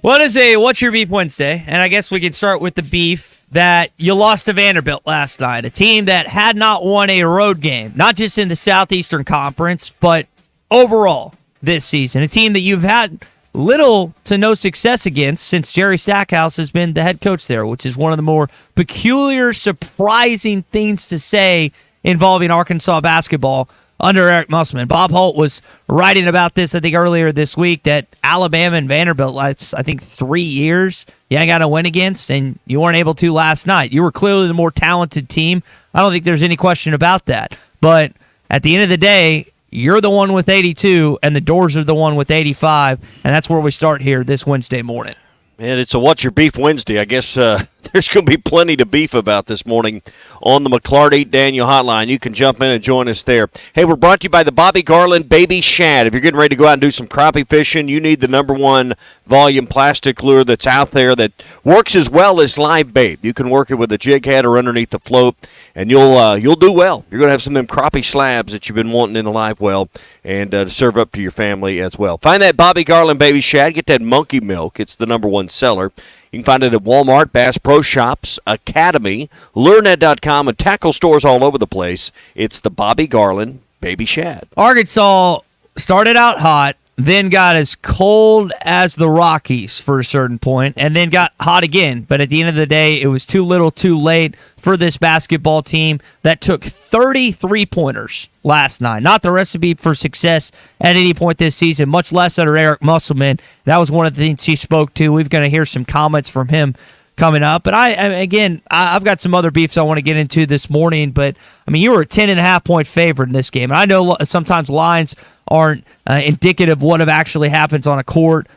What's your beef Wednesday? And I guess we can start with the beef that you lost to Vanderbilt last night, a team that had not won a road game, not just in the Southeastern Conference, but overall this season. A team that you've had little to no success against since Jerry Stackhouse has been the head coach there, which is one of the more peculiar, surprising things to say involving Arkansas basketball under Eric Musselman. Bob Holt was writing about this, I think, earlier this week, that Alabama and Vanderbilt, that's, I think, 3 years you ain't got to win against, and you weren't able to last night. You were clearly the more talented team. I don't think there's any question about that. But at the end of the day, you're the one with 82, and the Doors are the one with 85, and that's where we start here this Wednesday morning. And it's a What's Your Beef Wednesday. I guess there's going to be plenty to beef about this morning on the McLarty Daniel Hotline. You can jump in and join us there. Hey, we're brought to you by the Bobby Garland Baby Shad. If you're getting ready to go out and do some crappie fishing, you need the #1 volume plastic lure that's out there that works as well as live bait. You can work it with a jig head or underneath the float, and you'll do well. You're going to have some of them crappie slabs that you've been wanting in the live well and to serve up to your family as well. Find that Bobby Garland Baby Shad. Get that monkey milk. It's the #1 seller. You can find it at Walmart, Bass Pro Shops, Academy, LureNet.com, and tackle stores all over the place. It's the Bobby Garland Baby Shad. Arkansas started out hot, then got as cold as the Rockies for a certain point, and then got hot again. But at the end of the day, it was too little too late for this basketball team that took 33 pointers last night. Not the recipe for success at any point this season, much less under Eric Musselman. That was one of the things he spoke to. We're going to hear some comments from him coming up. But I've got some other beefs I want to get into this morning. But, I mean, you were a 10.5-point favorite in this game. And I know sometimes lines aren't indicative of what actually happens on a court,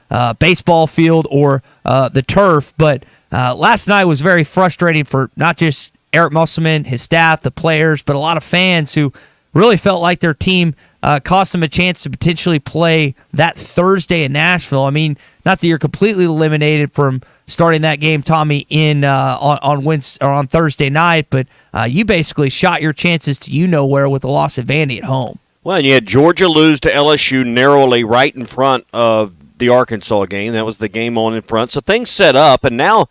baseball field, or the turf. But last night was very frustrating for not just Eric Musselman, his staff, the players, but a lot of fans who really felt like their team cost them a chance to potentially play that Thursday in Nashville. I mean, not that you're completely eliminated from starting that game, Tommy, on Wednesday or on Thursday night, but you basically shot your chances to where with the loss of Vandy at home. Well, and you had Georgia lose to LSU narrowly right in front of the Arkansas game. That was the game on in front. So things set up, and now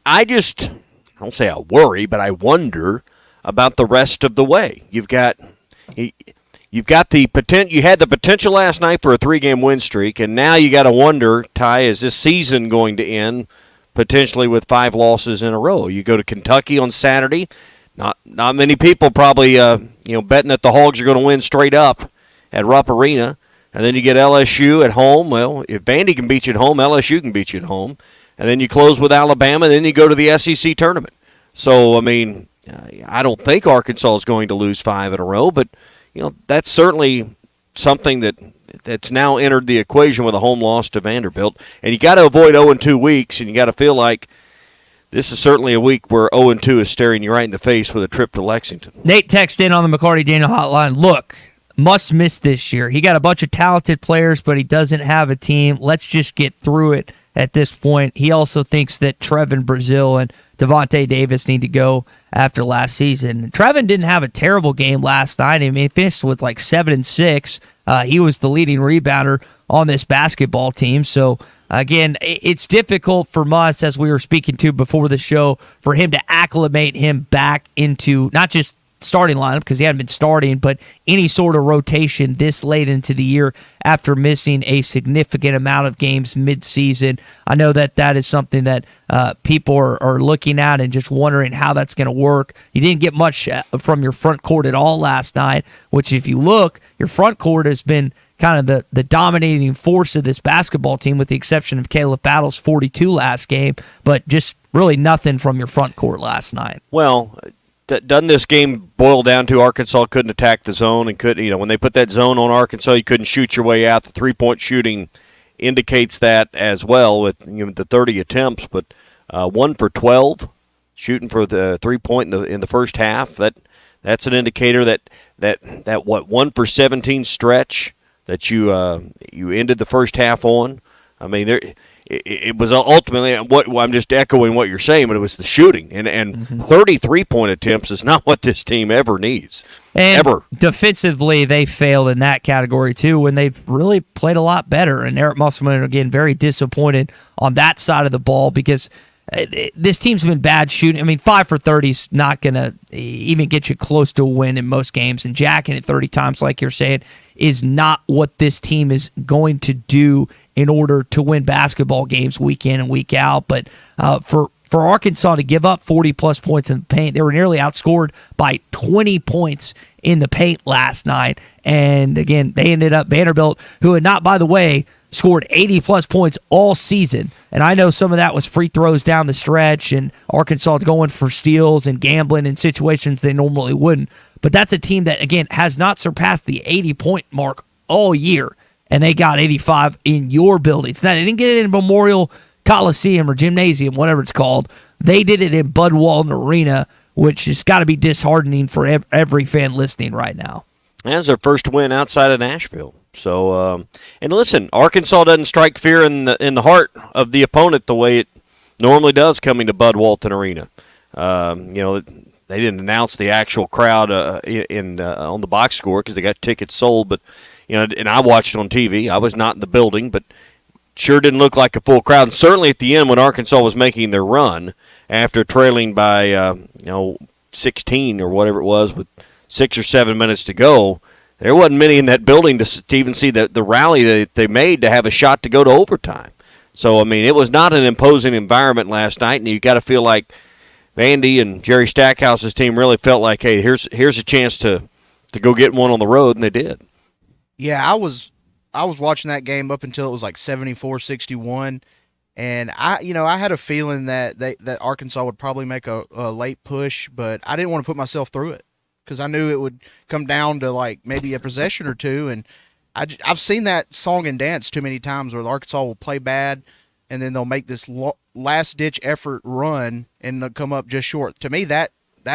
I don't say I worry, but I wonder about the rest of the way. You've got the potential. You had the potential last night for a 3-game win streak, and now you got to wonder, Ty, is this season going to end potentially with 5 losses in a row? You go to Kentucky on Saturday. Not many people probably betting that the Hogs are going to win straight up at Rupp Arena, and then you get LSU at home. Well, if Vandy can beat you at home, LSU can beat you at home, and then you close with Alabama, and then you go to the SEC tournament. So I mean, I don't think Arkansas is going to lose 5 in a row, but that's certainly something that's now entered the equation with a home loss to Vanderbilt, and you got to avoid 0-2 weeks, and you got to feel like this is certainly a week where 0-2 is staring you right in the face with a trip to Lexington. Nate texted in on the McLarty Daniel Hotline. Look, must miss this year. He got a bunch of talented players, but he doesn't have a team. Let's just get through it at this point. He also thinks that Trevin Brazile and Devontae Davis need to go after last season. Trevin didn't have a terrible game last night. I mean, he finished with like 7 and 6. He was the leading rebounder on this basketball team. So, again, it's difficult for us, as we were speaking to before the show, for him to acclimate him back into not just starting lineup, because he hadn't been starting, but any sort of rotation this late into the year after missing a significant amount of games mid-season. I know that is something that people are looking at and just wondering how that's going to work. You didn't get much from your front court at all last night, which if you look, your front court has been kind of the dominating force of this basketball team, with the exception of Caleb Battle's 42 last game, but just really nothing from your front court last night. Well, doesn't this game boil down to Arkansas couldn't attack the zone and couldn't, when they put that zone on Arkansas, you couldn't shoot your way out. The 3-point shooting indicates that as well with the 30 attempts, but 1 for 12 shooting for the 3-point in the first half. That's an indicator that 1 for 17 stretch that you ended the first half on I mean, it was ultimately what I'm just echoing what you're saying, but it was the shooting, and 33-point attempts is not what this team ever needs. And ever. Defensively, they failed in that category too when they've really played a lot better. And Eric Musselman, again, very disappointed on that side of the ball because this team's been bad shooting. I mean, 5 for 30 is not going to even get you close to a win in most games. And jacking it 30 times, like you're saying, is not what this team is going to do in order to win basketball games week in and week out. But for Arkansas to give up 40-plus points in the paint, they were nearly outscored by 20 points in the paint last night. And, again, they ended up Vanderbilt, who had not, by the way, scored 80-plus points all season. And I know some of that was free throws down the stretch and Arkansas going for steals and gambling in situations they normally wouldn't. But that's a team that, again, has not surpassed the 80-point mark all year. And they got 85 in your buildings. Now, they didn't get it in Memorial Coliseum or Gymnasium, whatever it's called. They did it in Bud Walton Arena, which has got to be disheartening for every fan listening right now. That's their first win outside of Nashville. So, and listen, Arkansas doesn't strike fear in the heart of the opponent the way it normally does coming to Bud Walton Arena. They didn't announce the actual crowd on the box score because they got tickets sold, but and I watched it on TV. I was not in the building, but sure didn't look like a full crowd. And certainly at the end when Arkansas was making their run after trailing by 16 or whatever it was with 6 or 7 minutes to go, there wasn't many in that building to even see the rally that they made to have a shot to go to overtime. So, I mean, it was not an imposing environment last night, and you got to feel like Vandy and Jerry Stackhouse's team really felt like, hey, here's a chance to go get one on the road, and they did. Yeah, I was watching that game up until it was like 74-61, and I had a feeling that Arkansas would probably make a late push, but I didn't want to put myself through it because I knew it would come down to like maybe a possession or two, and I've seen that song and dance too many times where Arkansas will play bad, and then they'll make this last-ditch effort run, and they'll come up just short. To me, that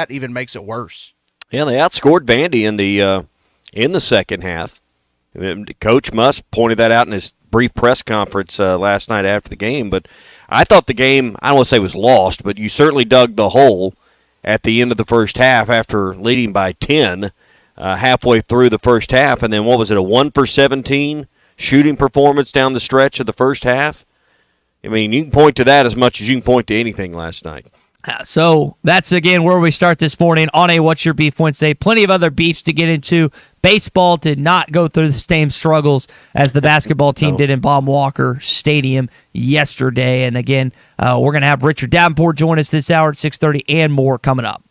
even makes it worse. Yeah, they outscored Vandy in the second half. Coach Musk pointed that out in his brief press conference last night after the game, but I thought the game, I don't want to say was lost, but you certainly dug the hole at the end of the first half after leading by 10 halfway through the first half, and then what was it, a 1 for 17 shooting performance down the stretch of the first half? I mean, you can point to that as much as you can point to anything last night. So that's, again, where we start this morning on a What's Your Beef Wednesday. Plenty of other beefs to get into. Baseball did not go through the same struggles as the basketball team did in Baum Walker Stadium yesterday. And, again, we're going to have Richard Davenport join us this hour at 6:30 and more coming up.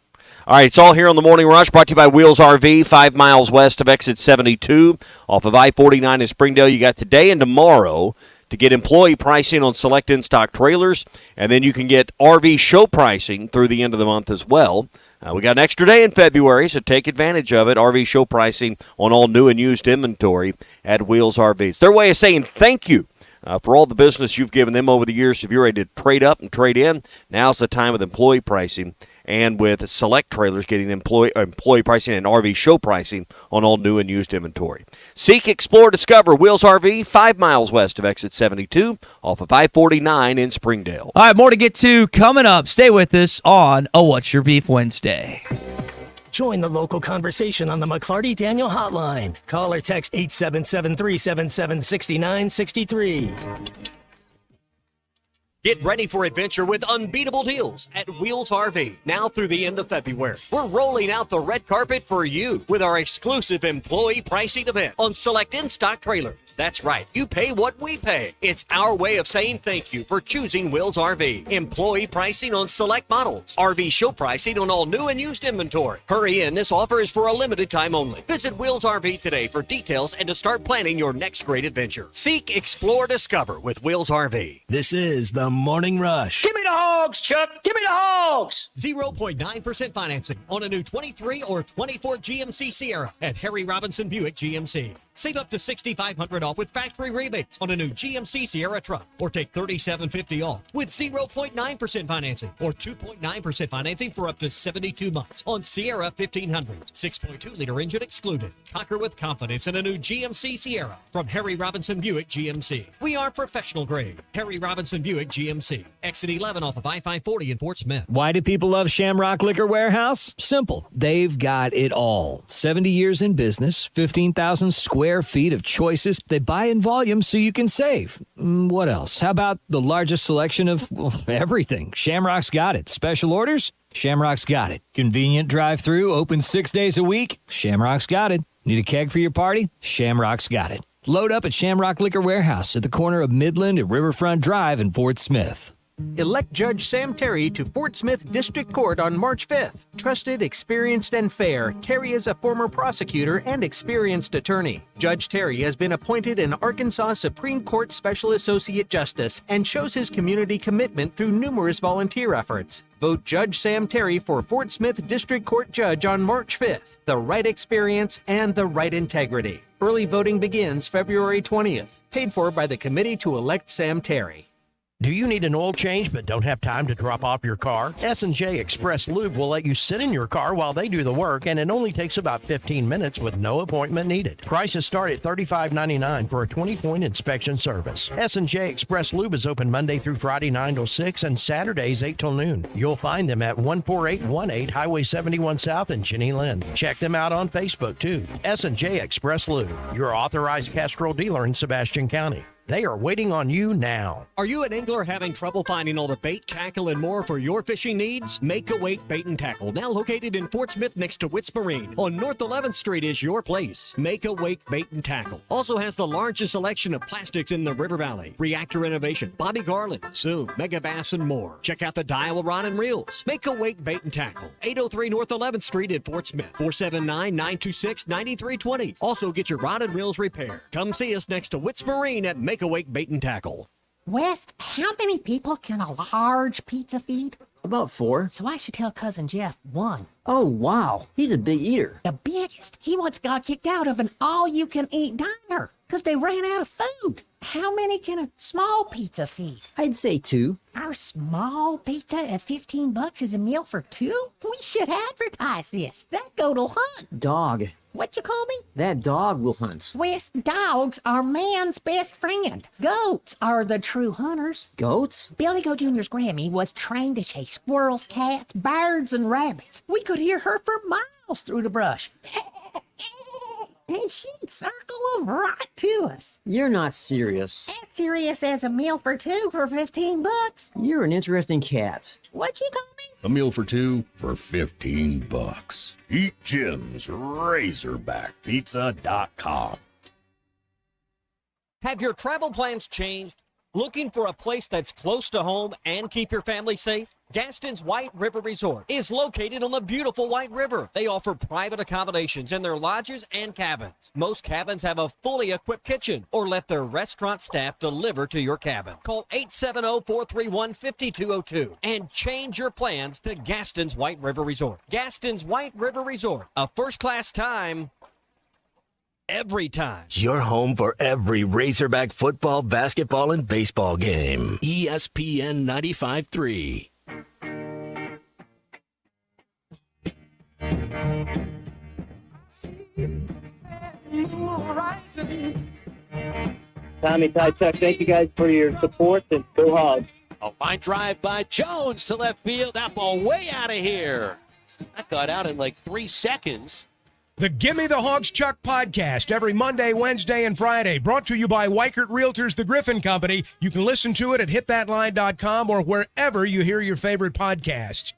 All right, it's all here on the Morning Rush, brought to you by Wheels RV, 5 miles west of exit 72 off of I-49 in Springdale. You got today and tomorrow to get employee pricing on select in-stock trailers, and then you can get RV show pricing through the end of the month as well. We got an extra day in February, so take advantage of it. RV show pricing on all new and used inventory at Wheels RV. It's their way of saying thank you for all the business you've given them over the years. If you're ready to trade up and trade in, now's the time with employee pricing. And with select trailers getting employee pricing and RV show pricing on all new and used inventory. Seek, explore, discover Wheels RV, 5 miles west of exit 72 off of I-49 in Springdale. All right, more to get to coming up. Stay with us on a What's Your Beef Wednesday. Join the local conversation on the McLarty Daniel Hotline. Call or text 877-377-6963. Get ready for adventure with unbeatable deals at Wheels RV. Now through the end of February, we're rolling out the red carpet for you with our exclusive employee pricing event on select in-stock trailers. That's right. You pay what we pay. It's our way of saying thank you for choosing Wheels RV. Employee pricing on select models. RV show pricing on all new and used inventory. Hurry in. This offer is for a limited time only. Visit Wheels RV today for details and to start planning your next great adventure. Seek, explore, discover with Wheels RV. This is the Morning Rush. Give me the hogs, Chuck. Give me the hogs. 0.9% financing on a new 23 or 24 GMC Sierra at Harry Robinson Buick GMC. Save up to $6,500 off with factory rebates on a new GMC Sierra truck, or take $3,750 off with 0.9% financing or 2.9% financing for up to 72 months on Sierra 1500s, 6.2-liter engine excluded. Conquer with confidence in a new GMC Sierra from Harry Robinson Buick GMC. We are professional grade. Harry Robinson Buick GMC. Exit 11 off of I-540 in Fort Smith. Why do people love Shamrock Liquor Warehouse? Simple. They've got it all. 70 years in business, 15,000 square feet of choices. They buy in volume so you can save. What else? How about the largest selection of everything? Shamrock's got it. Special orders? Shamrock's got it. Convenient drive-through, open 6 days a week? Shamrock's got it. Need a keg for your party? Shamrock's got it. Load up at Shamrock Liquor Warehouse at the corner of Midland and Riverfront Drive in Fort Smith. Elect Judge Sam Terry to Fort Smith District Court on March 5th. Trusted, experienced, and fair, Terry is a former prosecutor and experienced attorney. Judge Terry has been appointed an Arkansas Supreme Court Special Associate Justice and shows his community commitment through numerous volunteer efforts. Vote Judge Sam Terry for Fort Smith District Court Judge on March 5th. The right experience and the right integrity. Early voting begins February 20th. Paid for by the Committee to Elect Sam Terry. Do you need an oil change but don't have time to drop off your car? S&J Express Lube will let you sit in your car while they do the work, and it only takes about 15 minutes with no appointment needed. Prices start at $35.99 for a 20-point inspection service. S&J Express Lube is open Monday through Friday 9 till 6 and Saturdays 8 till noon. You'll find them at 14818 Highway 71 South in Jenny Lind. Check them out on Facebook too. S&J Express Lube, your authorized Castrol dealer in Sebastian County. They are waiting on you now. Are you an angler having trouble finding all the bait, tackle, and more for your fishing needs? Make a Wake Bait and Tackle, now located in Fort Smith next to Witts Marine on North 11th Street, is your place. Make a Wake Bait and Tackle also has the largest selection of plastics in the River Valley. Reactor Innovation, Bobby Garland, Zoom, Mega Bass, and more. Check out the Daiwa Rod and Reels. Make a Wake Bait and Tackle, 803 North 11th Street in Fort Smith, 479-926-9320. Also get your rod and reels repaired. Come see us next to Witts Marine at Make a Wake Bait and Tackle. Wes, how many people can a large pizza feed? About 4. So I should tell Cousin Jeff 1. Oh, wow. He's a big eater. The biggest. He once got kicked out of an all-you-can-eat diner because they ran out of food. How many can a small pizza feed? I'd say 2. Our small pizza at $15 is a meal for 2? We should advertise this. That goat'll hunt. Dog. What you call me? That dog will hunt. Wes, dogs are man's best friend. Goats are the true hunters. Goats? Billy Goat Jr.'s Grammy was trained to chase squirrels, cats, birds, and rabbits. We could hear her for miles through the brush. And she'd circle them right to us. You're not serious. As serious as a meal for 2 for $15. You're an interesting cat. What you call me? A meal for 2 for $15. Eat Jim's RazorbackPizza.com. Have your travel plans changed? Looking for a place that's close to home and keep your family safe? Gaston's White River Resort is located on the beautiful White River. They offer private accommodations in their lodges and cabins. Most cabins have a fully equipped kitchen or let their restaurant staff deliver to your cabin. Call 870-431-5202 and change your plans to Gaston's White River Resort. Gaston's White River Resort, a first-class time every time. Your home for every Razorback football, basketball, and baseball game. ESPN 95.3. Tommy, Ty, Chuck, thank you guys for your support, and go Hogs. A fine drive by Jones to left field. That ball way out of here. That got out in like 3 seconds. The Gimme the Hogs Chuck podcast every Monday, Wednesday, and Friday. Brought to you by Weichert Realtors, the Griffin Company. You can listen to it at hitthatline.com or wherever you hear your favorite podcasts.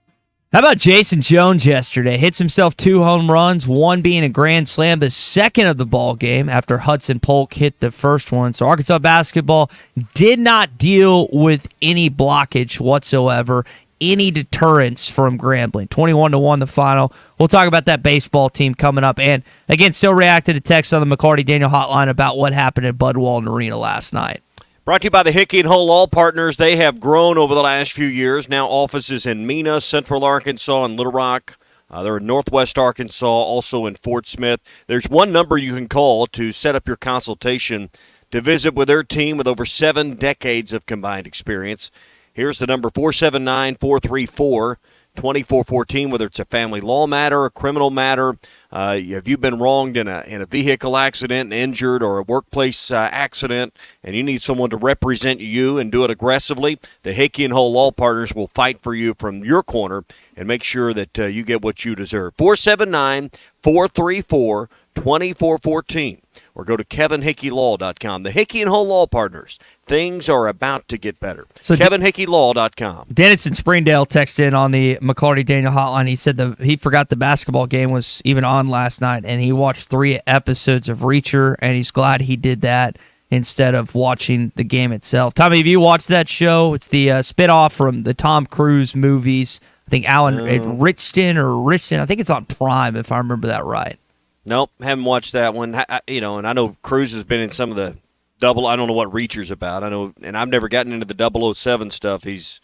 How about Jason Jones yesterday? Hits himself 2 home runs, one being a grand slam, the second of the ball game after Hudson Polk hit the first one. So Arkansas basketball did not deal with any blockage whatsoever, any deterrence from Grambling. 21-1 the final. We'll talk about that baseball team coming up. And again, still reacting to text on the McLarty Daniel hotline about what happened at Bud Walton Arena last night. Brought to you by the Hickey and Hull Law Partners. They have grown over the last few years. Now offices in Mena, Central Arkansas, and Little Rock. They're in Northwest Arkansas, also in Fort Smith. There's one number you can call to set up your consultation to visit with their team with over 7 decades of combined experience. Here's the number, 479-434-2414, whether it's a family law matter, a criminal matter, if you've been wronged in a vehicle accident and injured, or a workplace accident, and you need someone to represent you and do it aggressively, the Hickey and Hull Law Partners will fight for you from your corner and make sure that you get what you deserve. 479-434-2414. Or go to KevinHickeyLaw.com. The Hickey and Hull Law Partners. Things are about to get better. So KevinHickeyLaw.com. Dennis in Springdale texted in on the McLarty Daniel hotline. He said he forgot the basketball game was even on last night, and he watched 3 episodes of Reacher, and he's glad he did that instead of watching the game itself. Tommy, have you watched that show? It's the spinoff from the Tom Cruise movies. I think Richton. I think it's on Prime, if I remember that right. Nope, haven't watched that one. And I know Cruz has been in some of the I don't know what Reacher's about. I know, and I've never gotten into the 007 stuff. He's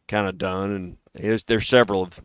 kind of done, and there's several of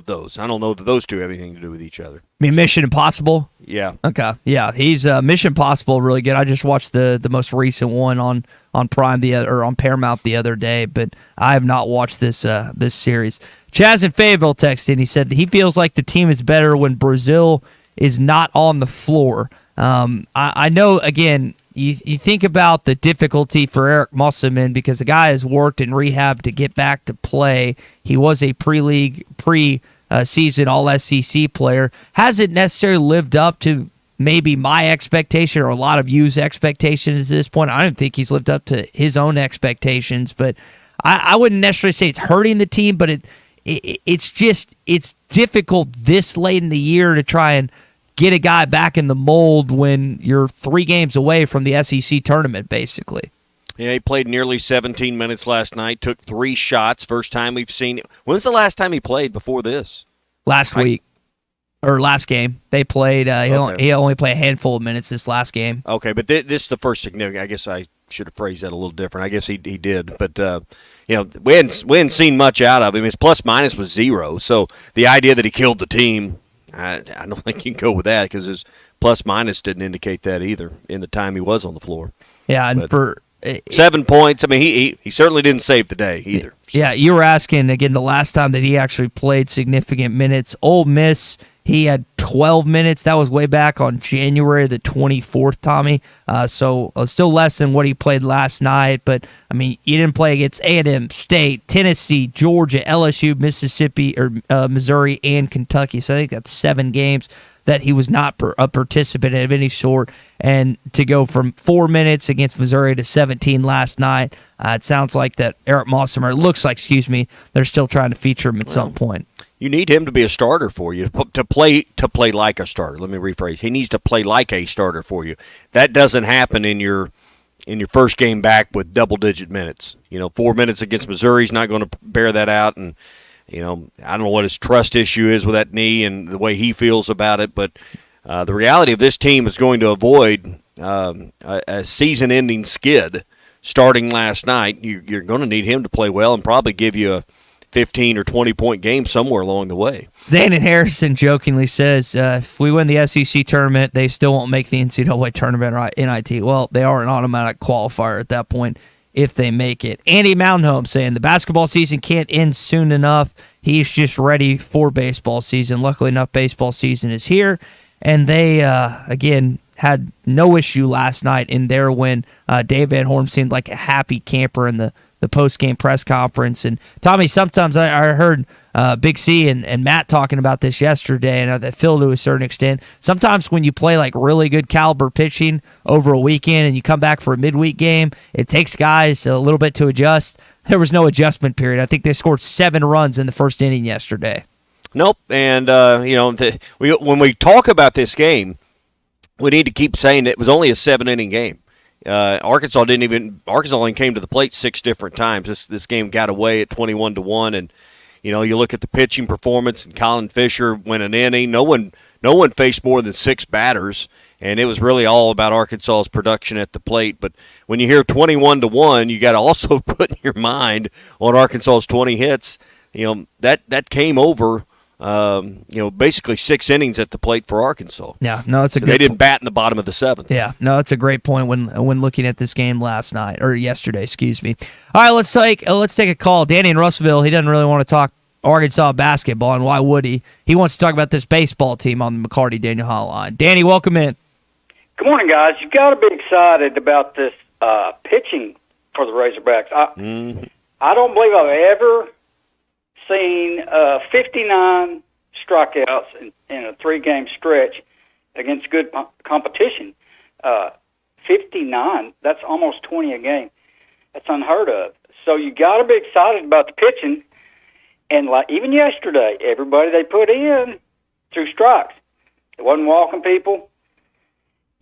those. I don't know that those two have anything to do with each other. I mean, Mission Impossible? Yeah. Okay. Yeah, he's Mission Impossible really good. I just watched the most recent one on Prime or on Paramount the other day, but I have not watched this series. Chaz in Fayetteville texted, he said that he feels like the team is better when Brazil is not on the floor. I know, again, you think about the difficulty for Eric Musselman because the guy has worked in rehab to get back to play. He was a pre-season All-SEC player. Hasn't necessarily lived up to maybe my expectation or a lot of you's expectations at this point. I don't think he's lived up to his own expectations, but I wouldn't necessarily say it's hurting the team, but it's difficult this late in the year to try and get a guy back in the mold when you're 3 games away from the SEC tournament, basically. Yeah, he played nearly 17 minutes last night, took 3 shots. First time we've seen it. When's the last time he played before this? Last week. Or last game. They played, he only played a handful of minutes this last game. Okay, but this is the first significant. I guess I should have phrased that a little different. I guess he did. But, we hadn't seen much out of him. His plus-minus was 0. So the idea that he killed the team, I don't think you can go with that because his plus-minus didn't indicate that either in the time he was on the floor. Yeah, and for 7 points, I mean, he certainly didn't save the day either. So. Yeah, you were asking, again, the last time that he actually played significant minutes. Ole Miss, he had 12 minutes. That was way back on January the 24th, Tommy. So still less than what he played last night. But, I mean, he didn't play against A&M, State, Tennessee, Georgia, LSU, Mississippi, or Missouri, and Kentucky. So I think that's 7 games that he was not a participant of any sort. And to go from 4 minutes against Missouri to 17 last night, it sounds like that Eric Mossum, or it looks like, they're still trying to feature him at some point. You need him to be a starter for you, to play like a starter. Let me rephrase. He needs to play like a starter for you. That doesn't happen in your first game back with double-digit minutes. 4 minutes against Missouri, he's not going to bear that out. And, I don't know what his trust issue is with that knee and the way he feels about it. But the reality of this team is going to avoid a season-ending skid starting last night. You're going to need him to play well and probably give you a 15 or 20-point game somewhere along the way. Zanin Harrison jokingly says, if we win the SEC tournament, they still won't make the NCAA tournament NIT. Well, they are an automatic qualifier at that point if they make it. Andy Mountainhome saying the basketball season can't end soon enough. He's just ready for baseball season. Luckily enough, baseball season is here. And they, again, had no issue last night in their win. Dave Van Horn seemed like a happy camper in the post-game press conference. And, Tommy, sometimes I heard Big C and Matt talking about this yesterday, and Phil to a certain extent. Sometimes when you play like really good caliber pitching over a weekend and you come back for a midweek game, it takes guys a little bit to adjust. There was no adjustment period. I think they scored 7 runs in the first inning yesterday. Nope. And, when we talk about this game, we need to keep saying it was only a 7-inning game. Arkansas only came to the plate 6 different times. This game got away at 21-1, and you look at the pitching performance, and Colin Fisher went an inning. No one faced more than 6 batters, and it was really all about Arkansas's production at the plate. But when you hear 21-1, you got to also put in your mind on Arkansas's 20 hits. That came over basically 6 innings at the plate for Arkansas. Yeah, no, it's a good. They didn't bat in the bottom of the 7th. Yeah, no, it's a great point when looking at this game yesterday. Excuse me. All right, let's take a call. Danny in Russellville. He doesn't really want to talk Arkansas basketball, and why would he? He wants to talk about this baseball team on the McLarty Daniel Hotline. Danny, welcome in. Good morning, guys. You've got to be excited about this pitching for the Razorbacks. I don't believe I've ever seen 59 strikeouts in a 3-game stretch against good competition. 59, that's almost 20 a game. That's unheard of. So you got to be excited about the pitching. And like even yesterday, everybody they put in threw strikes. It wasn't walking people.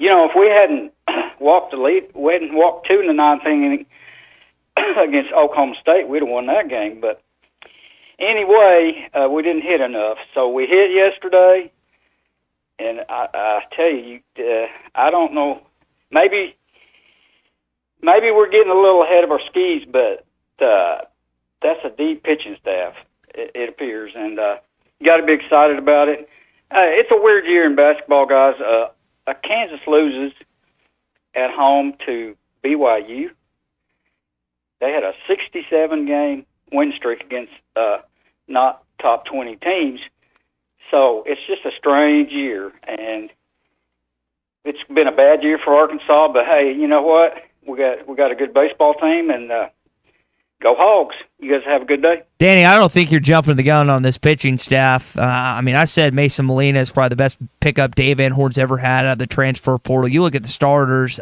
If we hadn't walked 2 in the 9th inning against Oklahoma State, we'd have won that game. But anyway, we didn't hit enough. So we hit yesterday, and I tell you, I don't know. Maybe we're getting a little ahead of our skis, but that's a deep pitching staff, it appears, and you got to be excited about it. It's a weird year in basketball, guys. Kansas loses at home to BYU. They had a 67-game win streak against not top 20 teams. So it's just a strange year, and it's been a bad year for Arkansas. But hey, you know what? We got a good baseball team, and go Hogs. You guys have a good day. Danny, I don't think you're jumping the gun on this pitching staff. I said Mason Molina is probably the best pickup Dave Van Horn's ever had out of the transfer portal. You look at the starters.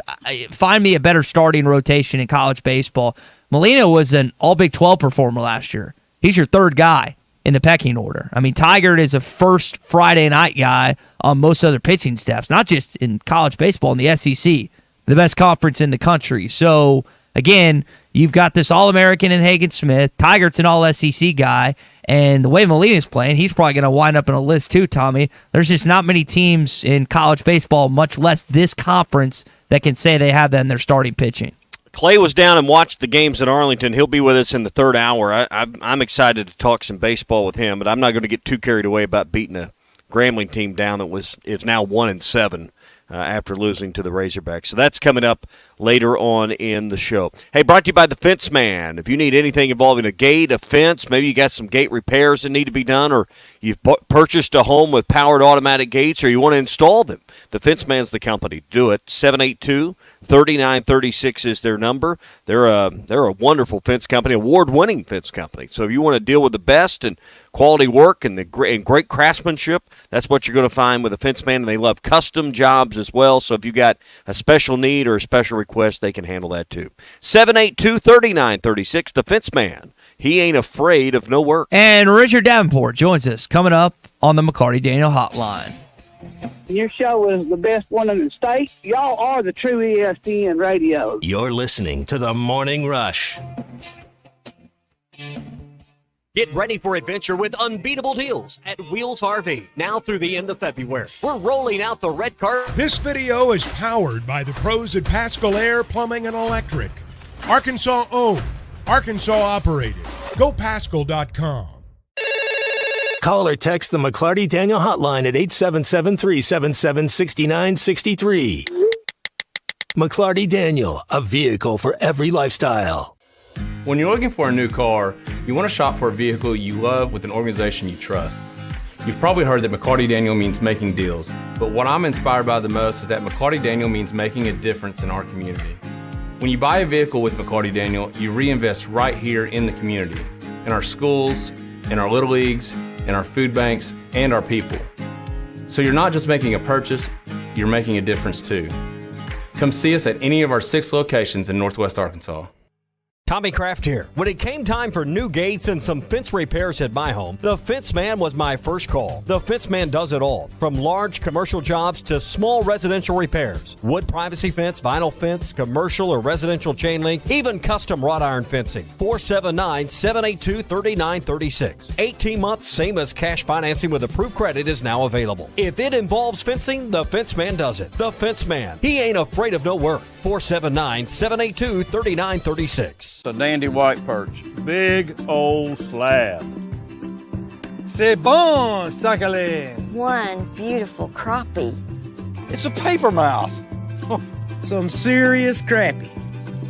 Find me a better starting rotation in college baseball. Molina was an All-Big 12 performer last year. He's your 3rd guy in the pecking order. Tigert is a first Friday night guy on most other pitching staffs, not just in college baseball, in the SEC, the best conference in the country. So, again, you've got this All-American in Hagen Smith. Tigert's an All-SEC guy, and the way Molina's playing, he's probably going to wind up in a list too, Tommy. There's just not many teams in college baseball, much less this conference, that can say they have that in their starting pitching. Clay was down and watched the games in Arlington. He'll be with us in the 3rd hour. I'm excited to talk some baseball with him, but I'm not going to get too carried away about beating a Grambling team down that is now 1-7. After losing to the Razorbacks. So that's coming up later on in the show. Hey, brought to you by the Fence Man. If you need anything involving a gate, a fence, maybe you got some gate repairs that need to be done, or you've purchased a home with powered automatic gates, or you want to install them, the Fence Man's the company to do it. 782-3936 is their number. They're a wonderful fence company, award-winning fence company. So if you want to deal with the best and quality work and great craftsmanship, that's what you're going to find with a Fence Man, and they love custom jobs as well. So if you got a special need or a special request, they can handle that too. 782-3936, the Fence Man. He ain't afraid of no work. And Richard Davenport joins us coming up on the McLarty Daniel Hotline. Your show is the best one in the state. Y'all are the true ESPN radio. You're listening to The Morning Rush. Get ready for adventure with unbeatable deals at Wheels RV, now through the end of February. We're rolling out the red carpet. This video is powered by the pros at Pascal Air Plumbing and Electric. Arkansas owned, Arkansas operated. GoPascal.com. Call or text the McLarty Daniel Hotline at 877-377-6963. McLarty Daniel, a vehicle for every lifestyle. When you're looking for a new car, you want to shop for a vehicle you love with an organization you trust. You've probably heard that McLarty Daniel means making deals, but what I'm inspired by the most is that McLarty Daniel means making a difference in our community. When you buy a vehicle with McLarty Daniel, you reinvest right here in the community, in our schools, in our little leagues, in our food banks, and our people. So you're not just making a purchase, you're making a difference too. Come see us at any of our 6 locations in Northwest Arkansas. Tommy Kraft here. When it came time for new gates and some fence repairs at my home, the Fence Man was my first call. The Fence Man does it all, from large commercial jobs to small residential repairs. Wood privacy fence, vinyl fence, commercial or residential chain link, even custom wrought iron fencing. 479-782-3936. 18 months, same as cash financing with approved credit is now available. If it involves fencing, the Fence Man does it. The Fence Man. He ain't afraid of no work. 479-782-3936. A dandy white perch, big old slab. C'est bon, sacalé. One beautiful crappie. It's a paper mouse. Some serious crappie.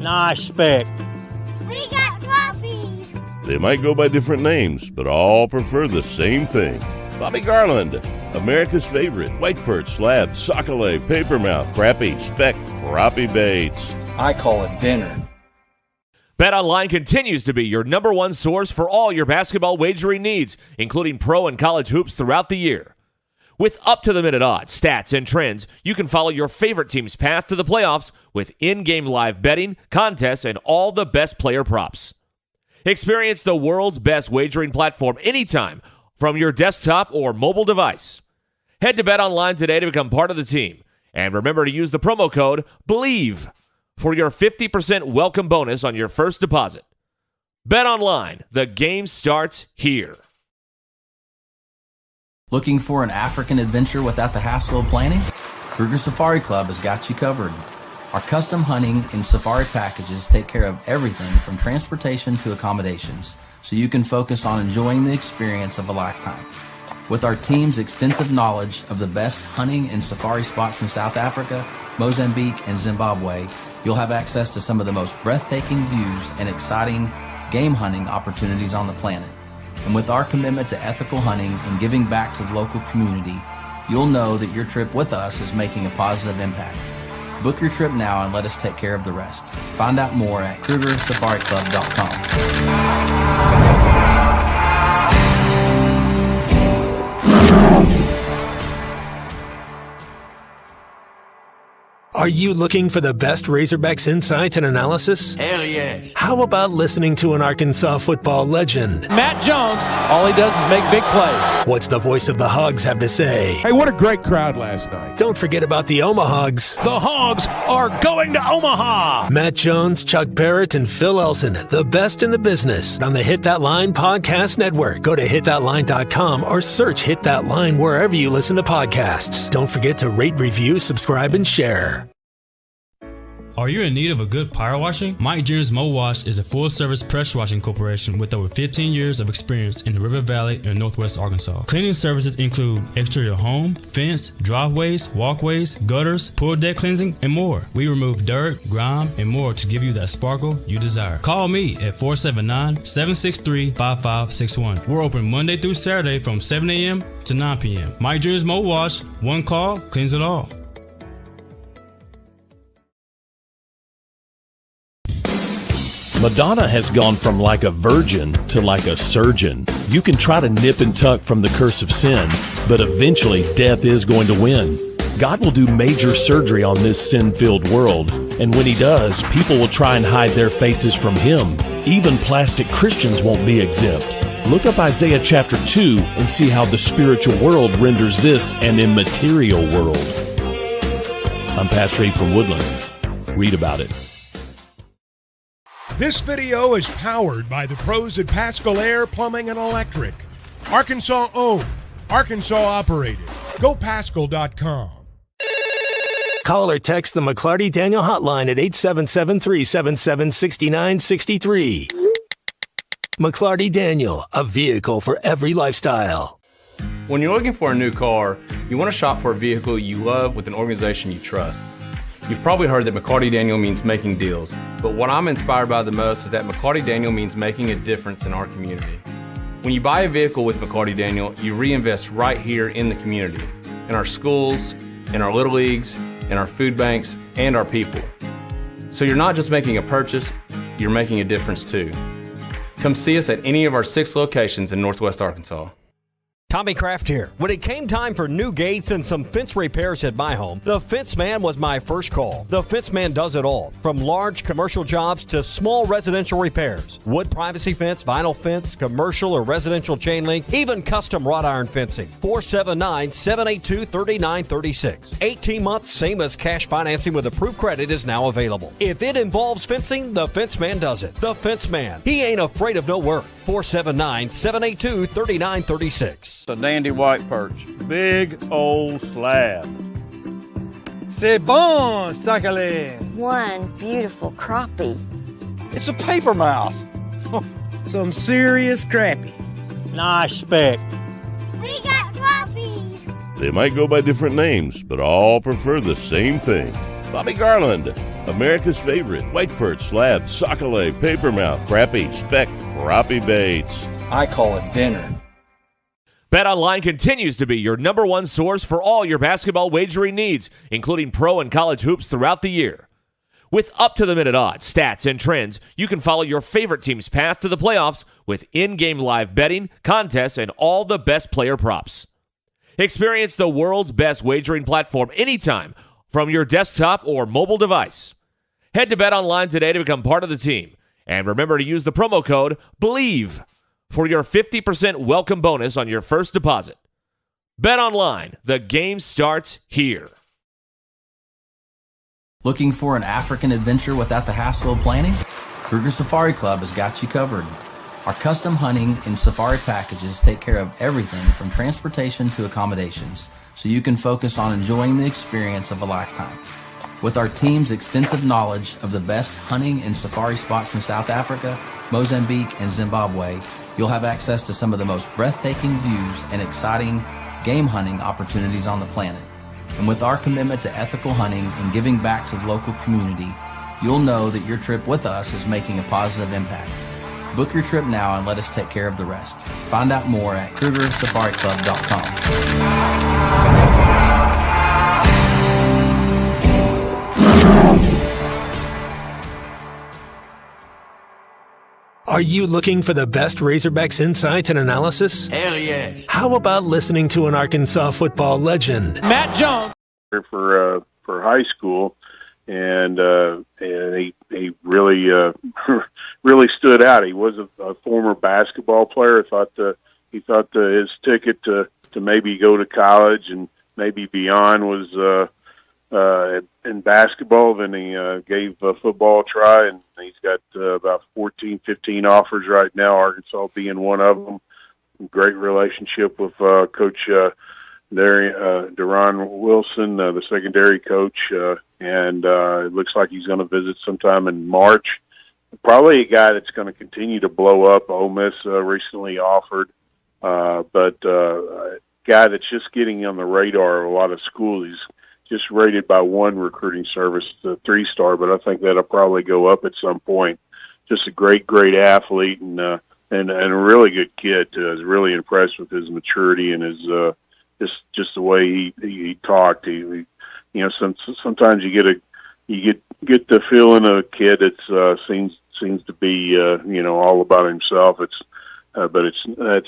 Nice speck. We got crappies. They might go by different names, but all prefer the same thing. Bobby Garland, America's favorite. White perch, slab, sockeye, papermouth, crappie, speck, crappie baits. I call it dinner. BetOnline continues to be your number one source for all your basketball wagering needs, including pro and college hoops throughout the year. With up-to-the-minute odds, stats, and trends, you can follow your favorite team's path to the playoffs with in-game live betting, contests, and all the best player props. Experience the world's best wagering platform anytime from your desktop or mobile device. Head to BetOnline today to become part of the team. And remember to use the promo code BELIEVE for your 50% welcome bonus on your first deposit. BetOnline, the game starts here. Looking for an African adventure without the hassle of planning? Kruger Safari Club has got you covered. Our custom hunting and safari packages take care of everything from transportation to accommodations, so you can focus on enjoying the experience of a lifetime. With our team's extensive knowledge of the best hunting and safari spots in South Africa, Mozambique, and Zimbabwe, you'll have access to some of the most breathtaking views and exciting game hunting opportunities on the planet. And with our commitment to ethical hunting and giving back to the local community, you'll know that your trip with us is making a positive impact. Book your trip now and let us take care of the rest. Find out more at KrugerSafariClub.com. Are you looking for the best Razorbacks insights and analysis? Hell yeah. How about listening to an Arkansas football legend? Matt Jones, all he does is make big plays. What's the voice of the Hogs have to say? Hey, what a great crowd last night. Don't forget about the Omahogs. The Hogs are going to Omaha. Matt Jones, Chuck Barrett, and Phil Elson, the best in the business on the Hit That Line Podcast Network. Go to hitthatline.com or search Hit That Line wherever you listen to podcasts. Don't forget to rate, review, subscribe, and share. Are you in need of a good power washing? Mike Jr.'s Mo Wash is a full-service pressure washing corporation with over 15 years of experience in the River Valley and Northwest Arkansas. Cleaning services include exterior home, fence, driveways, walkways, gutters, pool deck cleansing, and more. We remove dirt, grime, and more to give you that sparkle you desire. Call me at 479-763-5561. We're open Monday through Saturday from 7 a.m. to 9 p.m. Mike Jr.'s Mo Wash, one call, cleans it all. Madonna has gone from like a virgin to like a surgeon. You can try to nip and tuck from the curse of sin, but eventually death is going to win. God will do major surgery on this sin-filled world, and when he does, people will try and hide their faces from him. Even plastic Christians won't be exempt. Look up Isaiah chapter 2 and see how the spiritual world renders this an immaterial world. I'm Pastor A from Woodland. Read about it. This video is powered by the pros at Pascal Air Plumbing and Electric. Arkansas owned, Arkansas operated. GoPascal.com. Call or text the McLarty Daniel hotline at 877-377-6963. McLarty Daniel, a vehicle for every lifestyle. When you're looking for a new car, you want to shop for a vehicle you love with an organization you trust. You've probably heard that McLarty Daniel means making deals, but what I'm inspired by the most is that McLarty Daniel means making a difference in our community. When you buy a vehicle with McLarty Daniel, you reinvest right here in the community, in our schools, in our little leagues, in our food banks, and our people. So you're not just making a purchase, you're making a difference too. Come see us at any of our 6 locations in Northwest Arkansas. Tommy Kraft here. When it came time for new gates and some fence repairs at my home, the Fence Man was my first call. The Fence Man does it all, from large commercial jobs to small residential repairs. Wood privacy fence, vinyl fence, commercial or residential chain link, even custom wrought iron fencing. 479-782-3936. 18 months, same as cash financing with approved credit is now available. If it involves fencing, the Fence Man does it. The Fence Man. He ain't afraid of no work. 479-782-3936. A dandy white perch. Big old slab. C'est bon, sacalé. One beautiful crappie. It's a paper mouse. Some serious crappie. Nice speck. They might go by different names, but all prefer the same thing. Bobby Garland, America's favorite white perch, slab, sockeye, papermouth, crappie, speck, crappie baits. I call it dinner. BetOnline continues to be your number one source for all your basketball wagering needs, including pro and college hoops throughout the year. With up-to-the-minute odds, stats, and trends, you can follow your favorite team's path to the playoffs with in-game live betting, contests, and all the best player props. Experience the world's best wagering platform anytime from your desktop or mobile device. Head to BetOnline today to become part of the team. And remember to use the promo code BELIEVE for your 50% welcome bonus on your first deposit. BetOnline, the game starts here. Looking for an African adventure without the hassle of planning? Kruger Safari Club has got you covered. Our custom hunting and safari packages take care of everything from transportation to accommodations, so you can focus on enjoying the experience of a lifetime. With our team's extensive knowledge of the best hunting and safari spots in South Africa, Mozambique, and Zimbabwe, you'll have access to some of the most breathtaking views and exciting game hunting opportunities on the planet. And with our commitment to ethical hunting and giving back to the local community, you'll know that your trip with us is making a positive impact. Book your trip now and let us take care of the rest. Find out more at KrugerSafariClub.com. Are you looking for the best Razorbacks insight and analysis? Hell yes. How about listening to an Arkansas football legend? Matt Jones. For high school, and he really really stood out. He was a former basketball player. He thought his ticket to maybe go to college and maybe beyond was in basketball. Then he gave football a try, and he's got about 14, 15 offers right now, Arkansas being one of them. Great relationship with Coach Deron Wilson, the secondary coach, and it looks like he's going to visit sometime in March. Probably a guy that's going to continue to blow up. Ole Miss recently offered, but a guy that's just getting on the radar of a lot of schools. He's just rated by one recruiting service, the 3-star, but I think that'll probably go up at some point. Just a great athlete and a really good kid. I was really impressed with his maturity and his just the way he talked. He sometimes you get the feeling of a kid that seems to be all about himself. That's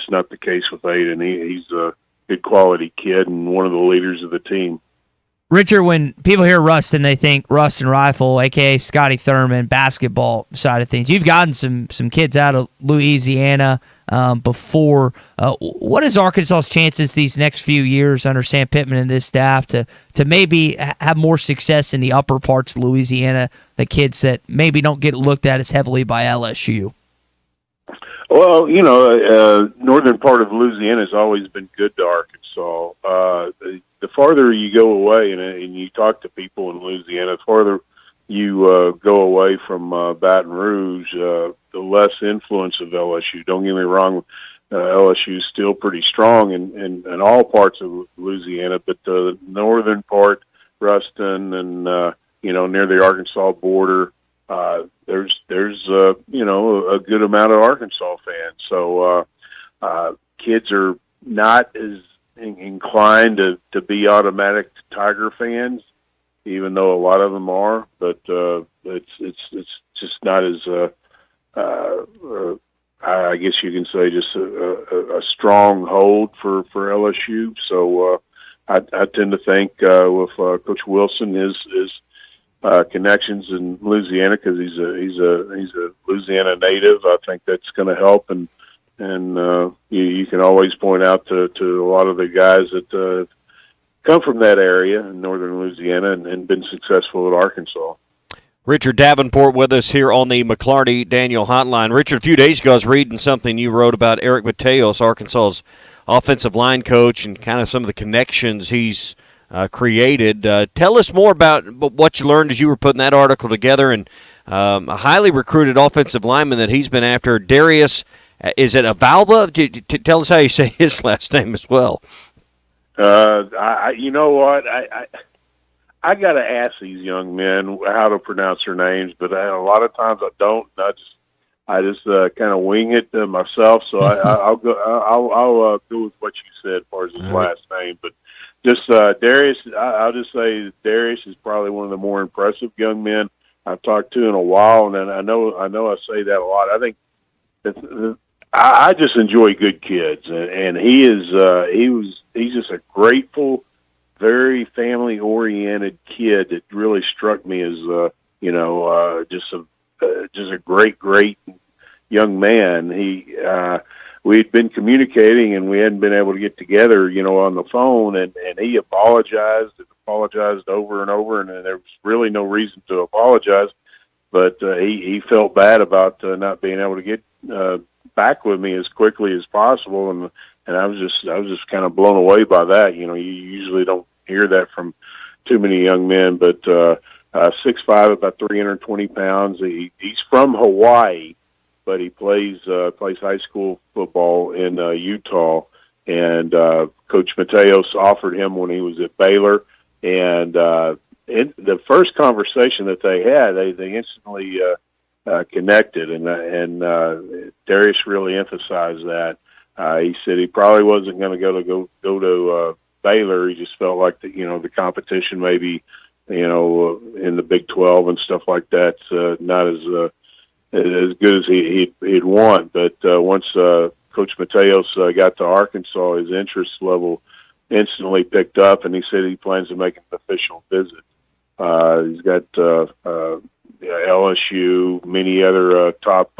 not the case with Aiden. He's a good quality kid and one of the leaders of the team. Richard, when people hear Ruston, they think Ruston Rifle, a.k.a. Scotty Thurman, basketball side of things. You've gotten some kids out of Louisiana before. What is Arkansas's chances these next few years under Sam Pittman and this staff to maybe have more success in the upper parts of Louisiana, the kids that maybe don't get looked at as heavily by LSU? Well, northern part of Louisiana has always been good to Arkansas. The farther you go away and you talk to people in Louisiana, the farther you go away from Baton Rouge, the less influence of LSU. Don't get me wrong, LSU is still pretty strong in all parts of Louisiana, but the northern part, Ruston and near the Arkansas border, there's a good amount of Arkansas fans. So kids are not as inclined to be automatic Tiger fans, even though a lot of them are. But it's just not as I guess you can say just a strong hold for LSU. So I tend to think with Coach Wilson his connections in Louisiana, because he's a Louisiana native. I think that's going to help, and you can always point out to a lot of the guys that come from that area in northern Louisiana and been successful at Arkansas. Richard Davenport with us here on the McLarty Daniel Hotline. Richard, a few days ago I was reading something you wrote about Eric Mateos, Arkansas's offensive line coach, and kind of some of the connections he's created. Tell us more about what you learned as you were putting that article together, and a highly recruited offensive lineman that he's been after, Darius. Is it Avalva? Tell us how you say his last name as well. You know what? I got to ask these young men how to pronounce their names, but a lot of times I don't. I just kind of wing it myself. So I'll go. I'll go with what you said as far as his last name. But just Darius, I'll just say Darius is probably one of the more impressive young men I've talked to in a while, and I know I say that a lot. I think I just enjoy good kids, and he's just a grateful, very family oriented kid that really struck me as just a great young man. We'd been communicating and we hadn't been able to get together, on the phone, and he apologized over and over, and there was really no reason to apologize, but he felt bad about not being able to get back with me as quickly as possible, and I was just kind of blown away by that. You usually don't hear that from too many young men, but 6'5", about 320 pounds. He's from Hawaii, but he plays high school football in Utah, and Coach Mateos offered him when he was at Baylor, and in the first conversation that they had, they instantly connected, and Darius really emphasized that. He said he probably wasn't going to go to Baylor. He just felt like the competition maybe in the Big 12 and stuff like that's not as good as he'd want. But once Coach Mateos got to Arkansas, his interest level instantly picked up, and he said he plans to make an official visit. He's got LSU, many other top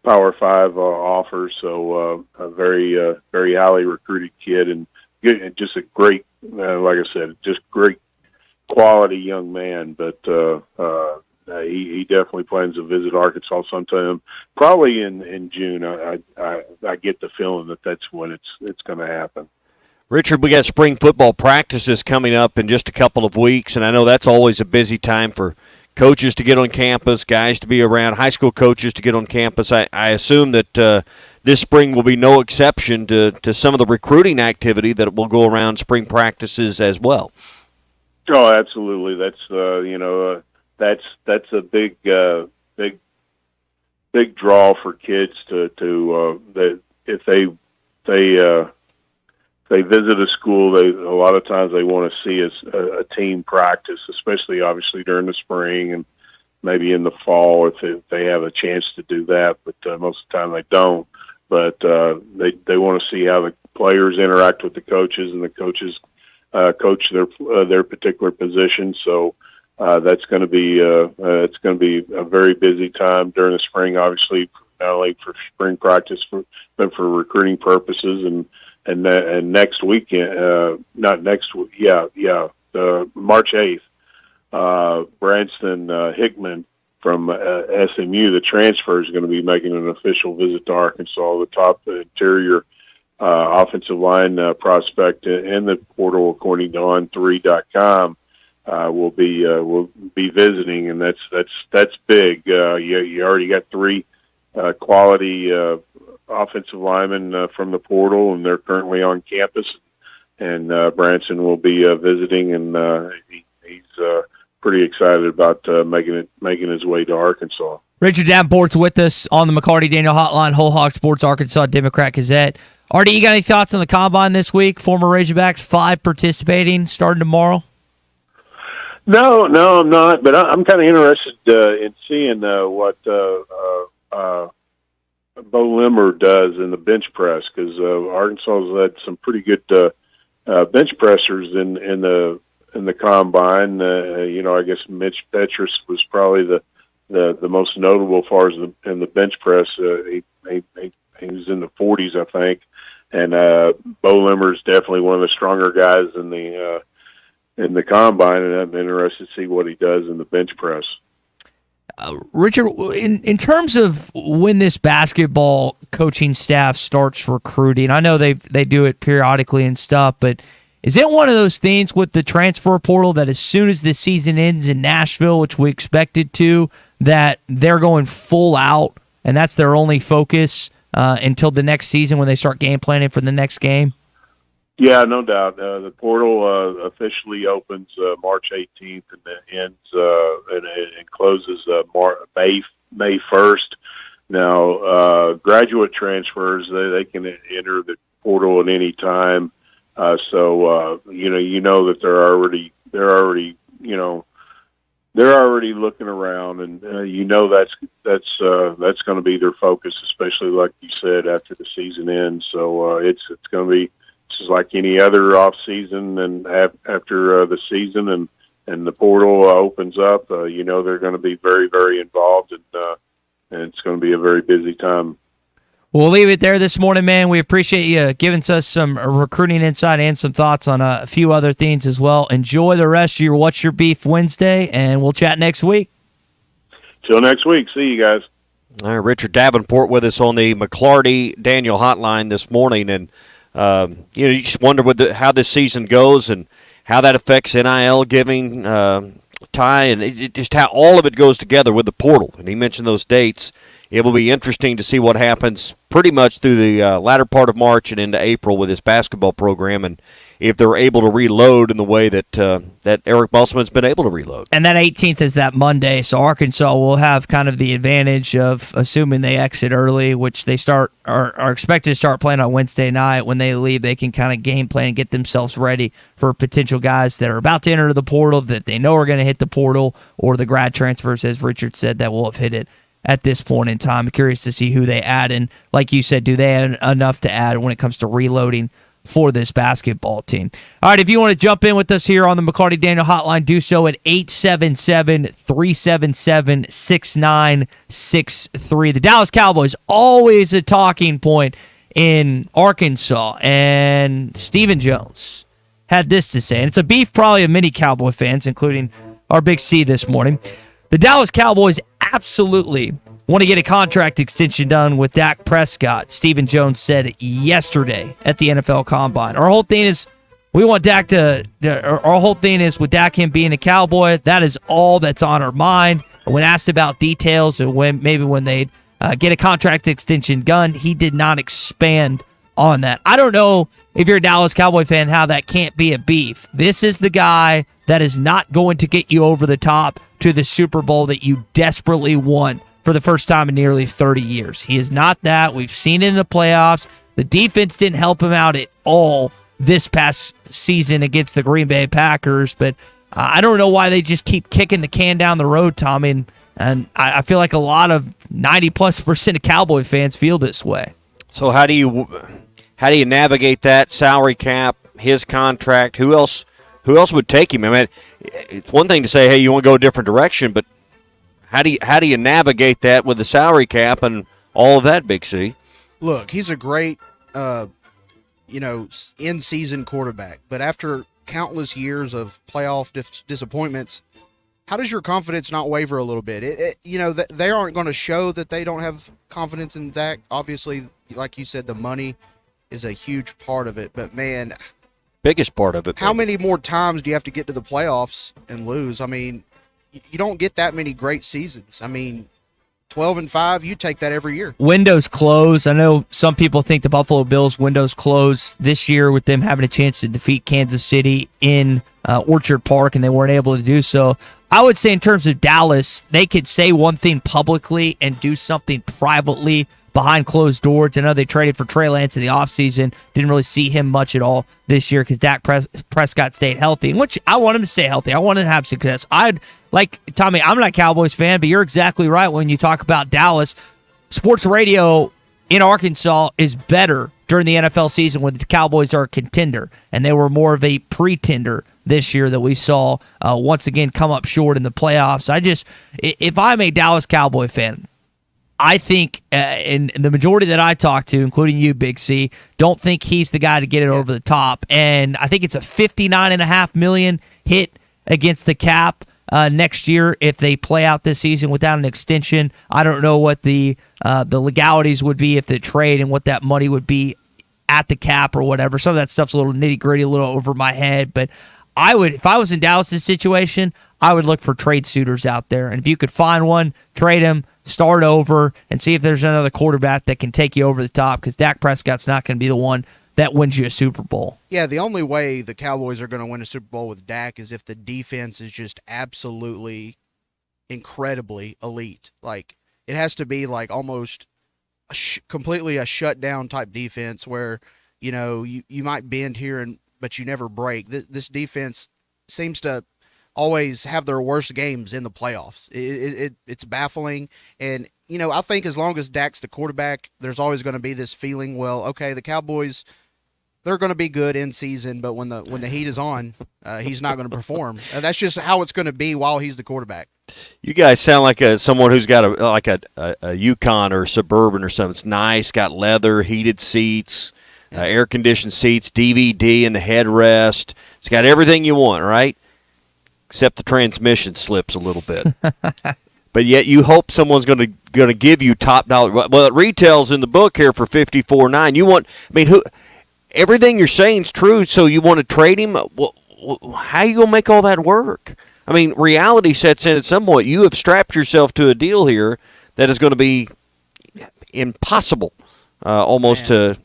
Power 5 offers, so a very highly recruited kid, and just a great, like I said, just great quality young man. But he definitely plans to visit Arkansas sometime, probably in June. I get the feeling that's when it's going to happen. Richard, we got spring football practices coming up in just a couple of weeks, and I know that's always a busy time for coaches to get on campus, guys to be around, high school coaches to get on campus. I assume that this spring will be no exception to some of the recruiting activity that will go around spring practices as well. Oh, absolutely. That's a big draw for kids to if they visit a school, a lot of times they want to see a team practice, especially obviously during the spring and maybe in the fall if they have a chance to do that. But most of the time they don't. But they want to see how the players interact with the coaches, and the coaches coach their particular position. So that's going to be a very busy time during the spring. Obviously, not only for spring practice, but for recruiting purposes. And next weekend, not next week, March 8th, Branston Hickman from SMU, the transfer, is going to be making an official visit to Arkansas. The top interior offensive line prospect in the portal, according to On3.com, will be visiting, and that's big. You already got three quality offensive linemen from the portal, and they're currently on campus. And Branson will be visiting, and he's pretty excited about making his way to Arkansas. Richard Davenport's with us on the McLarty Daniel Hotline, Whole Hog Sports Arkansas Democrat Gazette. Artie, you got any thoughts on the Combine this week? Former Razorbacks, 5 participating, starting tomorrow? No, I'm not, but I'm kind of interested in seeing what Bo Limmer does in the bench press, because Arkansas has had some pretty good bench pressers in the Combine. I guess Mitch Petrus was probably the most notable as far as in the bench press. He was in the 40s, I think, and Bo Limmer is definitely one of the stronger guys in the Combine, and I'm interested to see what he does in the bench press. Richard, in terms of when this basketball coaching staff starts recruiting, I know they do it periodically and stuff, but is it one of those things with the transfer portal that as soon as the season ends in Nashville, which we expected to, that they're going full out and that's their only focus until the next season when they start game planning for the next game? Yeah, no doubt. The portal officially opens March 18th and then ends and closes May 1st. Now, graduate transfers they can enter the portal at any time. So you know that they're already looking around, and that's going to be their focus, especially like you said after the season ends. So it's going to be just like any other off season, and after the season and the portal opens up, they're going to be very, very involved, and it's going to be a very busy time. We'll leave it there this morning, man. We appreciate you giving us some recruiting insight and some thoughts on a few other things as well. Enjoy the rest of your What's Your Beef Wednesday, and we'll chat next week. Till next week. See you guys. All right, Richard Davenport with us on the McLarty Daniel hotline this morning, and you just wonder how this season goes and how that affects NIL giving, Ty, and just how all of it goes together with the portal. And he mentioned those dates. It will be interesting to see what happens pretty much through the latter part of March and into April with this basketball program, and if they're able to reload in the way that that Eric Musselman's been able to reload. And that 18th is that Monday, so Arkansas will have kind of the advantage of assuming they exit early, which they are expected to start playing on Wednesday night. When they leave, they can kind of game plan and get themselves ready for potential guys that are about to enter the portal that they know are going to hit the portal, or the grad transfers, as Richard said, that will have hit it at this point in time. I'm curious to see who they add, and like you said, do they have enough to add when it comes to reloading for this basketball team? All right, if you want to jump in with us here on the McLarty Daniel hotline, do so at 877-377-6963. The Dallas Cowboys, always a talking point in Arkansas, and Stephen Jones had this to say, and it's a beef probably of many Cowboy fans, including our Big C this morning. The Dallas Cowboys absolutely want to get a contract extension done with Dak Prescott, Stephen Jones said yesterday at the NFL Combine. Our whole thing is we want Dak our whole thing is with Dak him being a Cowboy, that is all that's on our mind. When asked about details and when they'd get a contract extension done, he did not expand on that. I don't know if you're a Dallas Cowboy fan how that can't be a beef. This is the guy that is not going to get you over the top to the Super Bowl that you desperately want for the first time in nearly 30 years. He is not that. We've seen it in the playoffs. The defense didn't help him out at all this past season against the Green Bay Packers, but I don't know why they just keep kicking the can down the road, Tommy, and I feel like a lot of 90+% of Cowboy fans feel this way. So how do you navigate that salary cap, his contract? Who else would take him? I mean, it's one thing to say, hey, you want to go a different direction, but how do you navigate that with the salary cap and all of that, Big C? Look, he's a great, in-season quarterback, but after countless years of playoff disappointments, how does your confidence not waver a little bit? They aren't going to show that they don't have confidence in Dak. Obviously, like you said, the money is a huge part of it, but man, biggest part of it. How many more times do you have to get to the playoffs and lose? I mean, you don't get that many great seasons. I mean, 12-5, you take that every year. Windows close. I know some people think the Buffalo Bills windows close this year with them having a chance to defeat Kansas City in Orchard Park, and they weren't able to do so. I would say in terms of Dallas, they could say one thing publicly and do something privately behind closed doors. I know they traded for Trey Lance in the offseason. Didn't really see him much at all this year because Dak Prescott stayed healthy, which I want him to stay healthy. I want him to have success. Tommy, I'm not a Cowboys fan, but you're exactly right when you talk about Dallas. Sports radio in Arkansas is better during the NFL season when the Cowboys are a contender, and they were more of a pretender this year that we saw once again come up short in the playoffs. If I'm a Dallas Cowboy fan, I think, and the majority that I talk to, including you, Big C, don't think he's the guy to get it over the top. And I think it's a $59.5 million hit against the cap next year if they play out this season without an extension. I don't know what the legalities would be if they trade and what that money would be at the cap or whatever. Some of that stuff's a little nitty-gritty, a little over my head, but if I was in Dallas' situation, I would look for trade suitors out there. And if you could find one, trade him, start over, and see if there's another quarterback that can take you over the top, because Dak Prescott's not going to be the one that wins you a Super Bowl. Yeah, the only way the Cowboys are going to win a Super Bowl with Dak is if the defense is just absolutely incredibly elite. Like, it has to be like almost completely a shutdown type defense where, you might bend here but you never break. This defense seems to always have their worst games in the playoffs. It's baffling. And, I think as long as Dak's the quarterback, there's always going to be this feeling, well, okay, the Cowboys, they're going to be good in season, but when the heat is on, he's not going to perform. And that's just how it's going to be while he's the quarterback. You guys sound like someone who's got a Yukon or Suburban or something. It's nice, got leather, heated seats, air-conditioned seats, DVD in the headrest. It's got everything you want, right? Except the transmission slips a little bit. But yet you hope someone's going to give you top dollar. Well, it retails in the book here for $54,900. Everything you're saying is true, so you want to trade him? Well, how are you going to make all that work? I mean, reality sets in at some point. You have strapped yourself to a deal here that is going to be impossible almost to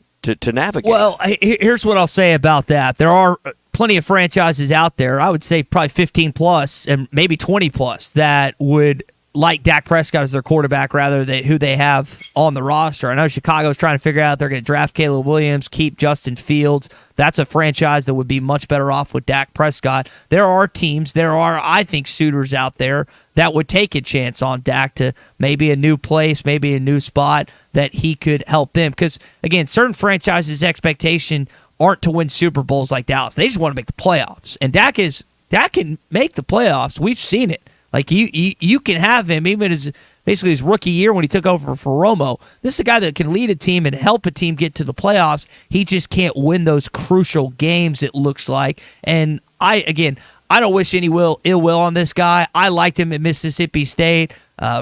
navigate. Well, here's what I'll say about that. There are plenty of franchises out there, I would say probably 15 plus and maybe 20 plus, that would like Dak Prescott as their quarterback rather than who they have on the roster. I know Chicago's trying to figure out they're going to draft Caleb Williams, keep Justin Fields. That's a franchise that would be much better off with Dak Prescott. There are teams, I think, suitors out there that would take a chance on Dak to maybe a new place, maybe a new spot that he could help them. Because, again, certain franchises' expectation aren't to win Super Bowls like Dallas. They just want to make the playoffs. And Dak can make the playoffs. We've seen it. Like, you can have him even as basically his rookie year when he took over for Romo. This is a guy that can lead a team and help a team get to the playoffs. He just can't win those crucial games, it looks like. And I don't wish any ill will on this guy. I liked him at Mississippi State.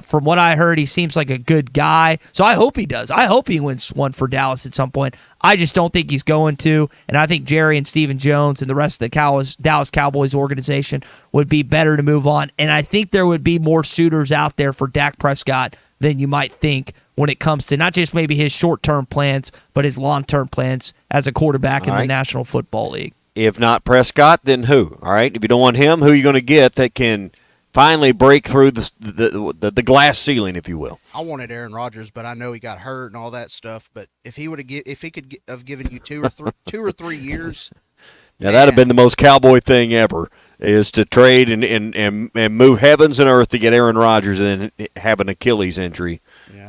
From what I heard, he seems like a good guy. So I hope he does. I hope he wins one for Dallas at some point. I just don't think he's going to. And I think Jerry and Stephen Jones and the rest of the Dallas Cowboys organization would be better to move on. And I think there would be more suitors out there for Dak Prescott than you might think when it comes to not just maybe his short-term plans, but his long-term plans as a quarterback in the National Football League. If not Prescott, then who? All right. If you don't want him, who are you going to get that can finally break through the glass ceiling, if you will? I wanted Aaron Rodgers, but I know he got hurt and all that stuff. But if he could have given you 2 or 3 years, now that'd have been the most Cowboy thing ever, is to trade and move heavens and earth to get Aaron Rodgers and then have an Achilles injury.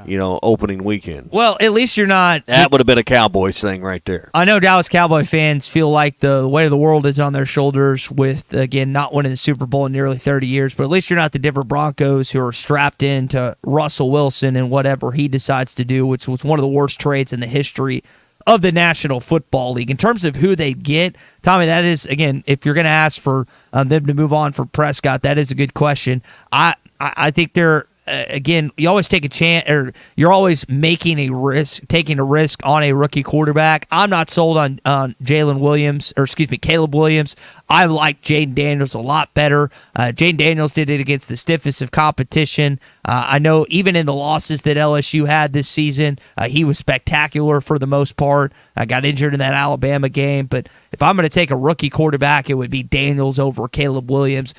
Opening weekend. Well, at least you're not. That would have been a Cowboys thing right there. I know Dallas Cowboy fans feel like the weight of the world is on their shoulders with, again, not winning the Super Bowl in nearly 30 years, but at least you're not the Denver Broncos who are strapped into Russell Wilson and whatever he decides to do, which was one of the worst trades in the history of the National Football League. In terms of who they get, Tommy, that is, again, if you're going to ask for them to move on for Prescott, that is a good question. I think they're, again, you always take a chance, or you're always taking a risk on a rookie quarterback. I'm not sold on Caleb Williams. I like Jaden Daniels a lot better. Jaden Daniels did it against the stiffest of competition. I know even in the losses that LSU had this season, he was spectacular for the most part. I got injured in that Alabama game, but if I'm going to take a rookie quarterback, it would be Daniels over Caleb Williams.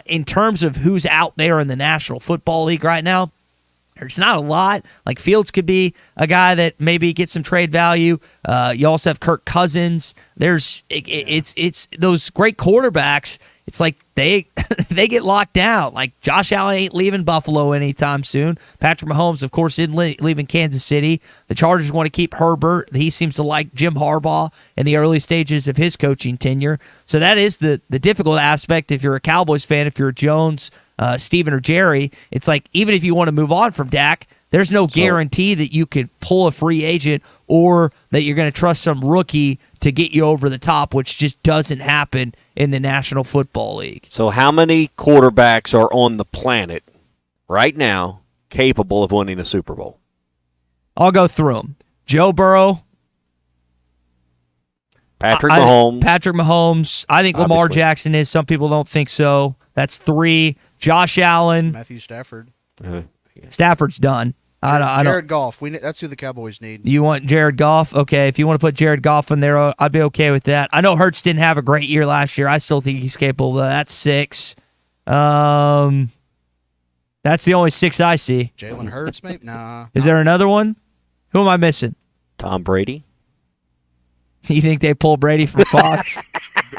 In terms of who's out there in the National Football League right now, there's not a lot. Like, Fields could be a guy that maybe gets some trade value. You also have Kirk Cousins. It's those great quarterbacks. It's like they get locked down. Like, Josh Allen ain't leaving Buffalo anytime soon. Patrick Mahomes, of course, isn't leaving Kansas City. The Chargers want to keep Herbert. He seems to like Jim Harbaugh in the early stages of his coaching tenure. So that is the difficult aspect if you're a Cowboys fan, if you're Jones, Steven, or Jerry. It's like, even if you want to move on from Dak, there's no guarantee that you could pull a free agent or that you're going to trust some rookie to get you over the top, which just doesn't happen in the National Football League. So how many quarterbacks are on the planet right now capable of winning a Super Bowl? I'll go through them. Joe Burrow. Patrick Mahomes. I think Lamar Jackson is. Some people don't think so. That's 3. Josh Allen. Matthew Stafford. Stafford's done. I don't. Jared Goff. That's who the Cowboys need. You want Jared Goff? Okay, if you want to put Jared Goff in there, I'd be okay with that. I know Hurts didn't have a great year last year. I still think he's capable of that. That's 6. That's the only 6 I see. Jalen Hurts, maybe? Nah. Is there another one? Who am I missing? Tom Brady. You think they pull Brady from Fox?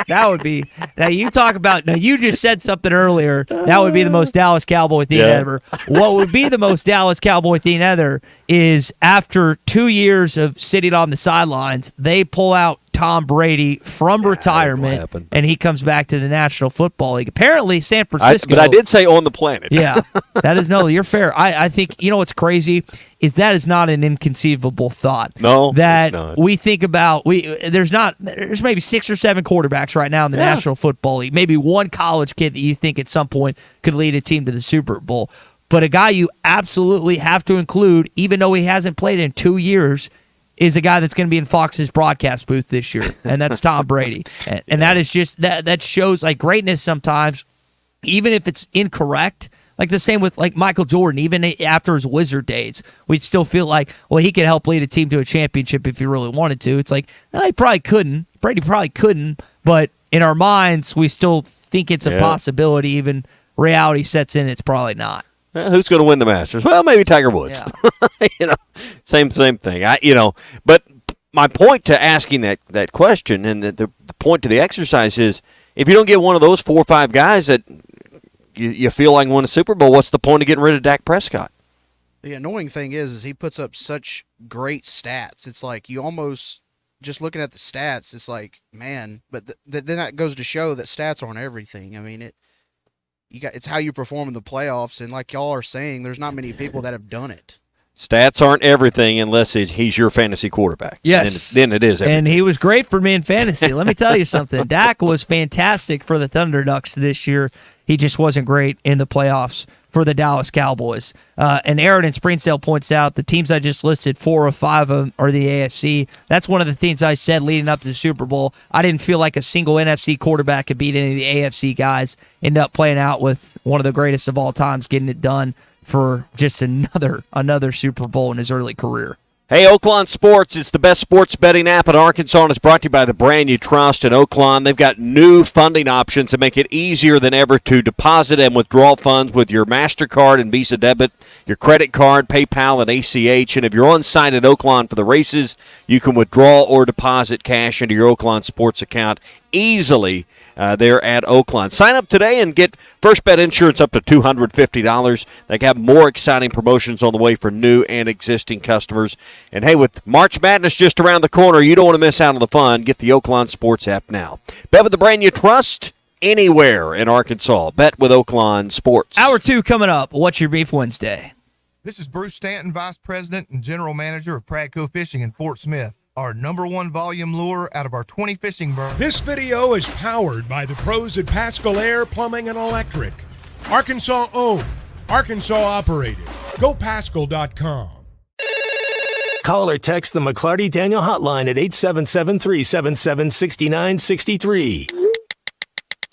That would be. Now you talk about. Now you just said something earlier. That would be the most Dallas Cowboy thing ever. What would be the most Dallas Cowboy thing ever is after 2 years of sitting on the sidelines, they pull out Tom Brady from retirement, and he comes back to the National Football League. Apparently, San Francisco. But I did say on the planet. Yeah, that is you're fair. I think what's crazy is that is not an inconceivable thought. No, that it's not. we think about. There's maybe 6 or 7 quarterbacks right now in the National Football League. Maybe one college kid that you think at some point could lead a team to the Super Bowl. But a guy you absolutely have to include, even though he hasn't played in 2 years, is a guy that's going to be in Fox's broadcast booth this year, and that's Tom Brady. And that is just that shows like greatness sometimes, even if it's incorrect. Like the same with like Michael Jordan, even after his Wizard days, we'd still feel like, well, he could help lead a team to a championship if he really wanted to. It's like, no, he probably couldn't. Brady probably couldn't, but in our minds, we still think it's a possibility. Even reality sets in, it's probably not. Who's going to win the Masters? Well, maybe Tiger Woods. Yeah. Same thing. But my point to asking that question and the point to the exercise is, if you don't get one of those 4 or 5 guys that you feel like won a Super Bowl, what's the point of getting rid of Dak Prescott? The annoying thing is he puts up such great stats. It's like you almost just looking at the stats. It's like, man, but then that goes to show that stats aren't everything. I mean, it's how you perform in the playoffs, and like y'all are saying, there's not many people that have done it. Stats aren't everything unless he's your fantasy quarterback. Yes. Then it is everything. And he was great for me in fantasy. Let me tell you something. Dak was fantastic for the Thunder Ducks this year. He just wasn't great in the playoffs for the Dallas Cowboys. And Aaron in Springdale points out the teams I just listed, 4 or 5 of them are the AFC. That's one of the things I said leading up to the Super Bowl. I didn't feel like a single NFC quarterback could beat any of the AFC guys. End up playing out with one of the greatest of all times, getting it done for just another Super Bowl in his early career. Hey, Oaklawn Sports, it's the best sports betting app in Arkansas, and it's brought to you by the brand you trust in Oaklawn. They've got new funding options that make it easier than ever to deposit and withdraw funds with your MasterCard and Visa debit, your credit card, PayPal, and ACH. And if you're on site at Oaklawn for the races, you can withdraw or deposit cash into your Oaklawn Sports account easily there at Oaklawn. Sign up today and get first bet insurance up to $250. They have more exciting promotions on the way for new and existing customers. And hey, with March Madness just around the corner, you don't want to miss out on the fun. Get the Oaklawn Sports app now. Bet with the brand you trust anywhere in Arkansas. Bet with Oaklawn Sports. Hour 2 coming up. What's your beef Wednesday? This is Bruce Stanton, Vice President and General Manager of Pradco Fishing in Fort Smith. Our #1 volume lure out of our 20 fishing berms. This video is powered by the pros at Pascal Air Plumbing and Electric. Arkansas owned, Arkansas operated. GoPascal.com. Call or text the McLarty Daniel hotline at 877-377-6963.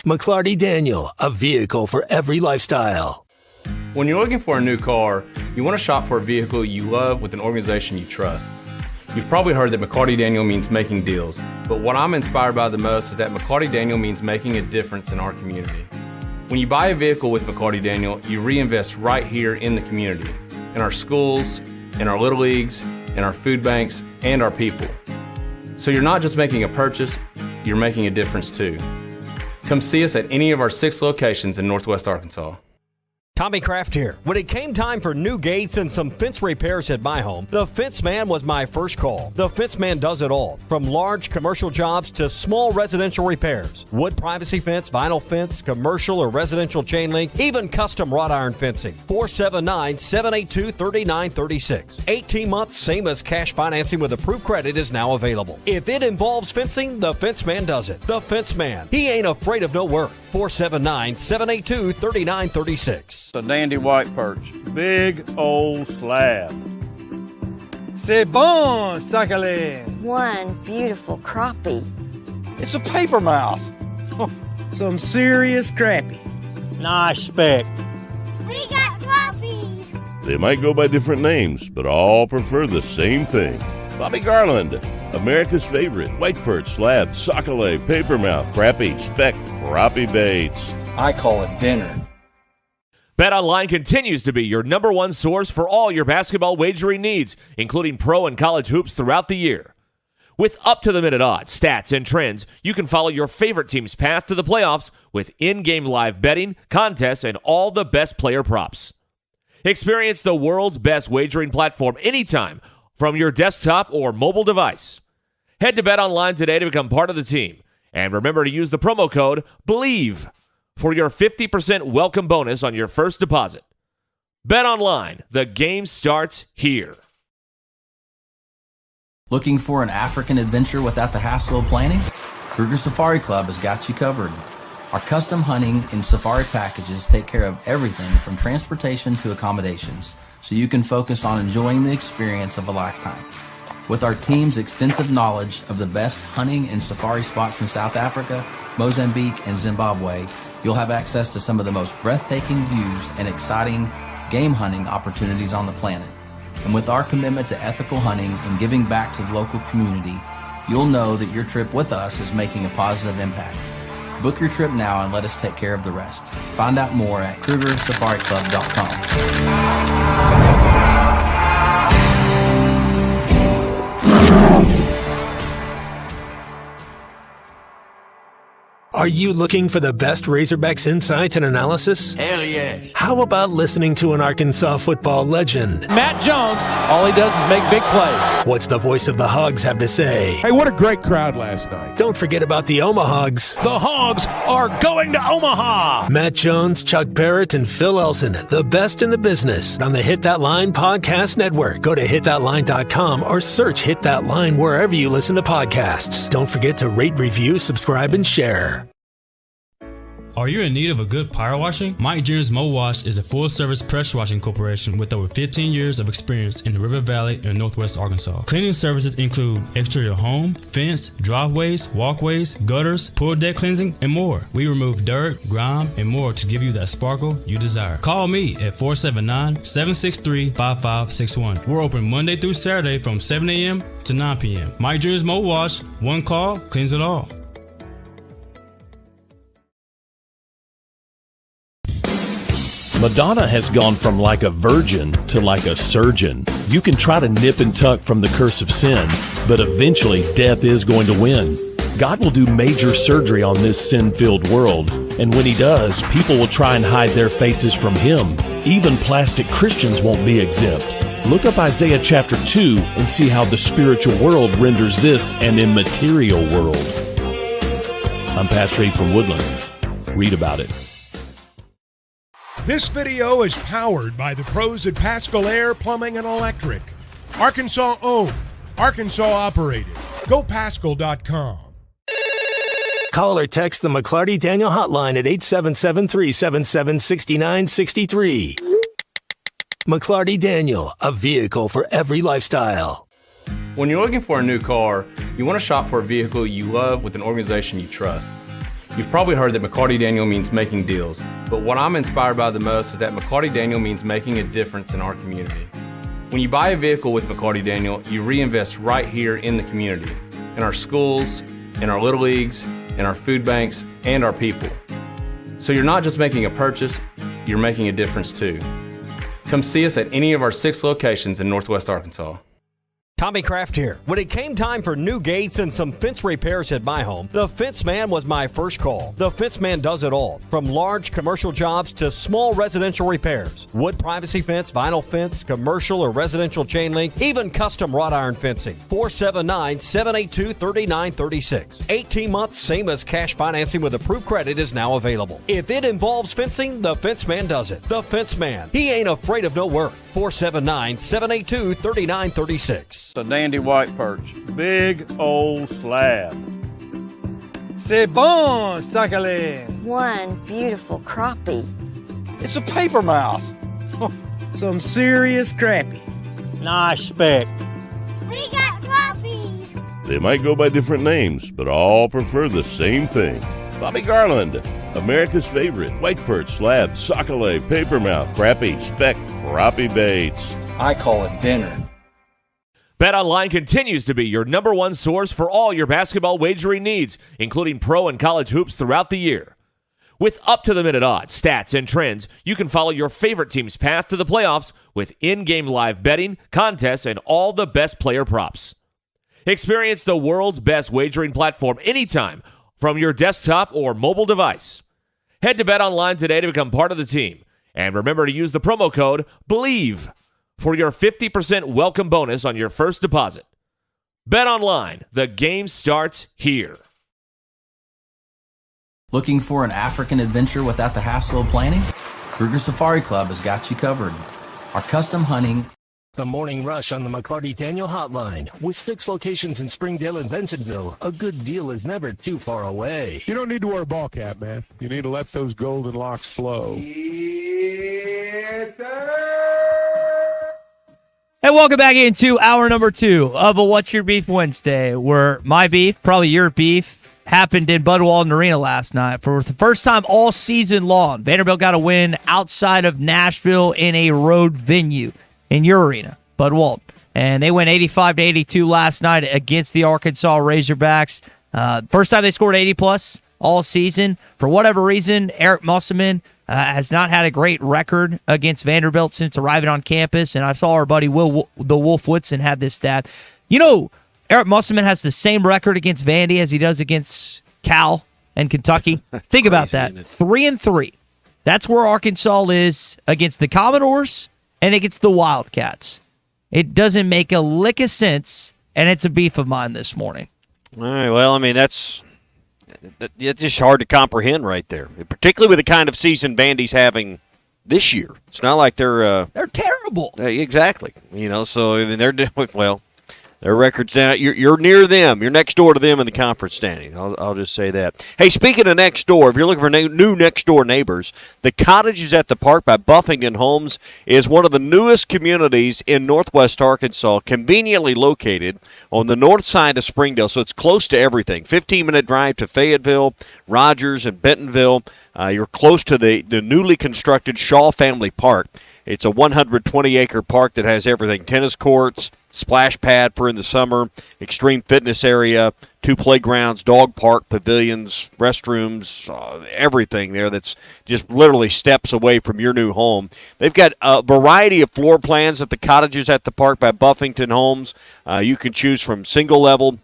McLarty Daniel, a vehicle for every lifestyle. When you're looking for a new car, you want to shop for a vehicle you love with an organization you trust. You've probably heard that McLarty Daniel means making deals, but what I'm inspired by the most is that McLarty Daniel means making a difference in our community. When you buy a vehicle with McLarty Daniel, you reinvest right here in the community, in our schools, in our little leagues, in our food banks, and our people. So you're not just making a purchase, you're making a difference too. Come see us at any of our 6 locations in Northwest Arkansas. Tommy Kraft here. When it came time for new gates and some fence repairs at my home, the Fence Man was my first call. The Fence Man does it all, from large commercial jobs to small residential repairs. Wood privacy fence, vinyl fence, commercial or residential chain link, even custom wrought iron fencing. 479-782-3936. 18 months, same as cash financing with approved credit is now available. If it involves fencing, the Fence Man does it. The Fence Man. He ain't afraid of no work. 479-782-3936. A dandy white perch. Big old slab. C'est bon, sacalé. One beautiful crappie. It's a paper mouth. Some serious crappie. Nice speck. We got crappie. They might go by different names, but all prefer the same thing. Bobby Garland, America's favorite white perch, slab, sockeye, papermouth, crappie, speck, crappie baits. I call it dinner. BetOnline continues to be your number one source for all your basketball wagering needs, including pro and college hoops throughout the year. With up-to-the-minute odds, stats, and trends, you can follow your favorite team's path to the playoffs with in-game live betting, contests, and all the best player props. Experience the world's best wagering platform anytime from your desktop or mobile device. Head to BetOnline today to become part of the team. And remember to use the promo code BELIEVE for your 50% welcome bonus on your first deposit. BetOnline, the game starts here. Looking for an African adventure without the hassle of planning? Kruger Safari Club has got you covered. Our custom hunting and safari packages take care of everything from transportation to accommodations, so you can focus on enjoying the experience of a lifetime. With our team's extensive knowledge of the best hunting and safari spots in South Africa, Mozambique, and Zimbabwe, you'll have access to some of the most breathtaking views and exciting game hunting opportunities on the planet. And with our commitment to ethical hunting and giving back to the local community, you'll know that your trip with us is making a positive impact. Book your trip now and let us take care of the rest. Find out more at KrugerSafariClub.com. Are you looking for the best Razorbacks insight and analysis? Hell yes. How about listening to an Arkansas football legend? Matt Jones, all he does is make big plays. What's the voice of the Hogs have to say? Hey, what a great crowd last night. Don't forget about the Omahogs. The Hogs are going to Omaha. Matt Jones, Chuck Barrett, and Phil Elson, the best in the business on the Hit That Line Podcast Network. Go to hitthatline.com or search Hit That Line wherever you listen to podcasts. Don't forget to rate, review, subscribe, and share. Are you in need of a good power washing? Mike Jr.'s Mo Wash is a full-service pressure washing corporation with over 15 years of experience in the River Valley and Northwest Arkansas. Cleaning services include exterior home, fence, driveways, walkways, gutters, pool deck cleansing, and more. We remove dirt, grime, and more to give you that sparkle you desire. Call me at 479-763-5561. We're open Monday through Saturday from 7 a.m. to 9 p.m. Mike Jr.'s Mo Wash, one call, cleans it all. Madonna has gone from like a virgin to like a surgeon. You can try to nip and tuck from the curse of sin, but eventually death is going to win. God will do major surgery on this sin-filled world, and when he does, people will try and hide their faces from him. Even plastic Christians won't be exempt. Look up Isaiah chapter 2 and see how the spiritual world renders this an immaterial world. I'm Pastor Abe from Woodland. Read about it. This video is powered by the pros at Pascal Air Plumbing and Electric. Arkansas owned, Arkansas operated. GoPascal.com. Call or text the McLarty Daniel hotline at 877-377-6963. McLarty Daniel, a vehicle for every lifestyle. When you're looking for a new car, you want to shop for a vehicle you love with an organization you trust. You've probably heard that McLarty Daniel means making deals, but what I'm inspired by the most is that McLarty Daniel means making a difference in our community. When you buy a vehicle with McLarty Daniel, you reinvest right here in the community, in our schools, in our little leagues, in our food banks, and our people. So you're not just making a purchase, you're making a difference too. Come see us at any of our 6 locations in Northwest Arkansas. Tommy Kraft here. When it came time for new gates and some fence repairs at my home, the Fence Man was my first call. The Fence Man does it all, from large commercial jobs to small residential repairs. Wood privacy fence, vinyl fence, commercial or residential chain link, even custom wrought iron fencing. 479-782-3936. 18 months, same as cash financing with approved credit is now available. If it involves fencing, the Fence Man does it. The Fence Man. He ain't afraid of no work. 479-782-3936. A dandy white perch. Big old slab. C'est bon, sockeye. One beautiful crappie. It's a paper mouth. Some serious crappie. Nice speck. We got crappie. They might go by different names, but all prefer the same thing. Bobby Garland, America's favorite white perch, slab, sockeye, papermouth, crappie, speck, crappie baits. I call it dinner. BetOnline continues to be your number one source for all your basketball wagering needs, including pro and college hoops throughout the year. With up-to-the-minute odds, stats, and trends, you can follow your favorite team's path to the playoffs with in-game live betting, contests, and all the best player props. Experience the world's best wagering platform anytime from your desktop or mobile device. Head to BetOnline today to become part of the team. And remember to use the promo code BELIEVE for your 50% welcome bonus on your first deposit. BetOnline, the game starts here. Looking for an African adventure without the hassle of planning? Kruger Safari Club has got you covered. Our custom hunting. The Morning Rush on the McLarty Daniel Hotline. With 6 locations in Springdale and Bentonville, a good deal is never too far away. You don't need to wear a ball cap, man. You need to let those golden locks flow. Hey, welcome back into hour number 2 of a What's Your Beef Wednesday, where my beef, probably your beef, happened in Bud Walton Arena last night. For the first time all season long, Vanderbilt got a win outside of Nashville in a road venue in your arena, Bud Walton. And they went 85-82 last night against the Arkansas Razorbacks. First time they scored 80-plus all season. For whatever reason, Eric Musselman has not had a great record against Vanderbilt since arriving on campus. And I saw our buddy Will the Wolf Whitson had this stat. You know, Eric Musselman has the same record against Vandy as he does against Cal and Kentucky. Think about that. 3-3. That's where Arkansas is against the Commodores and against the Wildcats. It doesn't make a lick of sense, and it's a beef of mine this morning. All right, well, I mean, it's just hard to comprehend right there, particularly with the kind of season Vandy's having this year. It's not like they're terrible. Exactly. You know, so I mean, their record's now. You're near them. You're next door to them in the conference standing. I'll just say that. Hey, speaking of next door, if you're looking for new next door neighbors, the Cottages at the Park by Buffington Homes is one of the newest communities in Northwest Arkansas, conveniently located on the north side of Springdale, so it's close to everything. 15-minute drive to Fayetteville, Rogers, and Bentonville. You're close to the newly constructed Shaw Family Park. It's a 120-acre park that has everything: tennis courts, splash pad for in the summer, extreme fitness area, 2 playgrounds, dog park, pavilions, restrooms, everything there that's just literally steps away from your new home. They've got a variety of floor plans at the Cottages at the Park by Buffington Homes. You can choose from single-level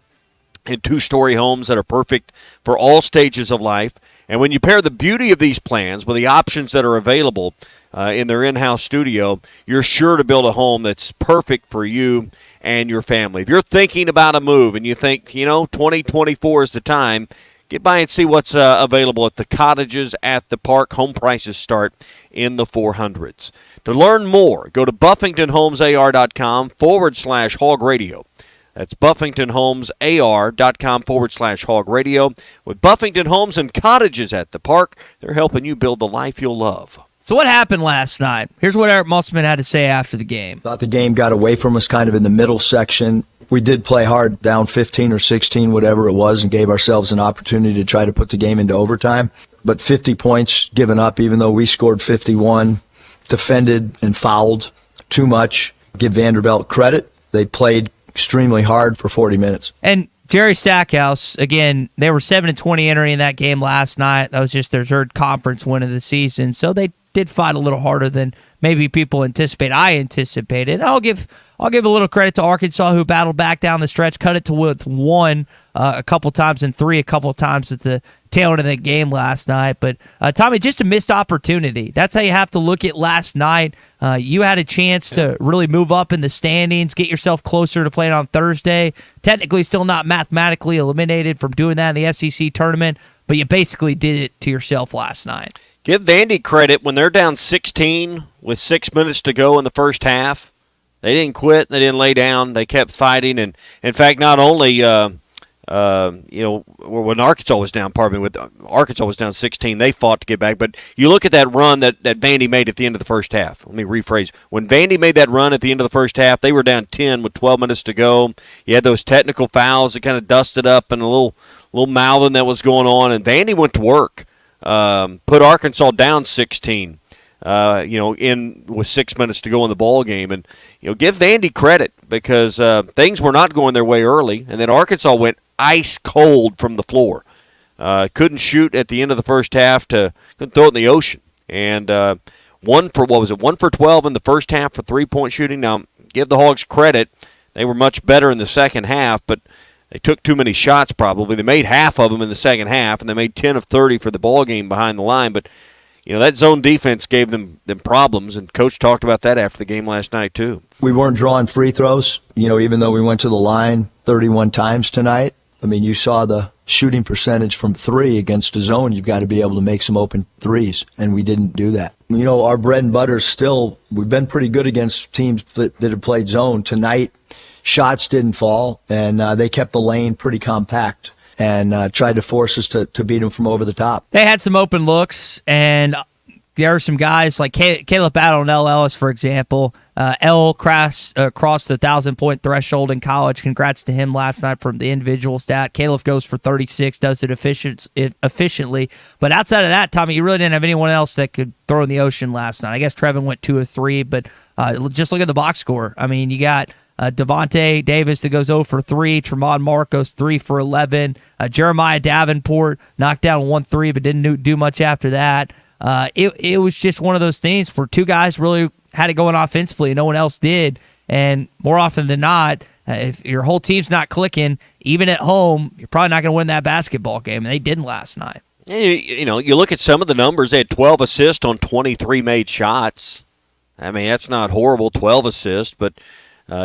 and 2-story homes that are perfect for all stages of life. And when you pair the beauty of these plans with the options that are available in their in-house studio, you're sure to build a home that's perfect for you and your family. If you're thinking about a move and you think, 2024 is the time, get by and see what's available at the Cottages at the Park. Home prices start in the 400s. To learn more, go to BuffingtonHomesAR.com/Hog Radio. That's BuffingtonHomesAR.com/Hog Radio. With Buffington Homes and Cottages at the Park, they're helping you build the life you'll love. So what happened last night? Here's what Eric Musselman had to say after the game. Thought the game got away from us kind of in the middle section. We did play hard, down 15 or 16, whatever it was, and gave ourselves an opportunity to try to put the game into overtime. But 50 points given up, even though we scored 51, defended and fouled too much. Give Vanderbilt credit. They played extremely hard for 40 minutes. And Jerry Stackhouse, again, they were 7-20 entering that game last night. That was just their 3rd conference win of the season. So they did fight a little harder than maybe people anticipate. I anticipated. I'll give a little credit to Arkansas, who battled back down the stretch, cut it to with 1 a couple times and 3 a couple times at the tail end of the game last night. But, Tommy, just a missed opportunity. That's how you have to look at last night. You had a chance to really move up in the standings, get yourself closer to playing on Thursday. Technically still not mathematically eliminated from doing that in the SEC tournament, but you basically did it to yourself last night. Give Vandy credit when they're down 16 with 6 minutes to go in the first half. They didn't quit. They didn't lay down. They kept fighting. And, in fact, not only, when Arkansas was down, with Arkansas was down 16, they fought to get back. But you look at that run that Vandy made at the end of the first half. Let me rephrase. When Vandy made that run at the end of the first half, they were down 10 with 12 minutes to go. You had those technical fouls that kind of dusted up and a little mouthing that was going on. And Vandy went to work. put Arkansas down 16. In with 6 minutes to go in the ball game, and give Vandy credit because things were not going their way early, and then Arkansas went ice cold from the floor. Couldn't shoot at the end of the first half, couldn't throw it in the ocean, and 1 for 12 in the first half for 3-point shooting. Now give the Hogs credit; they were much better in the second half, but they took too many shots. Probably they made half of them in the second half, and they made 10 of 30 for the ball game behind the line, but. That zone defense gave them problems, and Coach talked about that after the game last night, too. We weren't drawing free throws, even though we went to the line 31 times tonight. I mean, you saw the shooting percentage from 3 against the zone. You've got to be able to make some open threes, and we didn't do that. Our bread and butter is still, we've been pretty good against teams that have played zone. Tonight, shots didn't fall, and they kept the lane pretty compact. And tried to force us to beat them from over the top. They had some open looks, and there are some guys like Caleb Battle and L. Ellis, for example. L crossed the 1,000-point threshold in college. Congrats to him last night from the individual stat. Caleb goes for 36, does it efficiently. But outside of that, Tommy, you really didn't have anyone else that could throw in the ocean last night. I guess Trevin went 2 of 3, but just look at the box score. I mean, you got Devontae Davis that goes 0 for 3. Tremont Marcos 3 for 11. Jeremiah Davenport knocked down 1 3, but didn't do much after that. It was just one of those things where 2 guys really had it going offensively and no one else did. And more often than not, if your whole team's not clicking, even at home, you're probably not going to win that basketball game. And they didn't last night. You look at some of the numbers. They had 12 assists on 23 made shots. I mean, that's not horrible, 12 assists, but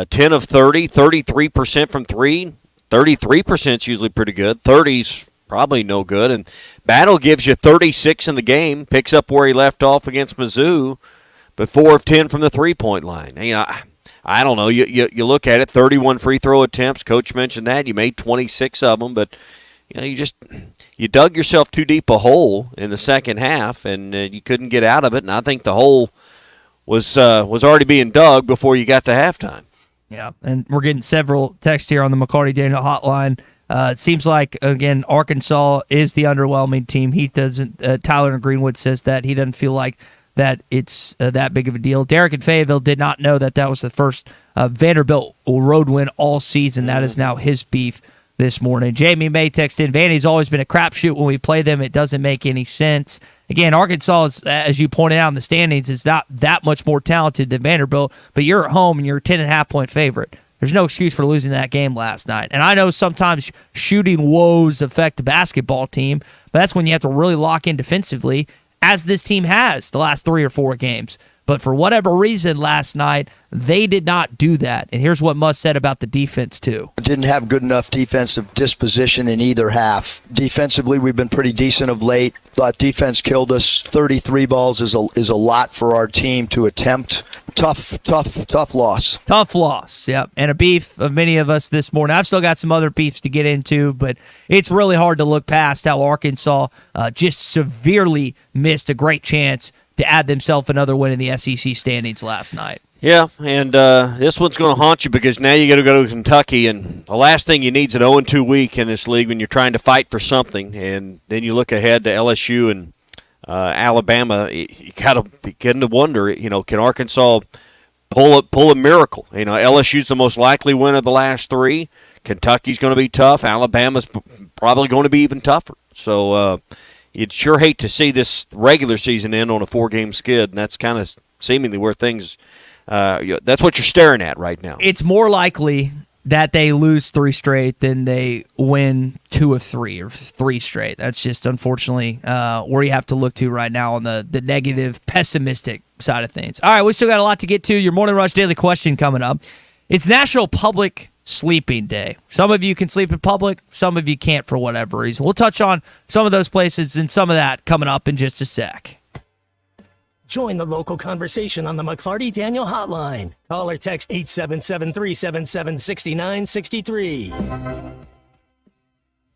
10 of 30, 33% from 3. 33% is usually pretty good. 30's probably no good. And Battle gives you 36 in the game, picks up where he left off against Mizzou, but 4 of 10 from the three-point line. I don't know. You look at it, 31 free throw attempts. Coach mentioned that. You made 26 of them, but you dug yourself too deep a hole in the second half, and you couldn't get out of it. And I think the hole was already being dug before you got to halftime. Yeah, and we're getting several texts here on the McLarty Daniel hotline. It seems like, again, Arkansas is the underwhelming team. He doesn't. Tyler Greenwood says that he doesn't feel like that it's that big of a deal. Derek in Fayetteville did not know that was the first Vanderbilt road win all season. That is now his beef this morning. Jamie May texted in, Vandy's always been a crapshoot when we play them. It doesn't make any sense. Again, Arkansas, is, as you pointed out in the standings, is not that much more talented than Vanderbilt, but you're at home and you're a 10.5-point favorite. There's no excuse for losing that game last night. And I know sometimes shooting woes affect the basketball team, but that's when you have to really lock in defensively, as this team has the last 3 or 4 games. But for whatever reason last night, they did not do that. And here's what Muss said about the defense, too. Didn't have good enough defensive disposition in either half. Defensively, we've been pretty decent of late. Thought defense killed us. 33 balls is a lot for our team to attempt. Tough loss. Tough loss, yep. And a beef of many of us this morning. I've still got some other beefs to get into, but it's really hard to look past how Arkansas just severely missed a great chance to add themselves another win in the SEC standings last night. Yeah, and this one's going to haunt you because now you got to go to Kentucky, and the last thing you need is an 0-2 week in this league when you're trying to fight for something, and then you look ahead to LSU and Alabama. You got to begin to wonder, can Arkansas pull a miracle? LSU's the most likely win of the last 3. Kentucky's going to be tough. Alabama's probably going to be even tougher. So you'd sure hate to see this regular season end on a 4-game skid, and that's kind of seemingly where things that's what you're staring at right now. It's more likely that they lose 3 straight than they win 2 of 3 or 3 straight. That's just, unfortunately, where you have to look to right now on the negative, pessimistic side of things. All right, we still got a lot to get to. Your Morning Rush Daily Question coming up. It's National Public Sleeping Day. Some of you can sleep in public, some of you can't for whatever reason. We'll touch on some of those places and some of that coming up in just a sec. Join the local conversation on the McLarty Daniel Hotline. Call or text 877-377-6963.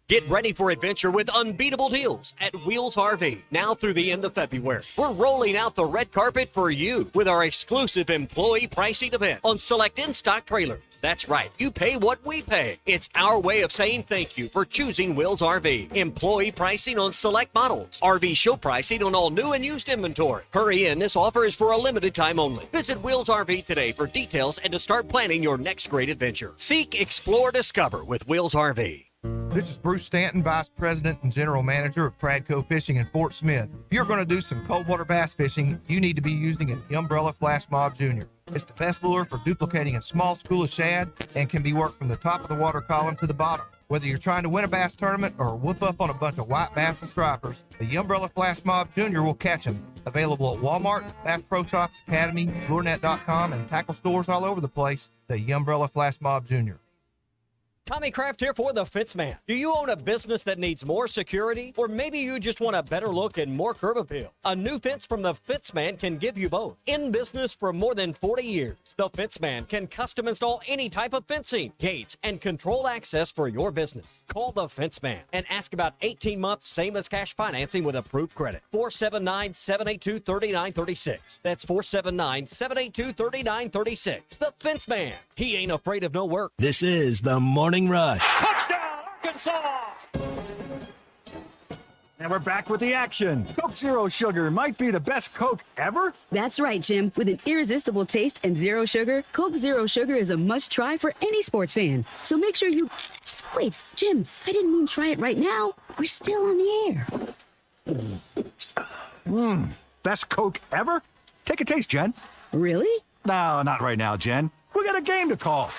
Get ready for adventure with unbeatable deals at Wheels RV. Now through the end of February, we're rolling out the red carpet for you with our exclusive employee pricing event on select in-stock trailers. That's right. You pay what we pay. It's our way of saying thank you for choosing Will's RV. Employee pricing on select models. RV show pricing on all new and used inventory. Hurry in. This offer is for a limited time only. Visit Will's RV today for details and to start planning your next great adventure. Seek, explore, discover with Will's RV. This is Bruce Stanton, Vice President and General Manager of Pradco Fishing in Fort Smith. If you're going to do some cold water bass fishing, you need to be using an Umbrella Flash Mob Jr. It's the best lure for duplicating a small school of shad and can be worked from the top of the water column to the bottom. Whether you're trying to win a bass tournament or whoop up on a bunch of white bass and stripers, the Umbrella Flash Mob Jr. will catch them. Available at Walmart, Bass Pro Shops, Academy, LureNet.com, and tackle stores all over the place, the Umbrella Flash Mob Jr. Tommy Kraft here for The Fence Man. Do you own a business that needs more security? Or maybe you just want a better look and more curb appeal? A new fence from The Fence Man can give you both. In business for more than 40 years, The Fence Man can custom install any type of fencing, gates, and controlled access for your business. Call The Fence Man and ask about 18 months same as cash financing with approved credit. 479-782-3936. That's 479-782-3936. The Fence Man. He ain't afraid of no work. This is the Morning Rush. Touchdown, Arkansas! And we're back with the action. Coke Zero Sugar might be the best Coke ever. That's right, Jim. With an irresistible taste and zero sugar, Coke Zero Sugar is a must-try for any sports fan. So make sure you... Wait, Jim, I didn't mean try it right now. We're still on the air. Best Coke ever? Take a taste, Jen. Really? No, not right now, Jen. We got a game to call.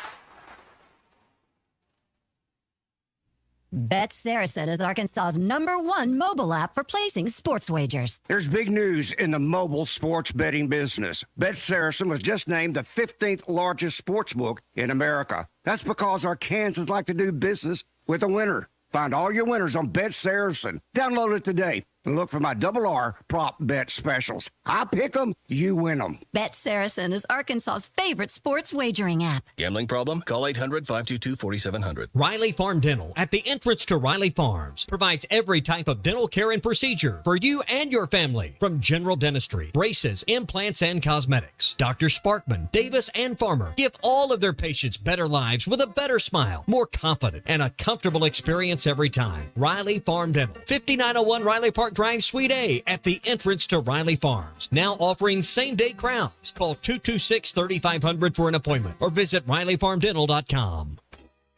Bet Saracen is Arkansas's #1 mobile app for placing sports wagers. There's big news in the mobile sports betting business. Bet Saracen was just named the 15th largest sports book in America. That's because Arkansans like to do business with a winner. Find all your winners on Bet Saracen. Download it today and look for my RR prop bet specials. I pick them, you win them. Bet Saracen is Arkansas's favorite sports wagering app. Gambling problem? Call 800-522-4700. Riley Farm Dental at the entrance to Riley Farms provides every type of dental care and procedure for you and your family, from general dentistry, braces, implants, and cosmetics. Dr. Sparkman, Davis, and Farmer give all of their patients better lives with a better smile, more confident, and a comfortable experience every time. Riley Farm Dental, 5901 Riley Park Drive, Suite A, at the entrance to Riley Farms. Now offering same-day crowns. Call 226-3500 for an appointment or visit RileyFarmDental.com.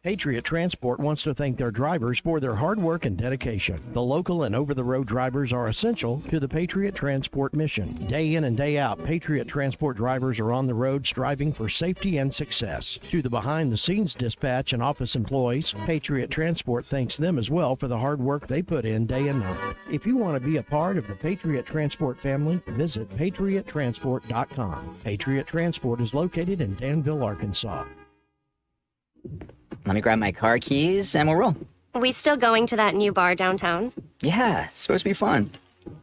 Patriot Transport wants to thank their drivers for their hard work and dedication. The local and over-the-road drivers are essential to the Patriot Transport mission. Day in and day out, Patriot Transport drivers are on the road striving for safety and success. To the behind-the-scenes dispatch and office employees, Patriot Transport thanks them as well for the hard work they put in day and night. If you want to be a part of the Patriot Transport family, visit patriottransport.com. Patriot Transport is located in Danville, Arkansas. Let me grab my car keys and we'll roll. We still going to that new bar downtown? Yeah, it's supposed to be fun.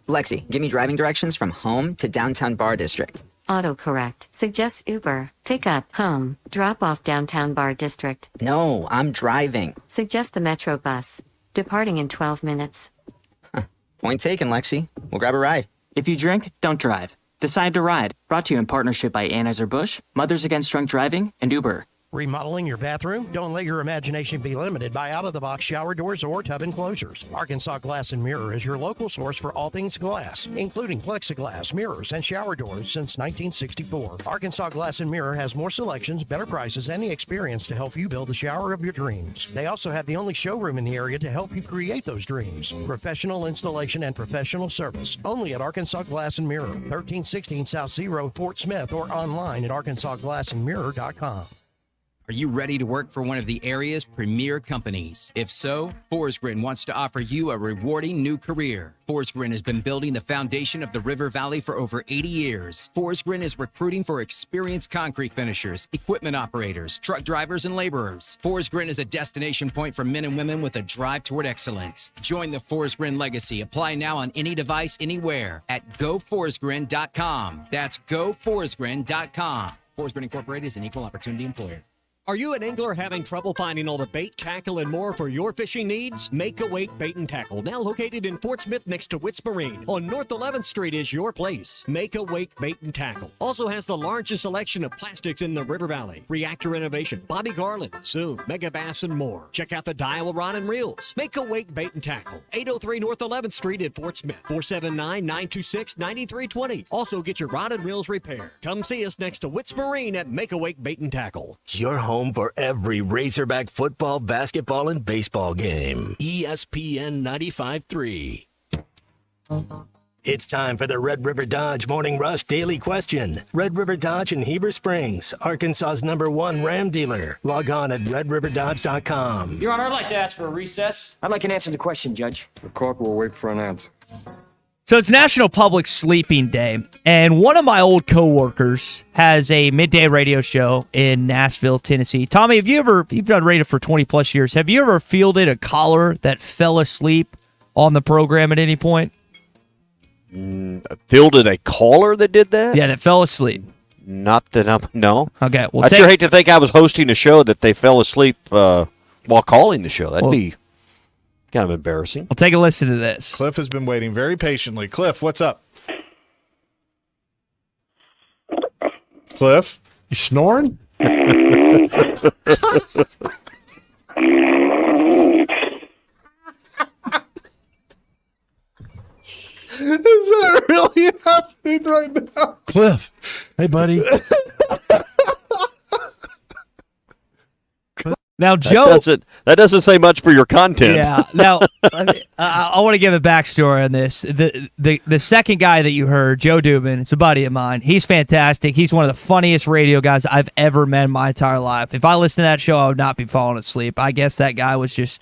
Lexi, give me driving directions from home to downtown bar district. Autocorrect. Suggest Uber. Pick up, home. Drop off downtown bar district. No, I'm driving. Suggest the Metro bus. Departing in 12 minutes. Point taken, Lexi. We'll grab a ride. If you drink, don't drive. Decide to ride. Brought to you in partnership by Anheuser-Busch, Mothers Against Drunk Driving, and Uber. Remodeling your bathroom? Don't let your imagination be limited by out-of-the-box shower doors or tub enclosures. Arkansas Glass and Mirror is your local source for all things glass, including plexiglass, mirrors, and shower doors since 1964. Arkansas Glass and Mirror has more selections, better prices, and the experience to help you build the shower of your dreams. They also have the only showroom in the area to help you create those dreams. Professional installation and professional service. Only at Arkansas Glass and Mirror, 1316 South Zero, Fort Smith, or online at arkansasglassandmirror.com. Are you ready to work for one of the area's premier companies? If so, Forsgren wants to offer you a rewarding new career. Forsgren has been building the foundation of the River Valley for over 80 years. Forsgren is recruiting for experienced concrete finishers, equipment operators, truck drivers, and laborers. Forsgren is a destination point for men and women with a drive toward excellence. Join the Forsgren legacy. Apply now on any device, anywhere at GoForsgren.com. That's GoForsgren.com. Forsgren Incorporated is an equal opportunity employer. Are you an angler having trouble finding all the bait, tackle, and more for your fishing needs? Make Awake Bait and Tackle, now located in Fort Smith next to Witts Marine on North 11th Street, is your place. Make Awake Bait and Tackle also has the largest selection of plastics in the River Valley. Reactor Innovation, Bobby Garland, Zoom, Mega Bass, and more. Check out the Daiwa Rod and Reels. Make Awake Bait and Tackle, 803 North 11th Street in Fort Smith, 479-926-9320. Also get your rod and reels repaired. Come see us next to Witts Marine at Make Awake Bait and Tackle. Your home for every Razorback football, basketball, and baseball game. ESPN 95.3. It's time for the Red River Dodge Morning Rush Daily Question. Red River Dodge in Heber Springs, Arkansas's #1 Ram dealer. Log on at redriverdodge.com. Your Honor, I'd like to ask for a recess. I'd like an answer to the question, Judge. The court will wait for an answer. So it's National Public Sleeping Day, and one of my old coworkers has a midday radio show in Nashville, Tennessee. Tommy, you've done radio for 20 plus years. Have you ever fielded a caller that fell asleep on the program at any point? Fielded a caller that did that? Yeah, that fell asleep. Not that I'm, no. Okay, well, I sure hate to think I was hosting a show that they fell asleep while calling the show. That'd be kind of embarrassing. Well, take a listen to this. Cliff has been waiting very patiently. Cliff, what's up? Cliff? You snoring? Is that really happening right now? Cliff. Hey, buddy. Now, Joe, that doesn't say much for your content. Yeah. Now, I want to give a backstory on this. The second guy that you heard, Joe Dubin, it's a buddy of mine. He's fantastic. He's one of the funniest radio guys I've ever met in my entire life. If I listened to that show, I would not be falling asleep. I guess that guy was just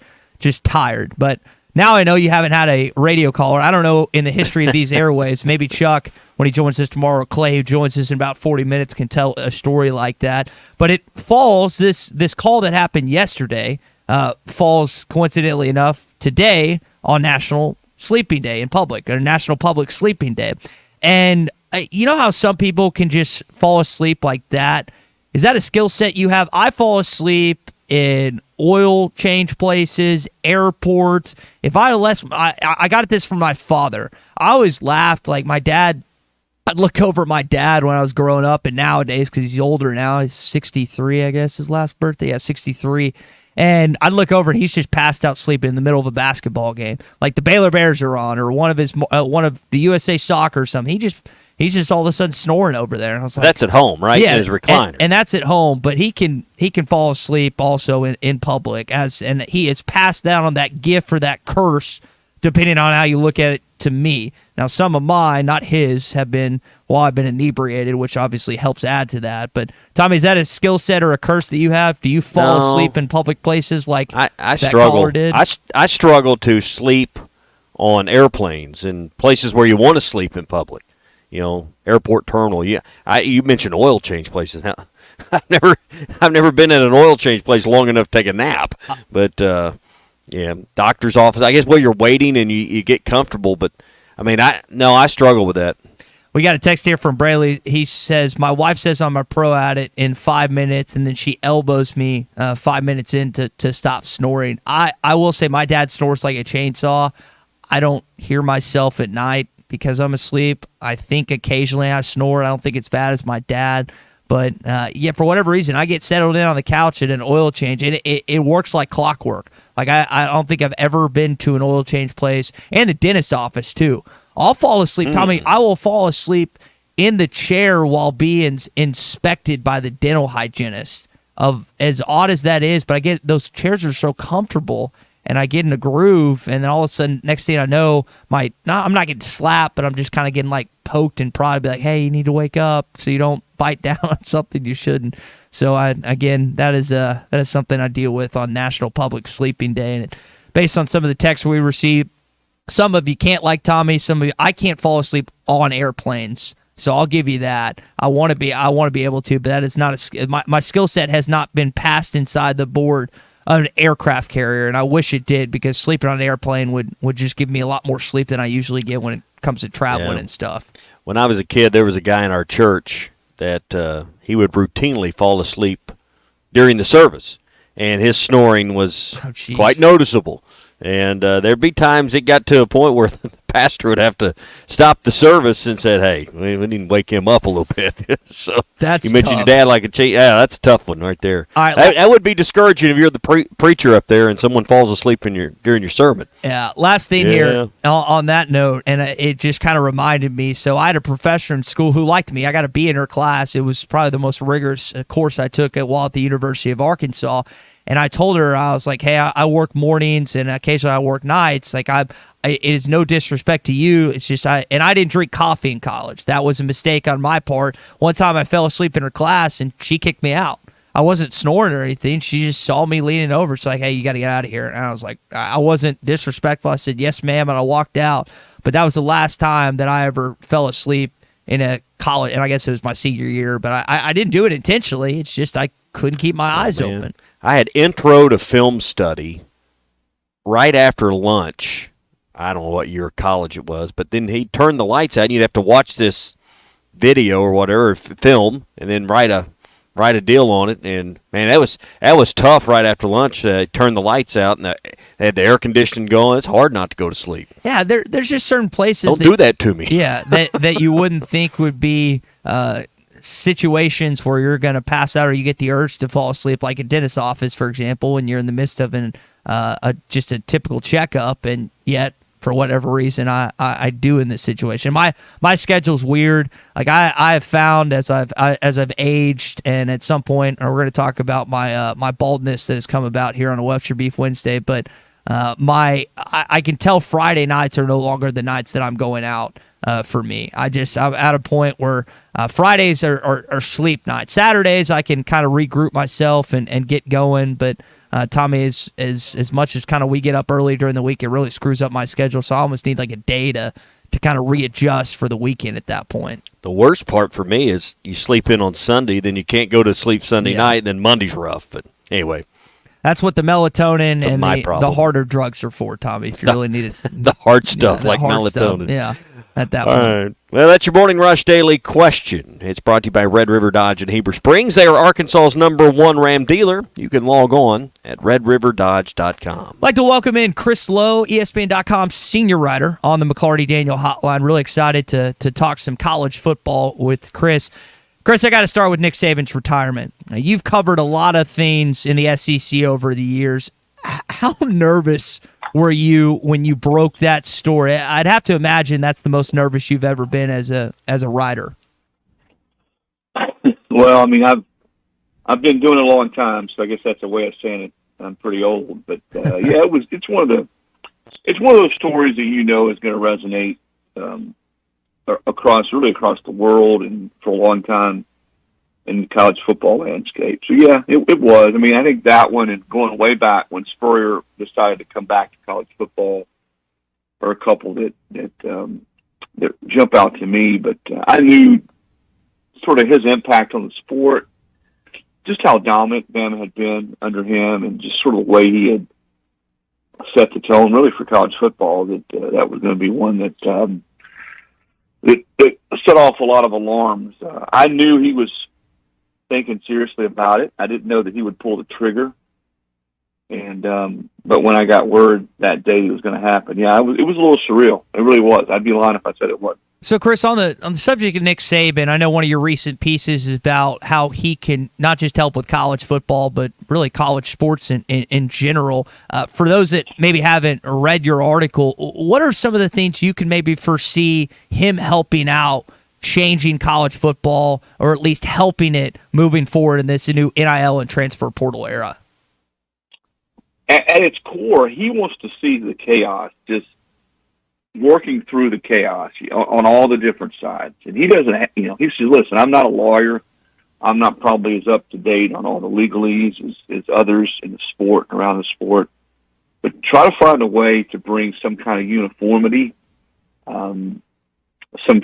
tired. But now I know you haven't had a radio caller. I don't know in the history of these airwaves. Maybe Chuck, when he joins us tomorrow, or Clay, who joins us in about 40 minutes, can tell a story like that. But it falls, this call that happened yesterday, falls, coincidentally enough, today on National Sleeping Day in public, or National Public Sleeping Day. And you know how some people can just fall asleep like that? Is that a skill set you have? I fall asleep in oil change places, airports. If I got this from my father. I always laughed, like my dad. I'd look over at my dad when I was growing up, and nowadays, because he's older now, he's 63, I guess, his last birthday. Yeah, 63. And I'd look over, and he's just passed out sleeping in the middle of a basketball game. Like the Baylor Bears are on, or one of the USA Soccer or something. He's just all of a sudden snoring over there. And I was like, that's at home, right? Yeah, in his recliner. And that's at home, but he can fall asleep also in public, and he has passed down on that gift or that curse, depending on how you look at it, to me. Now, some of mine, not his, have been, I've been inebriated, which obviously helps add to that. But, Tommy, is that a skill set or a curse that you have? Do you fall asleep in public places like I that struggle. caller did? I struggle to sleep on airplanes and places where you want to sleep in public. You know, airport terminal. Yeah, you mentioned oil change places. Now, I've never been in an oil change place long enough to take a nap. But yeah, doctor's office. I guess while you're waiting and you get comfortable. But I mean, I struggle with that. We got a text here from Braley. He says, my wife says I'm a pro at it in 5 minutes, and then she elbows me 5 minutes in to stop snoring. I will say my dad snores like a chainsaw. I don't hear myself at night because I'm asleep. I think occasionally I snore. I don't think it's bad as my dad. But, yeah, for whatever reason, I get settled in on the couch at an oil change, and it works like clockwork. Like, I don't think I've ever been to an oil change place, and the dentist office, too. I'll fall asleep. Tommy, I will fall asleep in the chair while being inspected by the dental hygienist. As odd as that is, but I get those chairs are so comfortable, and I get in a groove, and then all of a sudden, next thing I know, I'm not getting slapped, but I'm just kind of getting like poked and prodded, be like, hey, you need to wake up so you don't bite down on something you shouldn't. So that is something I deal with on National Public Sleeping Day, and based on some of the texts we received, some of you can't, like Tommy. Some of you, I can't fall asleep on airplanes. So I'll give you that. I want to be able to, but that is not my skill set has not been passed inside the board of an aircraft carrier, and I wish it did, because sleeping on an airplane would just give me a lot more sleep than I usually get when it comes to traveling and stuff. When I was a kid, there was a guy in our church that he would routinely fall asleep during the service, and his snoring was quite noticeable. And there'd be times it got to a point where the pastor would have to stop the service and said, "Hey, we need to wake him up a little bit." So that's you mentioned tough. your dad like a cheat. Yeah, that's a tough one right there. All right, that would be discouraging if you're the preacher up there and someone falls asleep during your sermon. Yeah. Last thing here on that note, and it just kind of reminded me. So I had a professor in school who liked me. I got a B in her class. It was probably the most rigorous course I took at the University of Arkansas. And I told her, I was like, hey, I work mornings and occasionally I work nights. Like, it is no disrespect to you. It's just and I didn't drink coffee in college. That was a mistake on my part. One time I fell asleep in her class and she kicked me out. I wasn't snoring or anything. She just saw me leaning over. It's like, hey, you got to get out of here. And I was like, I wasn't disrespectful. I said, yes, ma'am. And I walked out. But that was the last time that I ever fell asleep in a college. And I guess it was my senior year. But I didn't do it intentionally. It's just I couldn't keep my eyes open. I had intro to film study right after lunch. I don't know what year of college it was, but then he'd turn the lights out and you'd have to watch this video or whatever, film, and then write a deal on it. And man, that was tough right after lunch. Turn the lights out and they had the air conditioning going. It's hard not to go to sleep. Yeah, there's just certain places. Don't do that to me. Yeah, that you wouldn't think would be situations where you're going to pass out or you get the urge to fall asleep, like a dentist's office, for example, when you're in the midst of just a typical checkup, and yet for whatever reason I do in this situation. My schedule's weird. Like I have found as I've aged, and at some point, or we're going to talk about my baldness that has come about here on a Webster Beef Wednesday, but I can tell Friday nights are no longer the nights that I'm going out. For me, I'm at a point where Fridays are sleep nights. Saturdays I can kind of regroup myself and get going. But Tommy, is as much as kind of we get up early during the week, it really screws up my schedule. So I almost need like a day to kind of readjust for the weekend at that point. The worst part for me is you sleep in on Sunday, then you can't go to sleep Sunday night, and then Monday's rough. But anyway. That's what the melatonin and the harder drugs are for, Tommy, if you really need it. The hard stuff like melatonin. Stuff. Yeah. At that point. All right. Well, that's your Morning Rush Daily Question. It's brought to you by Red River Dodge in Heber Springs. They are Arkansas's #1 Ram dealer. You can log on at redriverdodge.com. I'd like to welcome in Chris Lowe, ESPN.com senior writer on the McLarty Daniel Hotline. Really excited to talk some college football with Chris. Chris, I got to start with Nick Saban's retirement. Now, you've covered a lot of things in the SEC over the years. How nervous were you when you broke that story? I'd have to imagine that's the most nervous you've ever been as a writer. Well, I mean, I've been doing it a long time, so I guess that's a way of saying it. I'm pretty old, but yeah, it's one of those stories that is going to resonate across the world and for a long time in the college football landscape. So yeah, it was. I mean, I think that one, and going way back when Spurrier decided to come back to college football, are a couple that jump out to me. But I knew sort of his impact on the sport, just how dominant Bama had been under him, and just sort of the way he had set the tone really for college football. That was going to be one that set off a lot of alarms. I knew he was thinking seriously about it. I didn't know that he would pull the trigger. And but when I got word that day it was going to happen, yeah, it was a little surreal. It really was. I'd be lying if I said it wasn't. So, Chris, on the subject of Nick Saban, I know one of your recent pieces is about how he can not just help with college football, but really college sports in general. For those that maybe haven't read your article, what are some of the things you can maybe foresee him helping out, changing college football, or at least helping it moving forward in this new NIL and transfer portal era? At its core, he wants to see the chaos, just working through the chaos on all the different sides. And he doesn't, he says, listen, I'm not a lawyer. I'm not probably as up to date on all the legalese as others in the sport and around the sport, but try to find a way to bring some kind of uniformity, some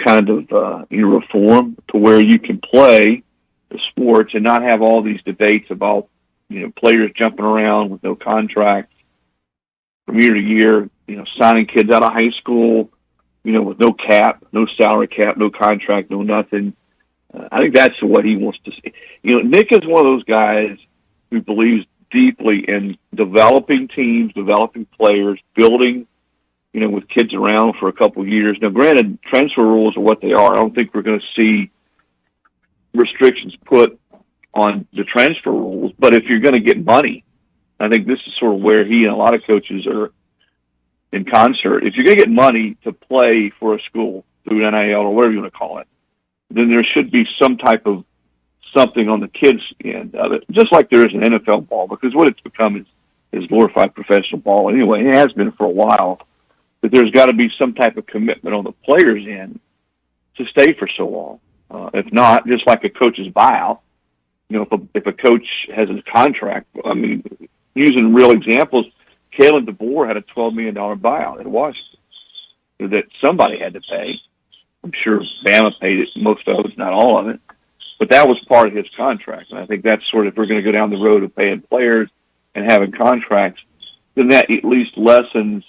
kind of reform to where you can play the sports and not have all these debates about players jumping around with no contract from year to year, signing kids out of high school, with no cap, no salary cap, no contract, no nothing. I think that's what he wants to see. Nick is one of those guys who believes deeply in developing teams, developing players, building, with kids around for a couple of years. Now, granted, transfer rules are what they are. I don't think we're going to see restrictions put on the transfer rules, but if you're going to get money, I think this is sort of where he and a lot of coaches are in concert. If you're going to get money to play for a school through NIL or whatever you want to call it, then there should be some type of something on the kids' end of it, just like there is in NFL ball, because what it's become is glorified professional ball anyway. It has been for a while, but there's got to be some type of commitment on the players' end to stay for so long. If not, just like a coach's buyout, if a coach has a contract, I mean, using real examples, Kalen DeBoer had a $12 million buyout at Washington that somebody had to pay. I'm sure Bama paid it, most of it, not all of it. But that was part of his contract. And I think that's sort of, if we're going to go down the road of paying players and having contracts, then that at least lessens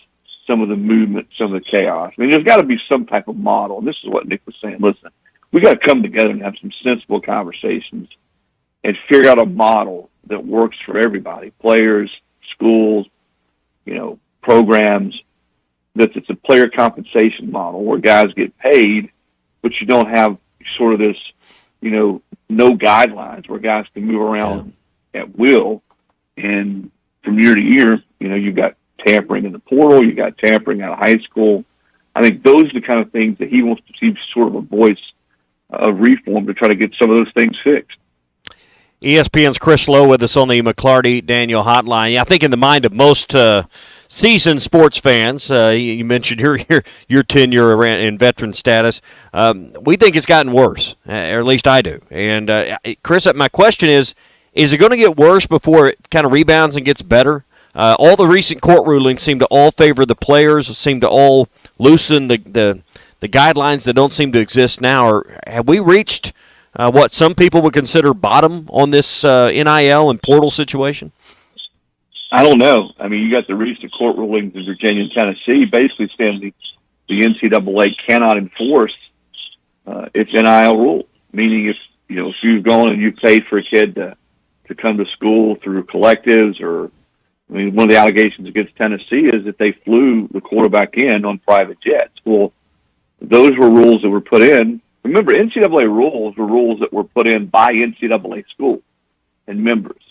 some of the movement, some of the chaos. I mean, there's got to be some type of model. And this is what Nick was saying. Listen, we got to come together and have some sensible conversations and figure out a model that works for everybody, players, schools, programs, that it's a player compensation model where guys get paid, but you don't have sort of this, no guidelines where guys can move around at will. And from year to year, you've got tampering in the portal, you've got tampering out of high school. I think those are the kind of things that he wants to see, sort of a voice of reform to try to get some of those things fixed. ESPN's Chris Lowe with us on the McLarty Daniel Hotline. I think in the mind of most seasoned sports fans, you mentioned your tenure in veteran status. We think it's gotten worse, or at least I do. And Chris, my question is it going to get worse before it kind of rebounds and gets better? All the recent court rulings seem to all favor the players, seem to all loosen the guidelines that don't seem to exist now. Or have we reached what some people would consider bottom on this NIL and portal situation? I don't know. I mean, you got the recent court rulings in Virginia and Tennessee basically saying the NCAA cannot enforce its NIL rule, meaning if you've gone and you've paid for a kid to come to school through collectives, or I mean, one of the allegations against Tennessee is that they flew the quarterback in on private jets. Well, those were rules that were put in. Remember, NCAA rules were rules that were put in by NCAA schools and members.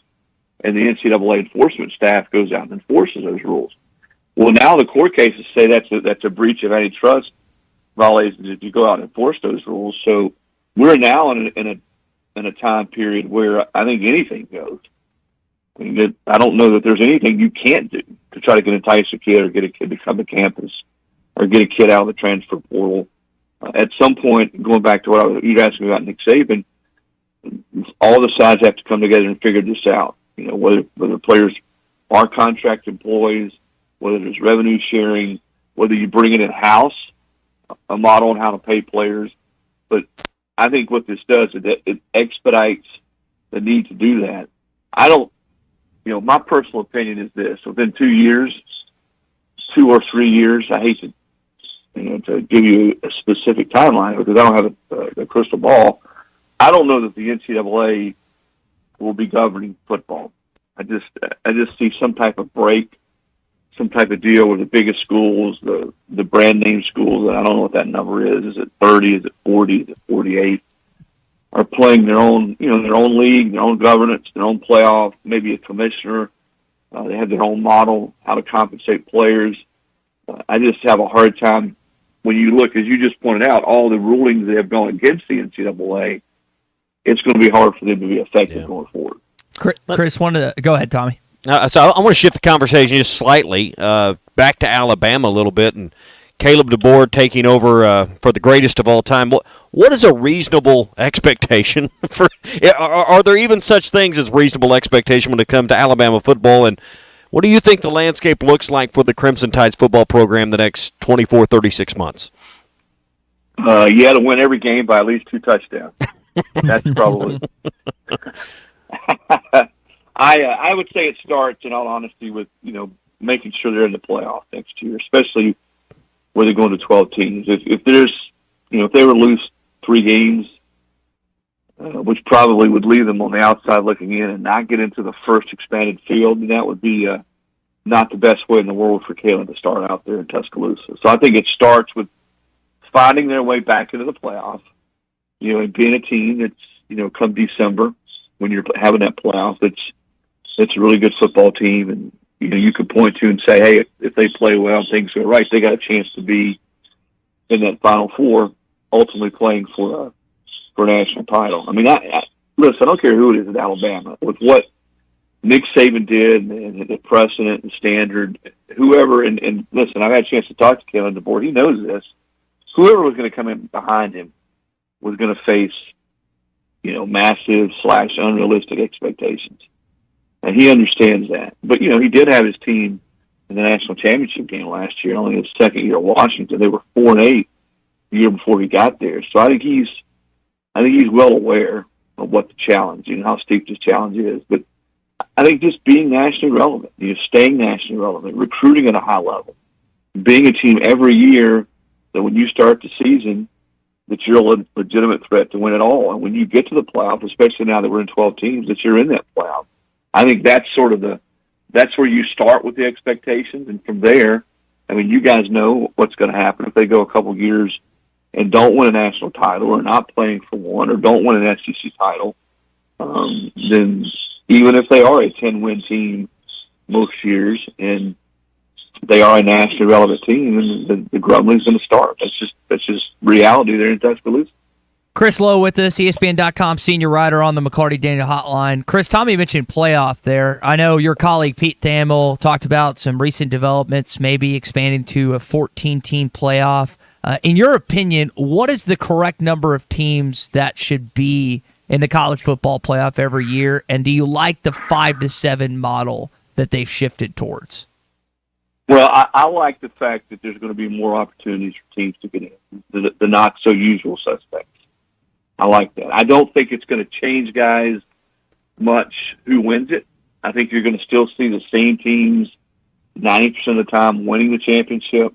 And the NCAA enforcement staff goes out and enforces those rules. Well, now the court cases say that's a breach of antitrust violations if you go out and enforce those rules. So we're now in a time period where I think anything goes. I mean, I don't know that there's anything you can't do to try to entice a kid or get a kid to come to campus or get a kid out of the transfer portal. At some point, going back to what you asked me about Nick Saban, all the sides have to come together and figure this out. Whether players are contract employees, whether there's revenue sharing, whether you bring it in-house, a model on how to pay players. But I think what this does is that it expedites the need to do that. I don't, my personal opinion is this: within 2 years, 2 or 3 years, I hate to give you a specific timeline because I don't have a crystal ball. I don't know that the NCAA will be governing football. I just see some type of break, some type of deal with the biggest schools, the brand name schools. I don't know what that number is. Is it 30? Is it 40? Is it 48? Are playing their own, their own league, their own governance, their own playoff, maybe a commissioner. They have their own model, how to compensate players. I just have a hard time when you look, as you just pointed out, all the rulings that have gone against the NCAA. It's going to be hard for them to be effective going forward. Chris, go ahead, Tommy. So I want to shift the conversation just slightly back to Alabama a little bit, and Caleb DeBoer taking over for the greatest of all time. What is a reasonable expectation for? Are there even such things as reasonable expectation when it comes to Alabama football? And what do you think the landscape looks like for the Crimson Tide's football program the next 24, 36 months? To win every game by at least 2 touchdowns. That's probably. I would say it starts, in all honesty, with making sure they're in the playoff next year, especially where they're going to 12 teams. If there's if they were to lose 3 games, which probably would leave them on the outside looking in and not get into the first expanded field. And that would be not the best way in the world for Kalen to start out there in Tuscaloosa. So I think it starts with finding their way back into the playoff, and being a team that's, come December when you're having that playoff, it's a really good football team. And, you could point to and say, hey, if they play well and things go right, they got a chance to be in that Final Four, ultimately playing for a national title. I mean, listen, I don't care who it is at Alabama. With what Nick Saban did and the precedent and standard, whoever, and listen, I've had a chance to talk to Kalen DeBoer. He knows this. Whoever was going to come in behind him was going to face, massive / unrealistic expectations. And he understands that. But, he did have his team in the national championship game last year, only his second year at Washington. They were 4-8 the year before he got there. So I think he's well aware of what the challenge, how steep this challenge is. But I think just being nationally relevant, staying nationally relevant, recruiting at a high level, being a team every year that when you start the season, that you're a legitimate threat to win it all. And when you get to the playoff, especially now that we're in 12 teams, that you're in that playoff. I think that's that's where you start with the expectations. And from there, I mean, you guys know what's going to happen if they go a couple years and don't win a national title or not playing for one or don't win an SEC title. Then even if they are a 10-win team most years and they are a nationally relevant team, and the grumbling's going to start. That's just reality there in Tuscaloosa. Chris Lowe with us, ESPN.com senior writer on the McLarty Daniel Hotline. Chris, Tommy mentioned playoff there. I know your colleague Pete Thamel talked about some recent developments, maybe expanding to a 14-team playoff. In your opinion, what is the correct number of teams that should be in the college football playoff every year? And do you like the 5-7 model that they've shifted towards? Well, I like the fact that there's going to be more opportunities for teams to get in, the not-so-usual suspects. I like that. I don't think it's going to change, guys, much who wins it. I think you're going to still see the same teams 90% of the time winning the championship,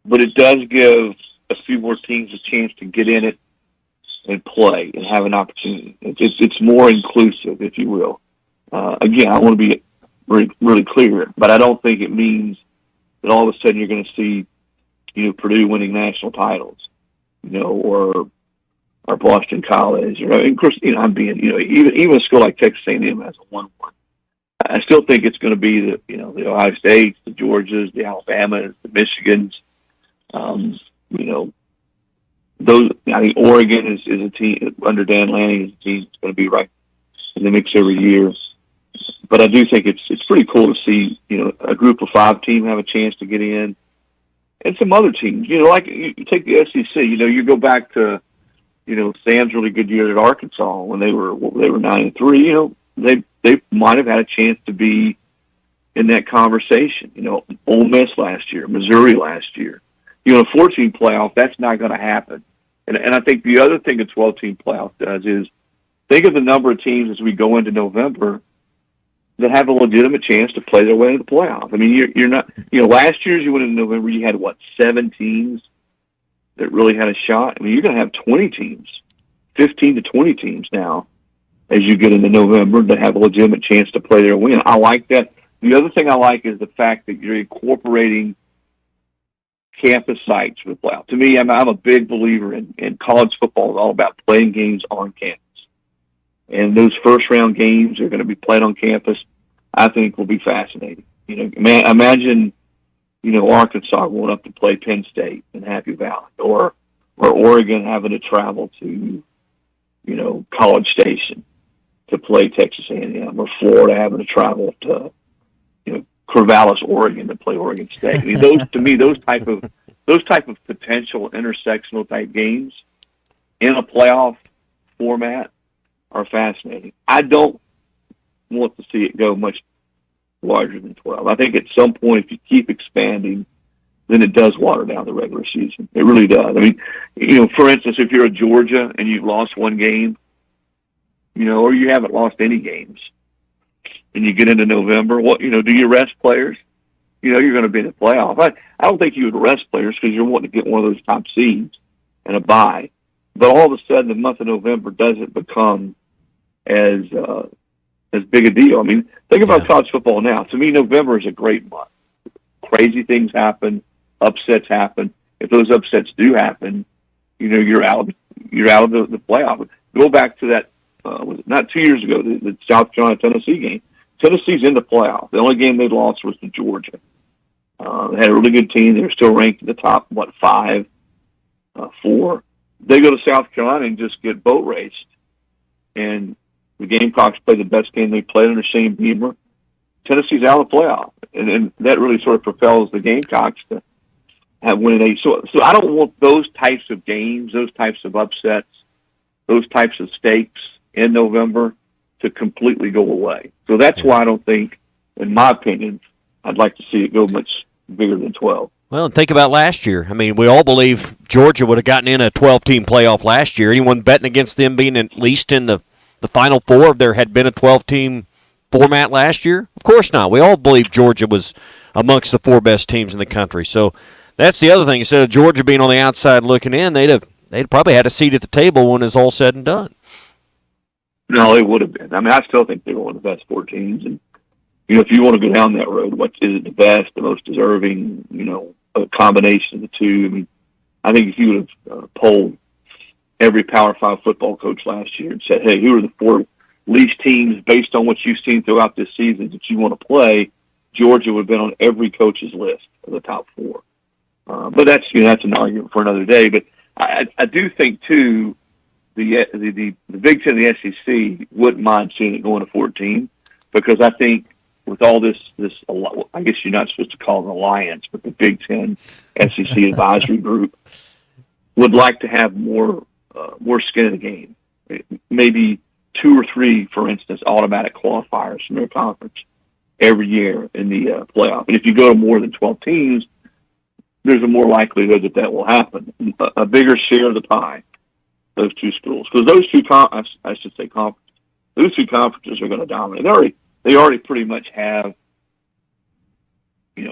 but it does give a few more teams a chance to get in it and play and have an opportunity. It's more inclusive, if you will. Again, I want to be really, really clear, but I don't think it means that all of a sudden you're going to see, Purdue winning national titles, or Boston College, or of course, I'm being, even a school like Texas A&M has a 1-1. I still think it's going to be the Ohio States, the Georgias, the Alabamas, the Michigans. Those. I think Oregon is a team under Dan Lanning is a team that's going to be right in the mix every year. But I do think it's pretty cool to see a group of 5 team have a chance to get in, and some other teams. Like you take the SEC. You go back to Sam's really good year at Arkansas when they were 9-3. They might have had a chance to be in that conversation. Ole Miss last year, Missouri last year. A 14 playoff, that's not going to happen. And I think the other thing a 12-team playoff does is think of the number of teams as we go into November that have a legitimate chance to play their way into the playoff. I mean, you're not. Last year as you went into November, you had 7 teams that really had a shot. I mean, you're going to have 20 teams, 15 to 20 teams now as you get into November that have a legitimate chance to play their win. I like that. The other thing I like is the fact that you're incorporating campus sites with playoff. To me, I'm a big believer in college football is all about playing games on campus. And those first-round games are going to be played on campus, I think will be fascinating. Imagine Arkansas going up to play Penn State in Happy Valley, or Oregon having to travel to, College Station to play Texas A&M, or Florida having to travel to, Corvallis, Oregon to play Oregon State. I mean, those type of potential intersectional type games in a playoff format are fascinating. I don't want to see it go much larger than 12. I think at some point, if you keep expanding, then it does water down the regular season. It really does. I mean, for instance, if you're a Georgia and you've lost one game, or you haven't lost any games, and you get into November, do you rest players? You're going to be in the playoff. I don't think you would rest players because you're wanting to get one of those top seeds and a bye. but all of a sudden the month of November doesn't become as big a deal. I mean, think about college football now. To me, November is a great month. Crazy things happen, upsets happen. If those upsets do happen, you're out of the playoff. Go back to that, was it not 2 years ago, the South Carolina-Tennessee game. Tennessee's in the playoff. The only game they lost was to Georgia. They had a really good team. They were still ranked in the top, 4. They go to South Carolina and just get boat raced. And the Gamecocks play the best game they played under Shane Beamer. Tennessee's out of the playoff. And that really sort of propels the Gamecocks to have winning 8. So I don't want those types of games, those types of upsets, those types of stakes in November to completely go away. So that's why I don't think, in my opinion, I'd like to see it go much bigger than 12. Well, and think about last year. I mean, we all believe Georgia would have gotten in a 12-team playoff last year. Anyone betting against them being at least in the Final Four if there had been a 12-team format last year? Of course not. We all believe Georgia was amongst the 4 best teams in the country. So that's the other thing. Instead of Georgia being on the outside looking in, they'd probably had a seat at the table when it's all said and done. No, they would have been. I mean, I still think they were one of the best 4 teams. And, if you want to go down that road, what is it the best, the most deserving, a combination of the two? I mean, I think if you would have polled every Power 5 football coach last year and said, hey, who are the 4 least teams based on what you've seen throughout this season that you want to play, Georgia would have been on every coach's list of the top 4. But that's an argument for another day. But I do think, too, the Big Ten and the SEC wouldn't mind seeing it going to 14 because I think with all this, I guess you're not supposed to call it an alliance, but the Big Ten SEC advisory group would like to have more skin in the game. Maybe 2 or 3, for instance, automatic qualifiers from their conference every year in the playoff. And if you go to more than 12 teams, there's a more likelihood that will happen. A bigger share of the pie, those 2 schools. Because those 2 conferences, those 2 conferences are going to dominate. They already pretty much have, they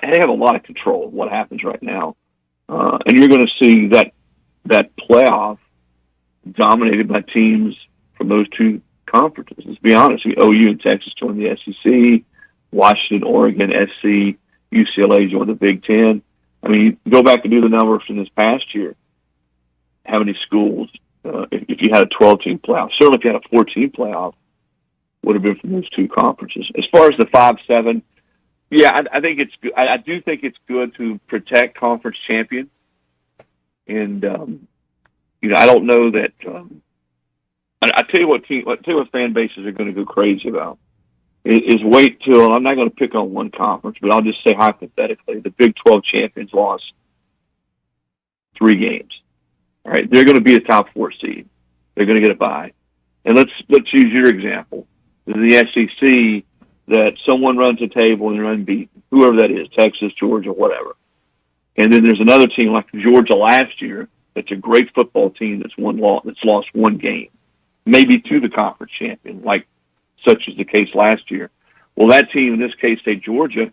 have a lot of control of what happens right now. And you're going to see that playoff dominated by teams from those 2 conferences. Let's be honest. OU and Texas joined the SEC, Washington, Oregon, SC, UCLA joined the Big Ten. I mean, go back and do the numbers from this past year. How many schools, if you had a 12-team playoff, certainly if you had a 14 playoff, would have been from those 2 conferences. As far as the 5-7, yeah, I think it's good. I do think it's good to protect conference champions. And, I don't know that, I tell you what fan bases are going to go crazy about is wait till, I'm not going to pick on one conference, but I'll just say hypothetically, the Big 12 champions lost 3 games. All right, they're going to be a top 4 seed. They're going to get a bye. And let's use your example. The SEC, that someone runs a table and they're unbeaten, whoever that is, Texas, Georgia, whatever. And then there's another team like Georgia last year that's a great football team that's lost 1 game, maybe to the conference champion, such as the case last year. Well, that team, in this case, say Georgia,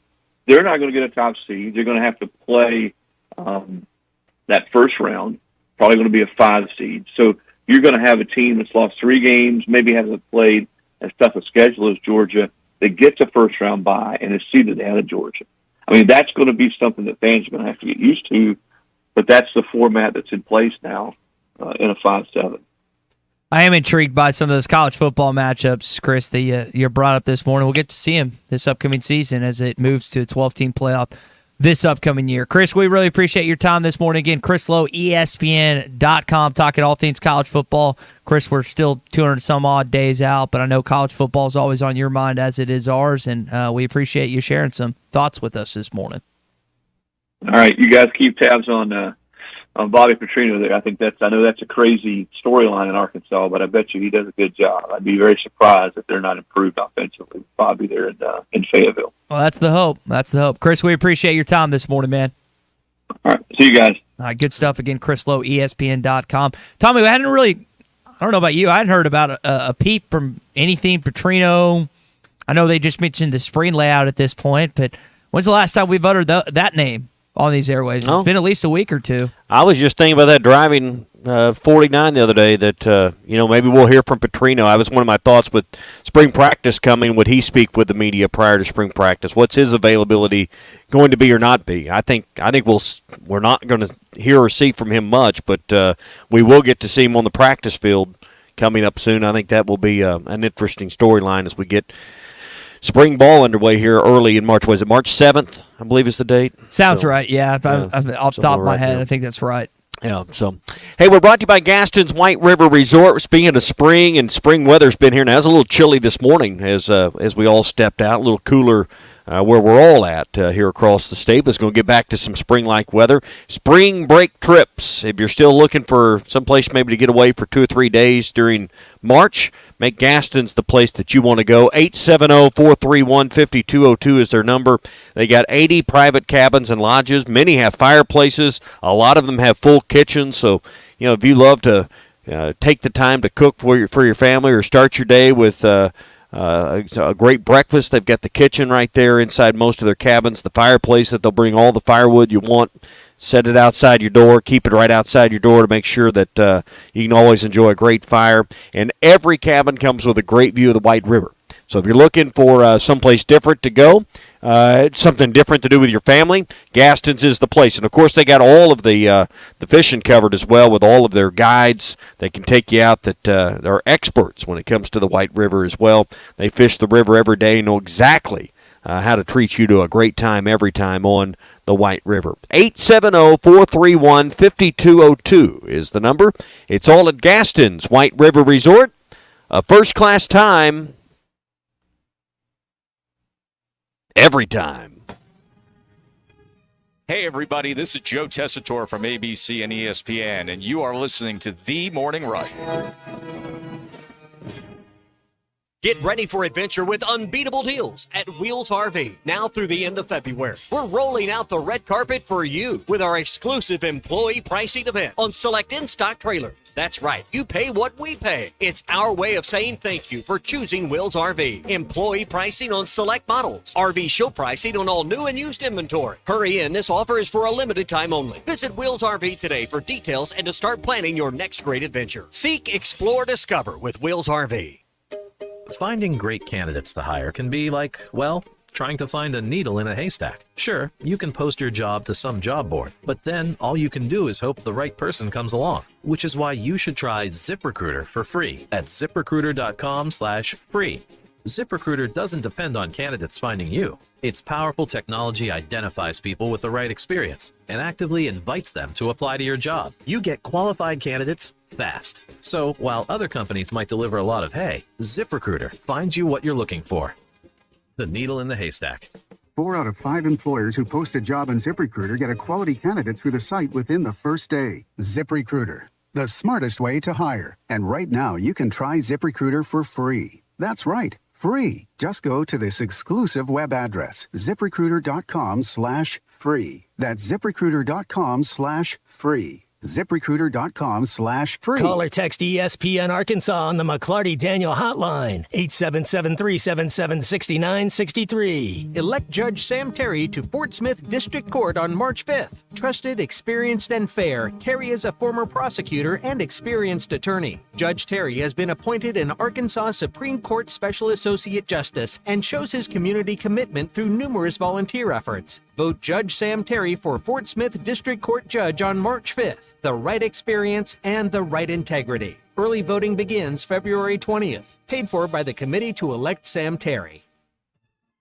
they're not going to get a top seed. They're going to have to play that first round, probably going to be a 5 seed. So you're going to have a team that's lost 3 games, maybe hasn't played as tough a schedule as Georgia, that gets a first-round bye and is seeded ahead of Georgia. I mean, that's going to be something that fans are going to have to get used to, but that's the format that's in place now in a 5-7. I am intrigued by some of those college football matchups, Chris, that you brought up this morning. We'll get to see them this upcoming season as it moves to a 12-team playoff this upcoming year. Chris, we really appreciate your time this morning. Again, Chris Lowe, ESPN.com, talking all things college football. Chris, we're still 200-some-odd days out, but I know college football is always on your mind as it is ours, and we appreciate you sharing some thoughts with us this morning. All right, you guys keep tabs on Bobby Petrino there. I know that's a crazy storyline in Arkansas, but I bet you he does a good job. I'd be very surprised if they're not improved offensively with Bobby there in Fayetteville. Well, that's the hope. That's the hope. Chris, we appreciate your time this morning, man. All right, see you guys. All right, good stuff. Again, Chris Lowe, ESPN.com. Tommy, I don't know about you, I hadn't heard about a peep from anything Petrino. I know they just mentioned the spring layout at this point, but when's the last time we've uttered that name on these airwaves. No. It's been at least a week or two. I was just thinking about that driving 49 the other day that, maybe we'll hear from Petrino. That was one of my thoughts with spring practice coming. Would he speak with the media prior to spring practice? What's his availability going to be or not be? I think we're not going to hear or see from him much, but we will get to see him on the practice field coming up soon. I think that will be an interesting storyline as we get spring ball underway here early in March. Was it March 7th, I believe is the date? Sounds right, yeah. Off the top of my head, there. I think that's right. Yeah, so, hey, we're brought to you by Gaston's White River Resort. Speaking of spring, and spring weather's been here. Now, it's a little chilly this morning as we all stepped out, a little cooler where we're all at here across the state. But it's going to get back to some spring-like weather. Spring break trips. If you're still looking for someplace maybe to get away for 2 or 3 days during March, make Gaston's the place that you want to go. 870-431-5202 is their number. They got 80 private cabins and lodges. Many have fireplaces. A lot of them have full kitchens. So, if you love to take the time to cook for your family or start your day with a great breakfast, they've got the kitchen right there inside most of their cabins, the fireplace that they'll bring all the firewood you want, set it outside your door, keep it right outside your door to make sure that you can always enjoy a great fire. And every cabin comes with a great view of the White River. So if you're looking for someplace different to go, something different to do with your family, Gaston's is the place. And, of course, they got all of the fishing covered as well with all of their guides. They can take you out that are experts when it comes to the White River as well. They fish the river every day and know exactly how to treat you to a great time every time on the White River. 870-431-5202 is the number. It's all at Gaston's White River Resort. A first-class time every time. Hey, everybody, this is Joe Tessitore from ABC and ESPN, and you are listening to The Morning Rush. Get ready for adventure with unbeatable deals at Wheels RV now through the end of February. We're rolling out the red carpet for you with our exclusive employee pricing event on select in-stock trailers. That's right, you pay what we pay. It's our way of saying thank you for choosing Wheels RV. Employee pricing on select models. RV show pricing on all new and used inventory. Hurry in, this offer is for a limited time only. Visit Wheels RV today for details and to start planning your next great adventure. Seek, explore, discover with Wheels RV. Finding great candidates to hire can be like, trying to find a needle in a haystack. Sure, you can post your job to some job board, but then all you can do is hope the right person comes along, which is why you should try ZipRecruiter for free at ZipRecruiter.com/free. ZipRecruiter doesn't depend on candidates finding you. Its powerful technology identifies people with the right experience and actively invites them to apply to your job. You get qualified candidates fast. So while other companies might deliver a lot of hay, ZipRecruiter finds you what you're looking for. The needle in the haystack. 4 out of 5 employers who post a job on ZipRecruiter get a quality candidate through the site within the first day. ZipRecruiter, the smartest way to hire. And right now, you can try ZipRecruiter for free. That's right, free. Just go to this exclusive web address, ZipRecruiter.com/free. That's ZipRecruiter.com/free. ZipRecruiter.com/free. Call or text ESPN Arkansas on the McLarty Daniel Hotline, 877-377-6963. Elect Judge Sam Terry to Fort Smith District Court on March 5th. Trusted, experienced, and fair, Terry is a former prosecutor and experienced attorney. Judge Terry has been appointed an Arkansas Supreme Court Special Associate Justice and shows his community commitment through numerous volunteer efforts. Vote Judge Sam Terry for Fort Smith District Court Judge on March 5th. The right experience and the right integrity. Early voting begins February 20th. Paid for by the Committee to Elect Sam Terry.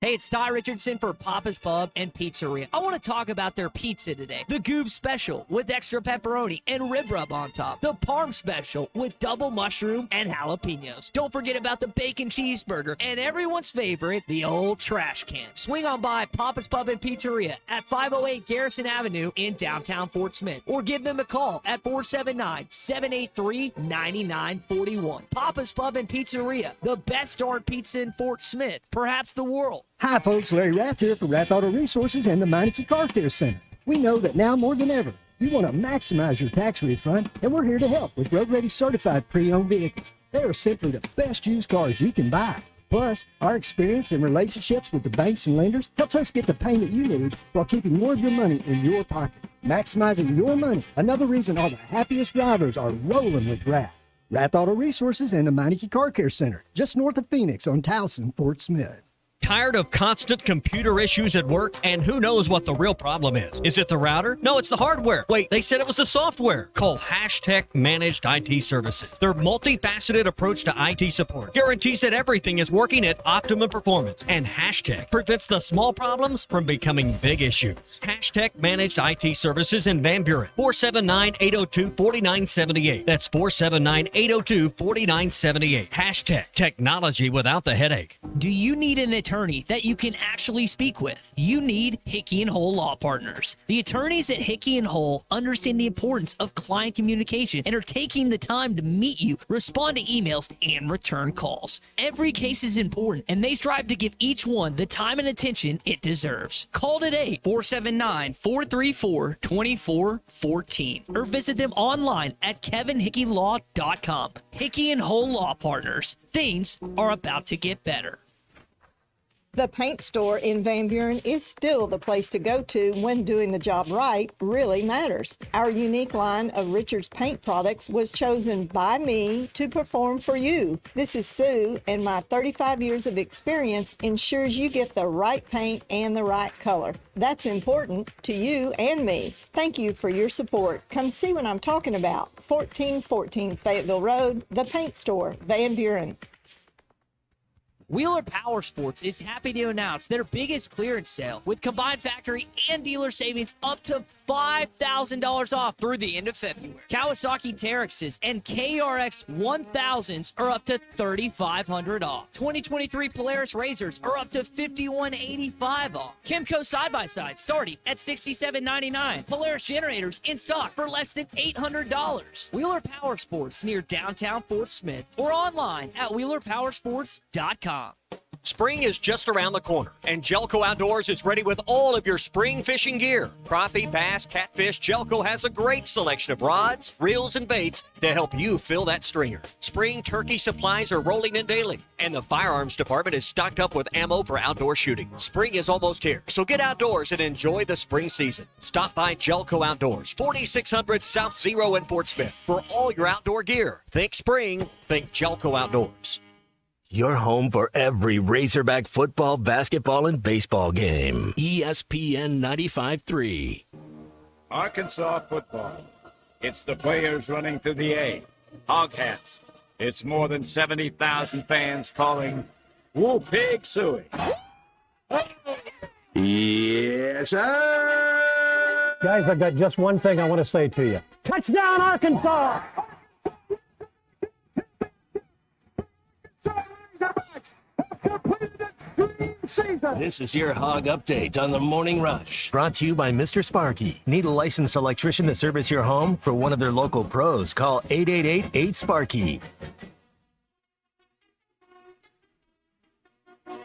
Hey, it's Ty Richardson for Papa's Pub and Pizzeria. I want to talk about their pizza today. The Goob Special with extra pepperoni and rib rub on top. The Parm Special with double mushroom and jalapenos. Don't forget about the bacon cheeseburger and everyone's favorite, the old trash can. Swing on by Papa's Pub and Pizzeria at 508 Garrison Avenue in downtown Fort Smith. Or give them a call at 479-783-9941. Papa's Pub and Pizzeria, the best darn pizza in Fort Smith, perhaps the world. Hi folks, Larry Rath here for Rath Auto Resources and the Meineke Car Care Center. We know that now more than ever, you want to maximize your tax refund, and we're here to help with road-ready certified pre-owned vehicles. They are simply the best used cars you can buy. Plus, our experience and relationships with the banks and lenders helps us get the payment you need while keeping more of your money in your pocket. Maximizing your money. Another reason all the happiest drivers are rolling with Rath. Rath Auto Resources and the Meineke Car Care Center, just north of Phoenix on Towson, Fort Smith. Tired of constant computer issues at work? And who knows what the real problem is? Is it the router? No, it's the hardware. Wait, they said it was the software. Call Hashtag Managed IT Services. Their multifaceted approach to IT support guarantees that everything is working at optimum performance. And Hashtag prevents the small problems from becoming big issues. Hashtag Managed IT Services in Van Buren. 479-802-4978. That's 479-802-4978. Hashtag Technology without the headache. Do you need an attorney that you can actually speak with? You need Hickey and Hole Law Partners. The attorneys at Hickey and Hole understand the importance of client communication and are taking the time to meet you, respond to emails, and return calls. Every case is important, and they strive to give each one the time and attention it deserves. Call today, 479-434-2414, or visit them online at kevinhickeylaw.com. Hickey and Hole Law Partners. Things are about to get better. The paint store in Van Buren is still the place to go to when doing the job right really matters. Our unique line of Richards paint products was chosen by me to perform for you. This is Sue, and my 35 years of experience ensures you get the right paint and the right color. That's important to you and me. Thank you for your support. Come see what I'm talking about. 1414 Fayetteville Road, the paint store, Van Buren. Wheeler Power Sports is happy to announce their biggest clearance sale with combined factory and dealer savings up to $5,000 off through the end of February. Kawasaki Terexes and KRX 1000s are up to $3,500 off. 2023 Polaris Razors are up to $5,185 off. Kimco side-by-side starting at $67.99. Polaris generators in stock for less than $800. Wheeler Power Sports near downtown Fort Smith or online at WheelerPowersports.com. Spring is just around the corner, and Jelco Outdoors is ready with all of your spring fishing gear. Crappie, bass, catfish, Jelco has a great selection of rods, reels, and baits to help you fill that stringer. Spring turkey supplies are rolling in daily, and the firearms department is stocked up with ammo for outdoor shooting. Spring is almost here, so get outdoors and enjoy the spring season. Stop by Jelco Outdoors, 4600 South Zero in Fort Smith for all your outdoor gear. Think spring, think Jelco Outdoors. Your home for every Razorback football, basketball, and baseball game. ESPN 95.3. Arkansas football. It's the players running through the A. Hog hats. It's more than 70,000 fans calling Woo Pig Suey. Yes, sir. Guys, I've got just one thing I want to say to you. Touchdown, Arkansas! This is your Hog Update on the Morning Rush. Brought to you by Mr. Sparky. Need a licensed electrician to service your home? For one of their local pros, call 888-8-SPARKY. All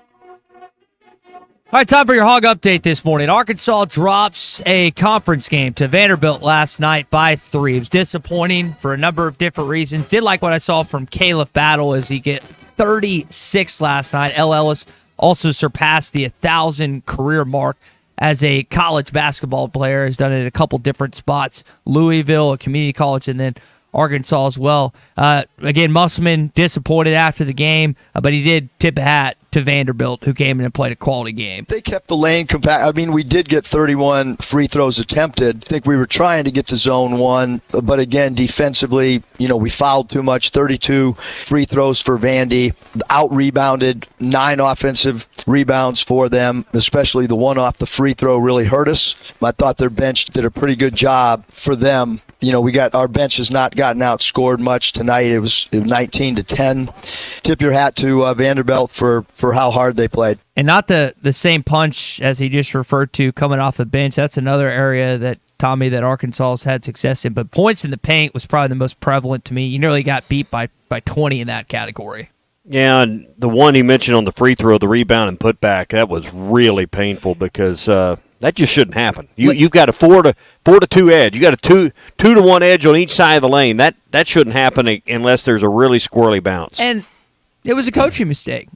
right, time for your Hog Update this morning. Arkansas drops a conference game to Vanderbilt last night by 3. It was disappointing for a number of different reasons. Did like what I saw from Caleb Battle as he get 36 last night. L. Ellis also surpassed the 1,000 career mark as a college basketball player. Has done it at a couple different spots. Louisville, a community college, and then Arkansas as well. Again, Musselman disappointed after the game, but he did tip a hat to Vanderbilt, who came in and played a quality game. They kept the lane compact. I mean, we did get 31 free throws attempted. I think we were trying to get to zone one, but again, defensively, we fouled too much. 32 free throws for Vandy. Out-rebounded, 9 offensive rebounds for them, especially the one off the free throw really hurt us. I thought their bench did a pretty good job for them. Our bench has not gotten outscored much tonight. It was 19-10. Tip your hat to Vanderbilt for how hard they played. And not the same punch as he just referred to coming off the bench. That's another area that, Tommy, that Arkansas has had success in. But points in the paint was probably the most prevalent to me. You nearly got beat by 20 in that category. Yeah, and the one he mentioned on the free throw, the rebound and putback, that was really painful because that just shouldn't happen. You've got a 4-to-2 edge. You got a 2-to-1 edge on each side of the lane. That shouldn't happen unless there's a really squirrely bounce. And it was a coaching mistake.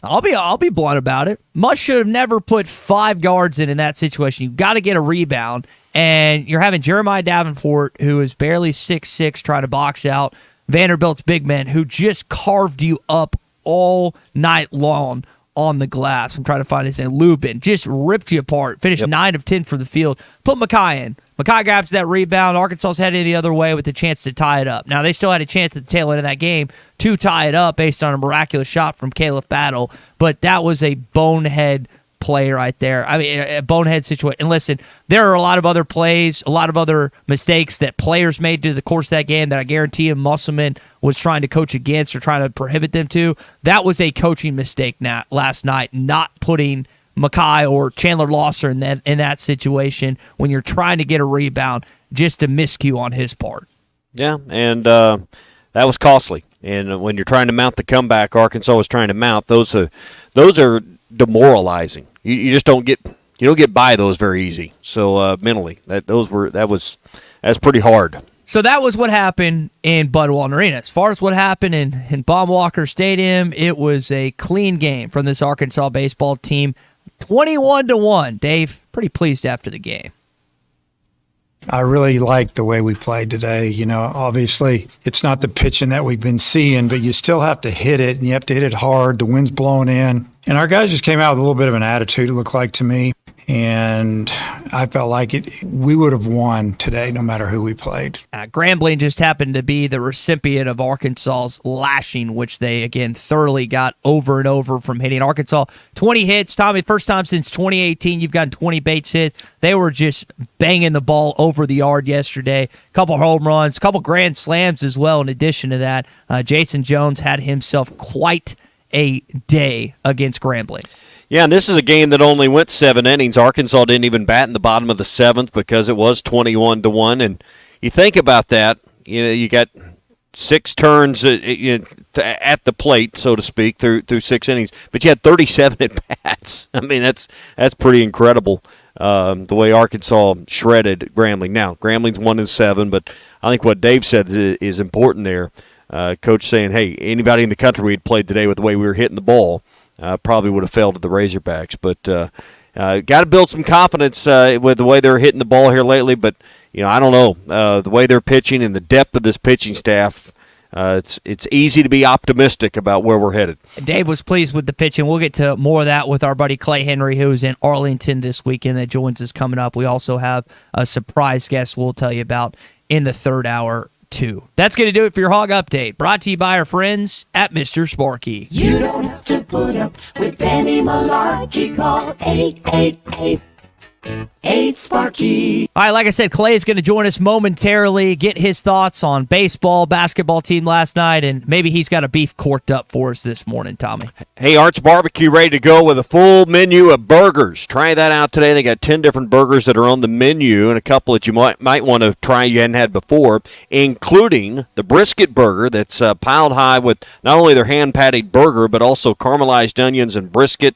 I'll be blunt about it. Mush should have never put 5 guards in that situation. You've got to get a rebound, and you're having Jeremiah Davenport, who is barely 6'6", trying to box out Vanderbilt's big men, who just carved you up all night long on the glass. I'm trying to find his name. Lubin just ripped you apart. Finished 9 of 10 for the field. Put Makai in. Makai grabs that rebound. Arkansas's headed the other way with a chance to tie it up. Now, they still had a chance at the tail end of that game to tie it up based on a miraculous shot from Caleb Battle, but that was a bonehead play right there. I mean, a bonehead situation. And listen, there are a lot of other plays, a lot of other mistakes that players made through the course of that game that I guarantee you Musselman was trying to coach against or trying to prohibit them to. That was a coaching mistake last night, not putting Makai or Chandler Losser in that situation when you're trying to get a rebound, just a miscue on his part. Yeah, and that was costly. And when you're trying to mount the comeback, Arkansas was trying to mount. Those are demoralizing. You just don't get by those very easy. So mentally, that's pretty hard. So that was what happened in Bud Walton Arena. As far as what happened in Baum-Walker Stadium, it was a clean game from this Arkansas baseball team. 21-1. Dave, pretty pleased after the game. I really liked the way we played today. You know, obviously it's not the pitching that we've been seeing, but you still have to hit it, and you have to hit it hard. The wind's blowing in. And our guys just came out with a little bit of an attitude, it looked like to me. And I felt like we would have won today no matter who we played. Grambling just happened to be the recipient of Arkansas's lashing, which they, again, thoroughly got over and over from hitting. Arkansas, 20 hits. Tommy, first time since 2018 you've gotten 20 base hits. They were just banging the ball over the yard yesterday. A couple home runs, a couple grand slams as well in addition to that. Jason Jones had himself quite a day against Grambling. Yeah, and this is a game that only went 7 innings. Arkansas didn't even bat in the bottom of the 7th because it was 21-1. And you think about that, you got 6 turns at the plate, so to speak, through 6 innings, but you had 37 at bats. I mean, that's pretty incredible. The way Arkansas shredded Grambling. Now, Grambling's 1-7, but I think what Dave said is important there. Coach saying, hey, anybody in the country we'd played today with the way we were hitting the ball probably would have failed at the Razorbacks. But got to build some confidence with the way they're hitting the ball here lately. But, I don't know. The way they're pitching and the depth of this pitching staff, it's easy to be optimistic about where we're headed. Dave was pleased with the pitching. We'll get to more of that with our buddy Clay Henry, who's in Arlington this weekend that joins us coming up. We also have a surprise guest we'll tell you about in the third hour, too. That's going to do it for your Hog Update, brought to you by our friends at Mr. Sparky. You don't have to put up with any malarkey. Call 888-8 All right, like I said, Clay is going to join us momentarily, get his thoughts on baseball, basketball team last night, and maybe he's got a beef corked up for us this morning, Tommy. Hey, Art's Barbecue ready to go with a full menu of burgers. Try that out today. They got 10 different burgers that are on the menu and a couple that you might want to try you hadn't had before, including the brisket burger that's piled high with not only their hand-patted burger, but also caramelized onions and brisket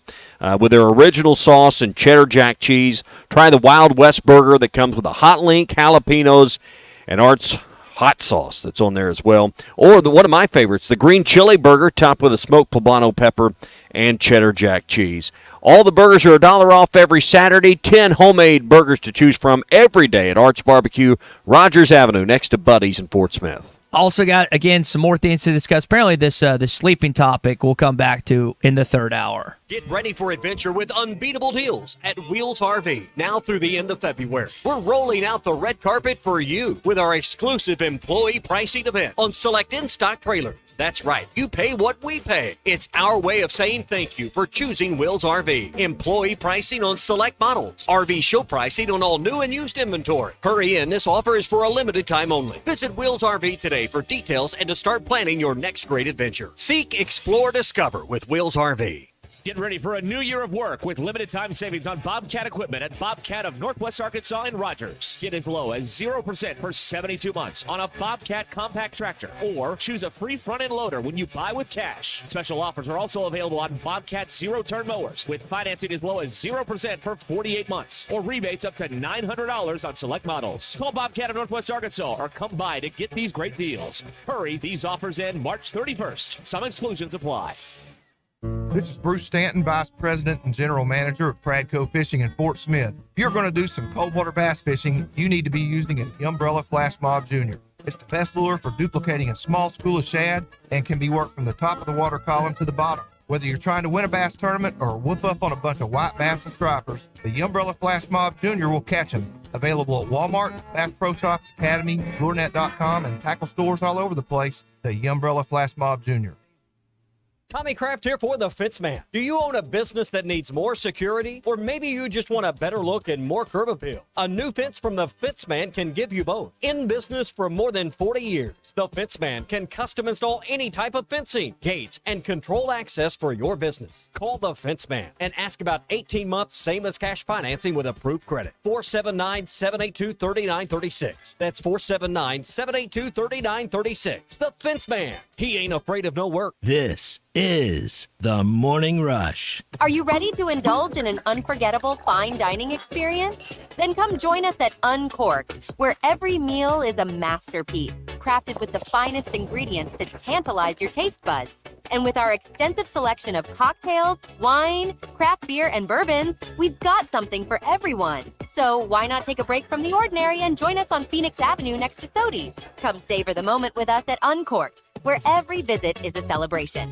with their original sauce and cheddar jack cheese. Try the Wild West burger that comes with a hot link, jalapenos, and Art's hot sauce that's on there as well. Or one of my favorites, the green chili burger topped with a smoked poblano pepper and cheddar jack cheese. All the burgers are $1 off every Saturday. 10 homemade burgers to choose from every day at Art's Barbecue, Rogers Avenue, next to Buddy's in Fort Smith. Also got, again, some more things to discuss. Apparently this sleeping topic we'll come back to in the third hour. Get ready for adventure with unbeatable deals at Wheels RV, now through the end of February. We're rolling out the red carpet for you with our exclusive employee pricing event on select in-stock trailers. That's right. You pay what we pay. It's our way of saying thank you for choosing Wheels RV. Employee pricing on select models. RV show pricing on all new and used inventory. Hurry in. This offer is for a limited time only. Visit Wheels RV today for details and to start planning your next great adventure. Seek, explore, discover with Wheels RV. Get ready for a new year of work with limited time savings on Bobcat equipment at Bobcat of Northwest Arkansas and Rogers. Get as low as 0% for 72 months on a Bobcat compact tractor, or choose a free front-end loader when you buy with cash. Special offers are also available on Bobcat zero-turn mowers with financing as low as 0% for 48 months, or rebates up to $900 on select models. Call Bobcat of Northwest Arkansas or come by to get these great deals. Hurry, these offers end March 31st. Some exclusions apply. This is Bruce Stanton, Vice President and General Manager of Pradco Fishing in Fort Smith. If you're going to do some cold water bass fishing, you need to be using an Umbrella Flash Mob Jr. It's the best lure for duplicating a small school of shad and can be worked from the top of the water column to the bottom. Whether you're trying to win a bass tournament or whoop up on a bunch of white bass and stripers, the Umbrella Flash Mob Jr. will catch them. Available at Walmart, Bass Pro Shops, Academy, LureNet.com, and tackle stores all over the place. The Umbrella Flash Mob Jr. Tommy Kraft here for The Fence Man. Do you own a business that needs more security? Or maybe you just want a better look and more curb appeal? A new fence from The Fence Man can give you both. In business for more than 40 years, The Fence Man can custom install any type of fencing, gates, and control access for your business. Call The Fence Man and ask about 18 months same-as cash financing with approved credit. 479-782-3936. That's 479-782-3936. The Fence Man. He ain't afraid of no work. This is The Morning Rush. Are you ready to indulge in an unforgettable fine dining experience? Then come join us at Uncorked, where every meal is a masterpiece, crafted with the finest ingredients to tantalize your taste buds. And with our extensive selection of cocktails, wine, craft beer, and bourbons, we've got something for everyone. So why not take a break from the ordinary and join us on Phoenix Avenue next to Sodi's? Come savor the moment with us at Uncorked, where every visit is a celebration.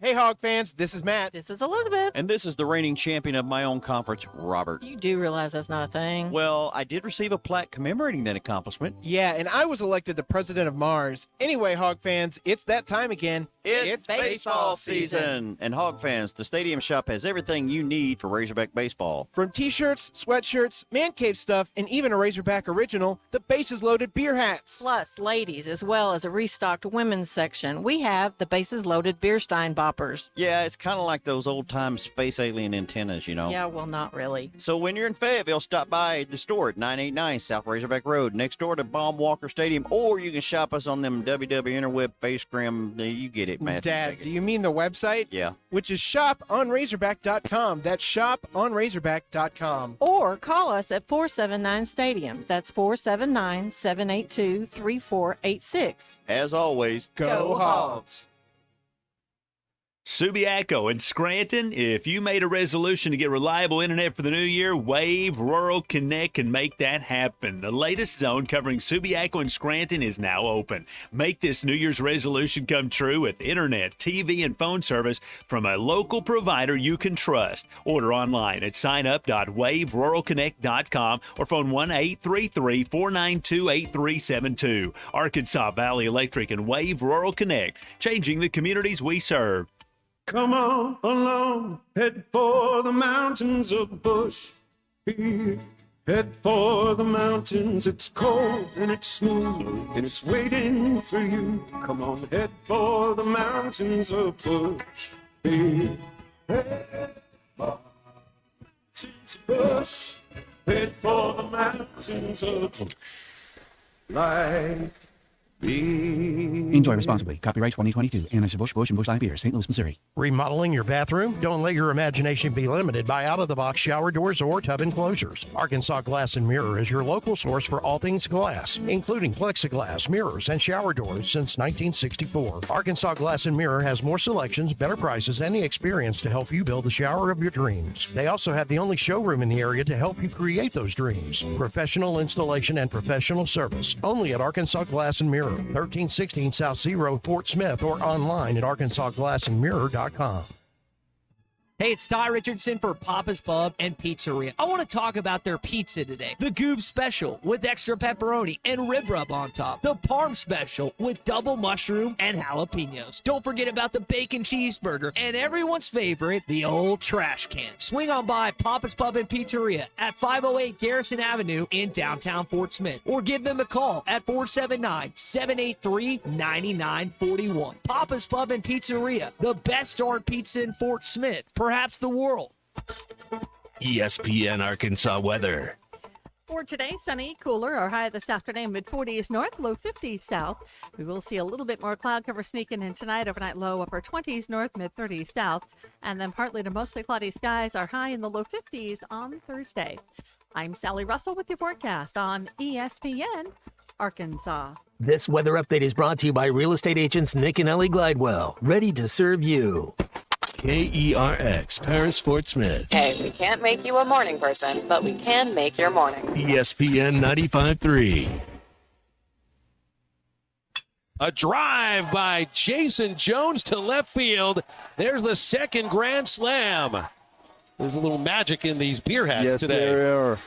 Hey, Hog fans, this is Matt. This is Elizabeth. And this is the reigning champion of my own conference, Robert. You do realize that's not a thing. Well, I did receive a plaque commemorating that accomplishment. Yeah, and I was elected the president of Mars. Anyway, Hog fans, it's that time again. It's baseball season. And Hog fans, the Stadium Shop has everything you need for Razorback baseball. From t-shirts, sweatshirts, man cave stuff, and even a Razorback original, the Bases Loaded beer hats. Plus, ladies, as well as a restocked women's section, we have the Bases Loaded beer stein boppers. Yeah, it's kind of like those old-time space alien antennas, you know? Yeah, well, not really. So when you're in Fayetteville, stop by the store at 989 South Razorback Road, next door to Baum Walker Stadium, or you can shop us on them WW Interweb, Facegram, you get it, Matthew. Dad, do you mean the website? Yeah. Which is shoponrazorback.com. That's shoponrazorback.com. Or call us at 479-STADIUM. That's 479-782-3486. As always, go Hogs! Subiaco in Scranton. If you made a resolution to get reliable internet for the new year, Wave Rural Connect can make that happen. The latest zone covering Subiaco in Scranton is now open. Make this New Year's resolution come true with internet, TV, and phone service from a local provider you can trust. Order online at signup.waveruralconnect.com or phone 1-833-492-8372. Arkansas Valley Electric and Wave Rural Connect, changing the communities we serve. Come on along, head for the mountains of Bushfield. Head for the mountains, it's cold and it's smooth and it's waiting for you. Come on, head for the mountains of Bushfield. Head for the mountains of Bush. Head for the mountains of life. Enjoy responsibly. Copyright 2022. Anheuser-Busch, Busch, and Busch Light Beer, St. Louis, Missouri. Remodeling your bathroom? Don't let your imagination be limited by out-of-the-box shower doors or tub enclosures. Arkansas Glass and Mirror is your local source for all things glass, including plexiglass, mirrors, and shower doors since 1964. Arkansas Glass and Mirror has more selections, better prices, and the experience to help you build the shower of your dreams. They also have the only showroom in the area to help you create those dreams. Professional installation and professional service. Only at Arkansas Glass and Mirror. 1316 South C Road, Fort Smith, or online at arkansasglassandmirror.com. Hey, it's Ty Richardson for Papa's Pub and Pizzeria. I want to talk about their pizza today. The Goob Special with extra pepperoni and rib rub on top. The Parm Special with double mushroom and jalapenos. Don't forget about the bacon cheeseburger and everyone's favorite, the old trash can. Swing on by Papa's Pub and Pizzeria at 508 Garrison Avenue in downtown Fort Smith. Or give them a call at 479-783-9941. Papa's Pub and Pizzeria, the best darn pizza in Fort Smith. Perhaps the world. ESPN Arkansas weather. For today, sunny, cooler, our high this afternoon, mid-40s north, low 50s south. We will see a little bit more cloud cover sneaking in tonight, overnight low, upper 20s north, mid-30s south. And then partly to mostly cloudy skies, our high in the low 50s on Thursday. I'm Sally Russell with your forecast on ESPN Arkansas. This weather update is brought to you by real estate agents Nick and Ellie Glidewell, ready to serve you. KERX, Paris, Fort Smith. Hey, we can't make you a morning person, but we can make your morning. ESPN 95.3. A drive by Jason Jones to left field. There's the second grand slam. There's a little magic in these beer hats today. There are.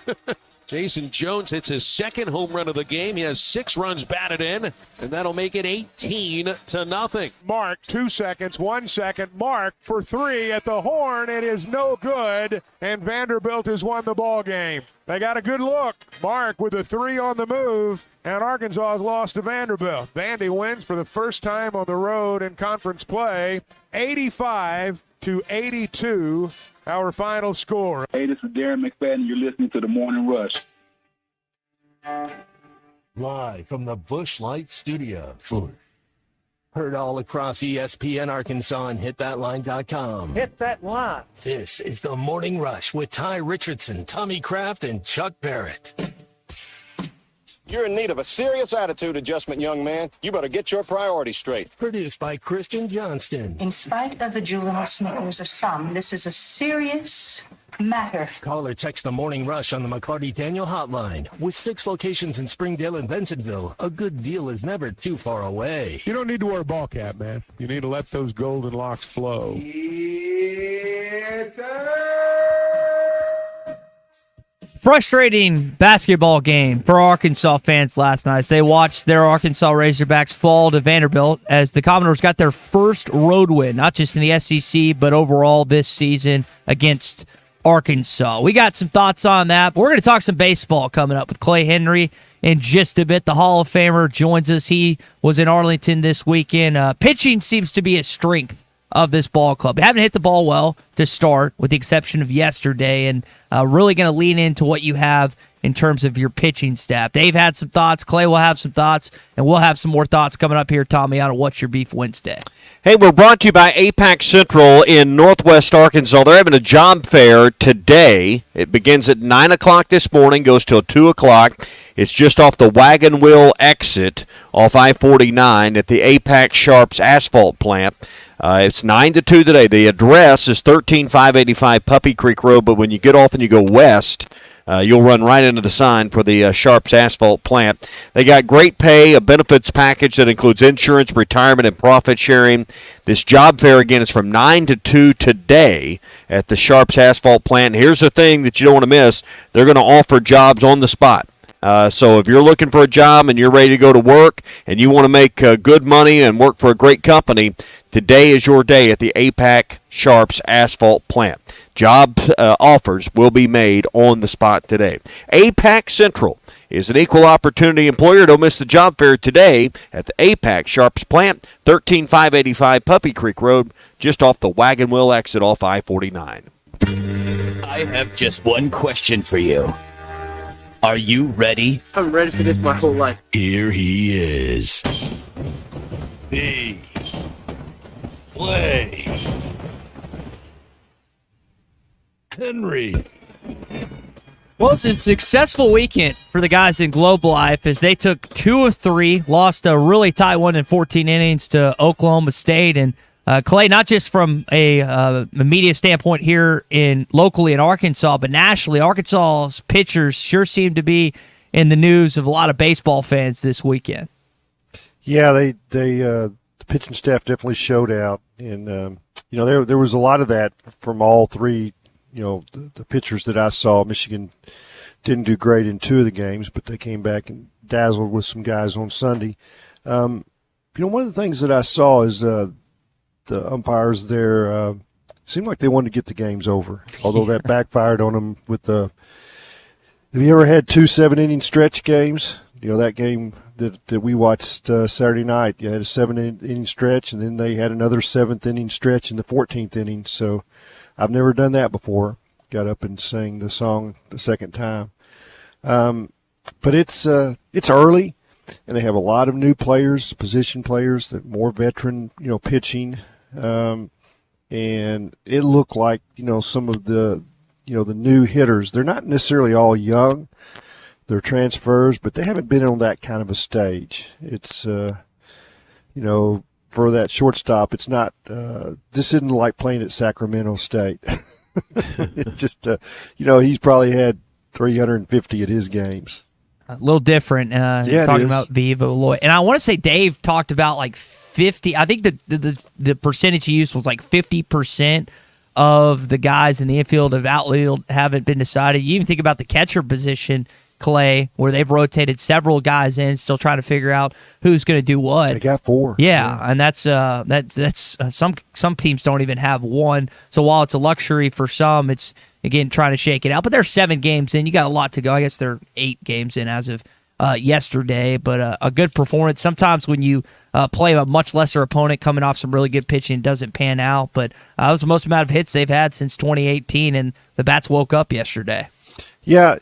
Jason Jones hits his second home run of the game. He has 6 runs batted in, and that'll make it 18-0. Mark, 2 seconds, 1 second. Mark for 3 at the horn. It is no good, and Vanderbilt has won the ball game. They got a good look. Mark with a 3 on the move, and Arkansas has lost to Vanderbilt. Vandy wins for the first time on the road in conference play, 85-82. Our final score. Hey, this is Darren McFadden. You're listening to The Morning Rush. Live from the Busch Light Studio. Heard all across ESPN Arkansas and hitthatline.com. Hit that line. This is The Morning Rush with Ty Richardson, Tommy Kraft, and Chuck Barrett. You're in need of a serious attitude adjustment, young man. You better get your priorities straight. Produced by Christian Johnston. In spite of the juvenile snickers of some, this is a serious matter. Call or text The Morning Rush on the McLarty Daniel Hotline. With 6 locations in Springdale and Bentonville, a good deal is never too far away. You don't need to wear a ball cap, man. You need to let those golden locks flow. Frustrating basketball game for Arkansas fans last night as they watched their Arkansas Razorbacks fall to Vanderbilt as the Commodores got their first road win, not just in the SEC, but overall this season against Arkansas. We got some thoughts on that, but we're going to talk some baseball coming up with Clay Henry in just a bit. The Hall of Famer joins us. He was in Arlington this weekend. Pitching seems to be a strength of this ball club. They haven't hit the ball well to start, with the exception of yesterday, and really going to lean into what you have in terms of your pitching staff. Dave had some thoughts. Clay will have some thoughts, and we'll have some more thoughts coming up here, Tommy, on What's Your Beef Wednesday. Hey, we're brought to you by APAC Central in Northwest Arkansas. They're having a job fair today. It begins at 9 o'clock this morning, goes till 2 o'clock. It's just off the Wagon Wheel exit off I-49 at the APAC Sharps asphalt plant. It's 9 to 2 today. The address is 13585 Puppy Creek Road, but when you get off and you go west, you'll run right into the sign for the Sharps asphalt plant. They got great pay, a benefits package that includes insurance, retirement, and profit sharing. This job fair, again, is from 9 to 2 today at the Sharps asphalt plant. Here's the thing that you don't want to miss. They're going to offer jobs on the spot. So if you're looking for a job and you're ready to go to work and you want to make good money and work for a great company, today is your day at the APAC Sharps asphalt plant. Job offers will be made on the spot today. APAC Central is an equal opportunity employer. Don't miss the job fair today at the APAC Sharps plant, 13585 Puppy Creek Road, just off the Wagon Wheel exit off I-49. I have just one question for you. Are you ready? I'm ready for this my whole life. Here he is. The Clay Henry. Well, it's a successful weekend for the guys in Globe Life as they took 2 of 3, lost a really tight one in 14 innings to Oklahoma State. And Clay, not just from a media standpoint here locally in Arkansas, but nationally, Arkansas's pitchers sure seem to be in the news of a lot of baseball fans this weekend. Yeah, the pitching staff definitely showed out, and there was a lot of that from all 3. The pitchers that I saw. Michigan didn't do great in 2 of the games, but they came back and dazzled with some guys on Sunday. One of the things that I saw is the umpires there seemed like they wanted to get the games over, although that backfired on them with the – have you ever had 2 7-inning stretch games? That game that we watched Saturday night, you had a 7-inning stretch, and then they had another 7th-inning stretch in the 14th inning. So I've never done that before. Got up and sang the song the second time. But it's early, and they have a lot of new players, position players, that more veteran, pitching. And it looked like, some of the, the new hitters, they're not necessarily all young, their transfers, but they haven't been on that kind of a stage. It's for that shortstop, it's not. This isn't like playing at Sacramento State. It's just he's probably had 350 at his games. A little different. Talking about Viva Lloyd, and I want to say Dave talked about like 50. I think the percentage he used was like 50% of the guys in the infield of outfield haven't been decided. You even think about the catcher position, Clay, where they've rotated several guys in, still trying to figure out who's going to do what. They got 4. Yeah, and that's some teams don't even have one. So while it's a luxury for some, it's again trying to shake it out. But they're 7 games in. You got a lot to go. I guess they're 8 games in as of yesterday. But a good performance. Sometimes when you play a much lesser opponent coming off some really good pitching, it doesn't pan out. But that was the most amount of hits they've had since 2018, and the bats woke up yesterday. Yeah,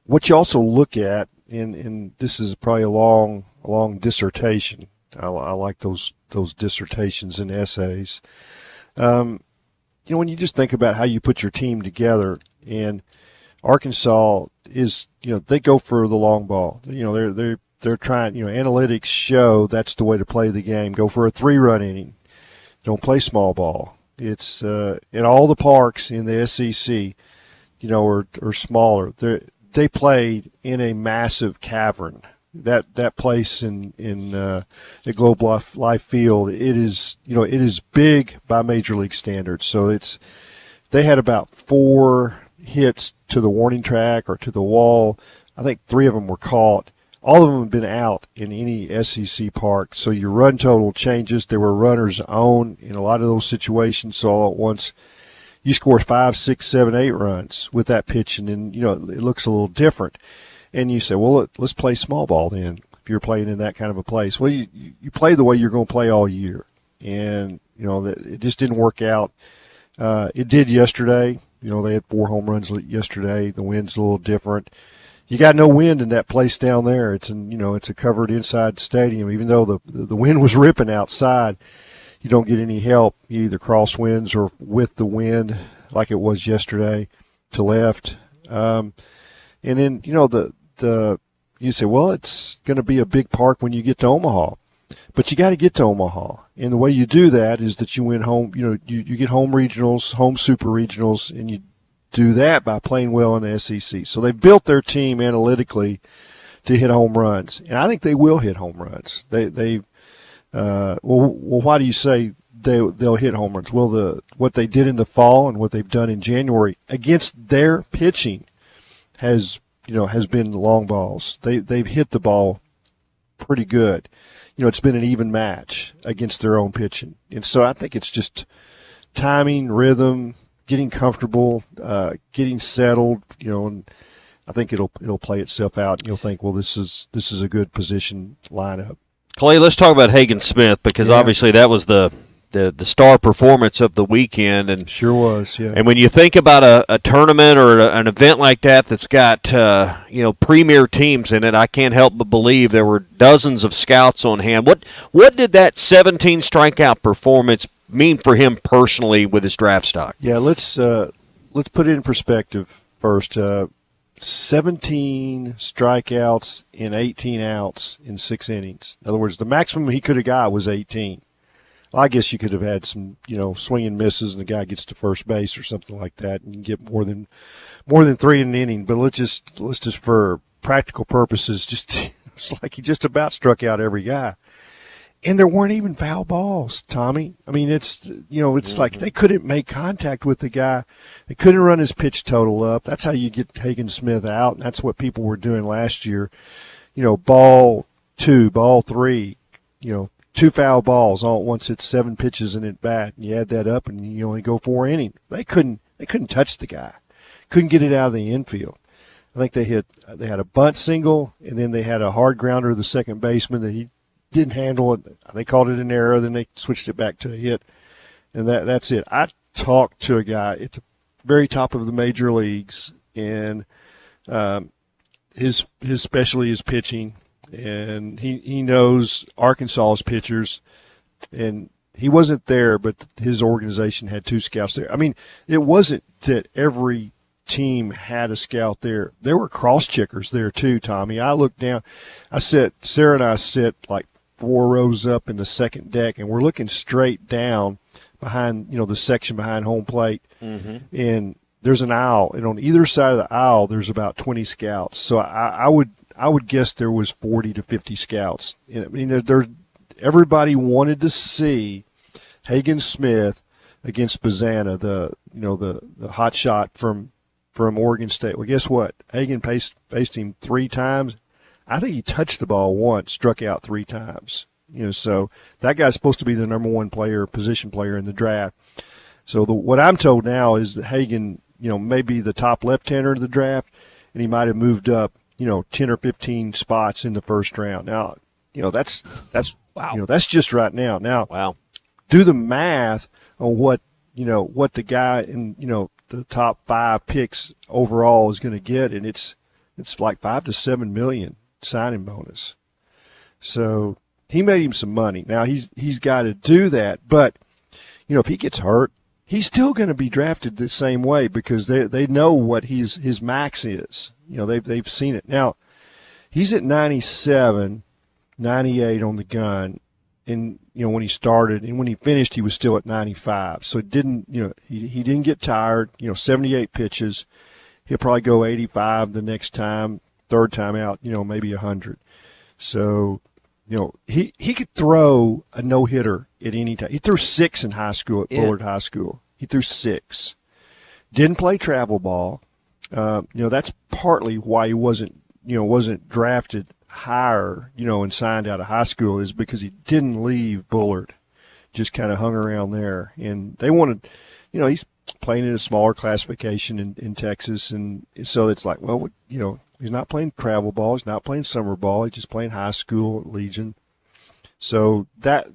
what you also look at, and this is probably a long dissertation. I like those dissertations and essays. When you just think about how you put your team together, and Arkansas is, they go for the long ball. They're trying. Analytics show that's the way to play the game. Go for a 3-run inning. Don't play small ball. It's in all the parks in the SEC, are smaller. They played in a massive cavern. That place in the Globe Life Field, it is big by major league standards. So they had about 4 hits to the warning track or to the wall. I think 3 of them were caught. All of them have been out in any SEC park. So your run total changes. There were runners on in a lot of those situations. So all at once, you score 5, 6, 7, 8 runs with that pitching, and it looks a little different. And you say, well, let's play small ball then. If you're playing in that kind of a place, well, you play the way you're going to play all year, and it just didn't work out. It did yesterday. They had 4 home runs yesterday. The wind's a little different. You got no wind in that place down there. It's a covered inside stadium. Even though the wind was ripping outside, you don't get any help. You either cross winds or with the wind, like it was yesterday, to left. And then you say, well, it's going to be a big park when you get to Omaha, but you got to get to Omaha. And the way you do that is that you win home. You get home regionals, home super regionals, and you do that by playing well in the SEC. So they built their team analytically to hit home runs, and I think they will hit home runs. Why do you say they'll hit home runs? Well, what they did in the fall and what they've done in January against their pitching has been long balls. They've hit the ball pretty good. It's been an even match against their own pitching, and so I think it's just timing, rhythm, getting comfortable, getting settled. And I think it'll play itself out. And you'll think, well, this is a good position lineup. Clay, let's talk about Hagen Smith, because obviously that was the star performance of the weekend, and sure was. Yeah. And when you think about a tournament or an event like that's got premier teams in it, I can't help but believe there were dozens of scouts on hand. What did that 17 strikeout performance mean for him personally with his draft stock? Yeah, let's put it in perspective first. 17 strikeouts in 18 outs in 6 innings. In other words, the maximum he could have got was 18. Well, I guess you could have had some, swing and misses, and the guy gets to first base or something like that, and you get more than 3 in an inning. But let's just for practical purposes, it's like he just about struck out every guy. And there weren't even foul balls, Tommy. I mean, it's like they couldn't make contact with the guy. They couldn't run his pitch total up. That's how you get Hagen Smith out, and that's what people were doing last year. Ball 2, ball 3, 2 foul balls all at once. It's 7 pitches in at bat, and you add that up, and you only go 4 innings. They couldn't touch the guy. Couldn't get it out of the infield. I think they had a bunt single, and then they had a hard grounder to the second baseman that he didn't handle it. They called it an error. Then they switched it back to a hit, and that's it. I talked to a guy at the very top of the major leagues, and his specialty is pitching, and he knows Arkansas's pitchers, and he wasn't there, but his organization had 2 scouts there. I mean, it wasn't that every team had a scout there. There were cross-checkers there too, Tommy. I looked down. Sarah and I sit like 4 rows up in the second deck, and we're looking straight down behind, the section behind home plate. Mm-hmm. And there's an aisle, and on either side of the aisle, there's about 20 scouts. So I would guess there was 40 to 50 scouts. I mean, everybody wanted to see Hagen Smith against Bazana, the hot shot from Oregon State. Well, guess what? Hagen faced him 3 times. I think he touched the ball once, struck out 3 times. So that guy's supposed to be the number 1 position player in the draft. So what I'm told now is that Hagen, may be the top left-hander of the draft, and he might have moved up, 10 or 15 spots in the first round. Now, that's wow. That's just right now. Now, wow. Do the math on what the guy in the top 5 picks overall is going to get, and it's like $5 to $7 million signing bonus. So he made him some money. Now he's got to do that, but if he gets hurt, he's still going to be drafted the same way because they know what his max is. They've seen it. Now he's at 97, 98 on the gun, and when he started and when he finished, he was still at 95. So it didn't he didn't get tired. 78 pitches. He'll probably go 85 the next time. Third time out, maybe 100. So, he could throw a no-hitter at any time. He threw 6 in high school at Bullard High School. He threw 6. Didn't play travel ball. That's partly why he wasn't drafted higher, and signed out of high school, is because he didn't leave Bullard. Just kind of hung around there. And they wanted, he's playing in a smaller classification in Texas, and so it's like, well, he's not playing travel ball, he's not playing summer ball, he's just playing high school at Legion. So that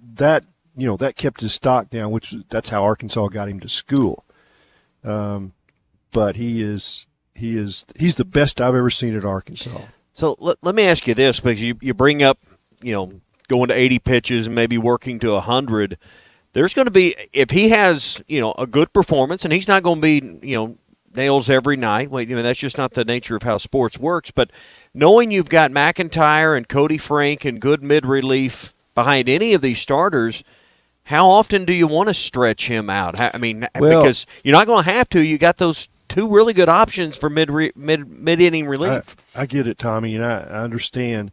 kept his stock down, that's how Arkansas got him to school. But he's the best I've ever seen at Arkansas. So let me ask you this, because you bring up, going to 80 pitches and maybe working to 100. There's going to be, if he has, a good performance, and he's not going to be, nails every night. That's just not the nature of how sports works. But knowing you've got McIntyre and Cody Frank and good mid-relief behind any of these starters, how often do you want to stretch him out? Because you're not going to have to. You got those 2 really good options for mid-inning relief. I get it, Tommy, and I understand.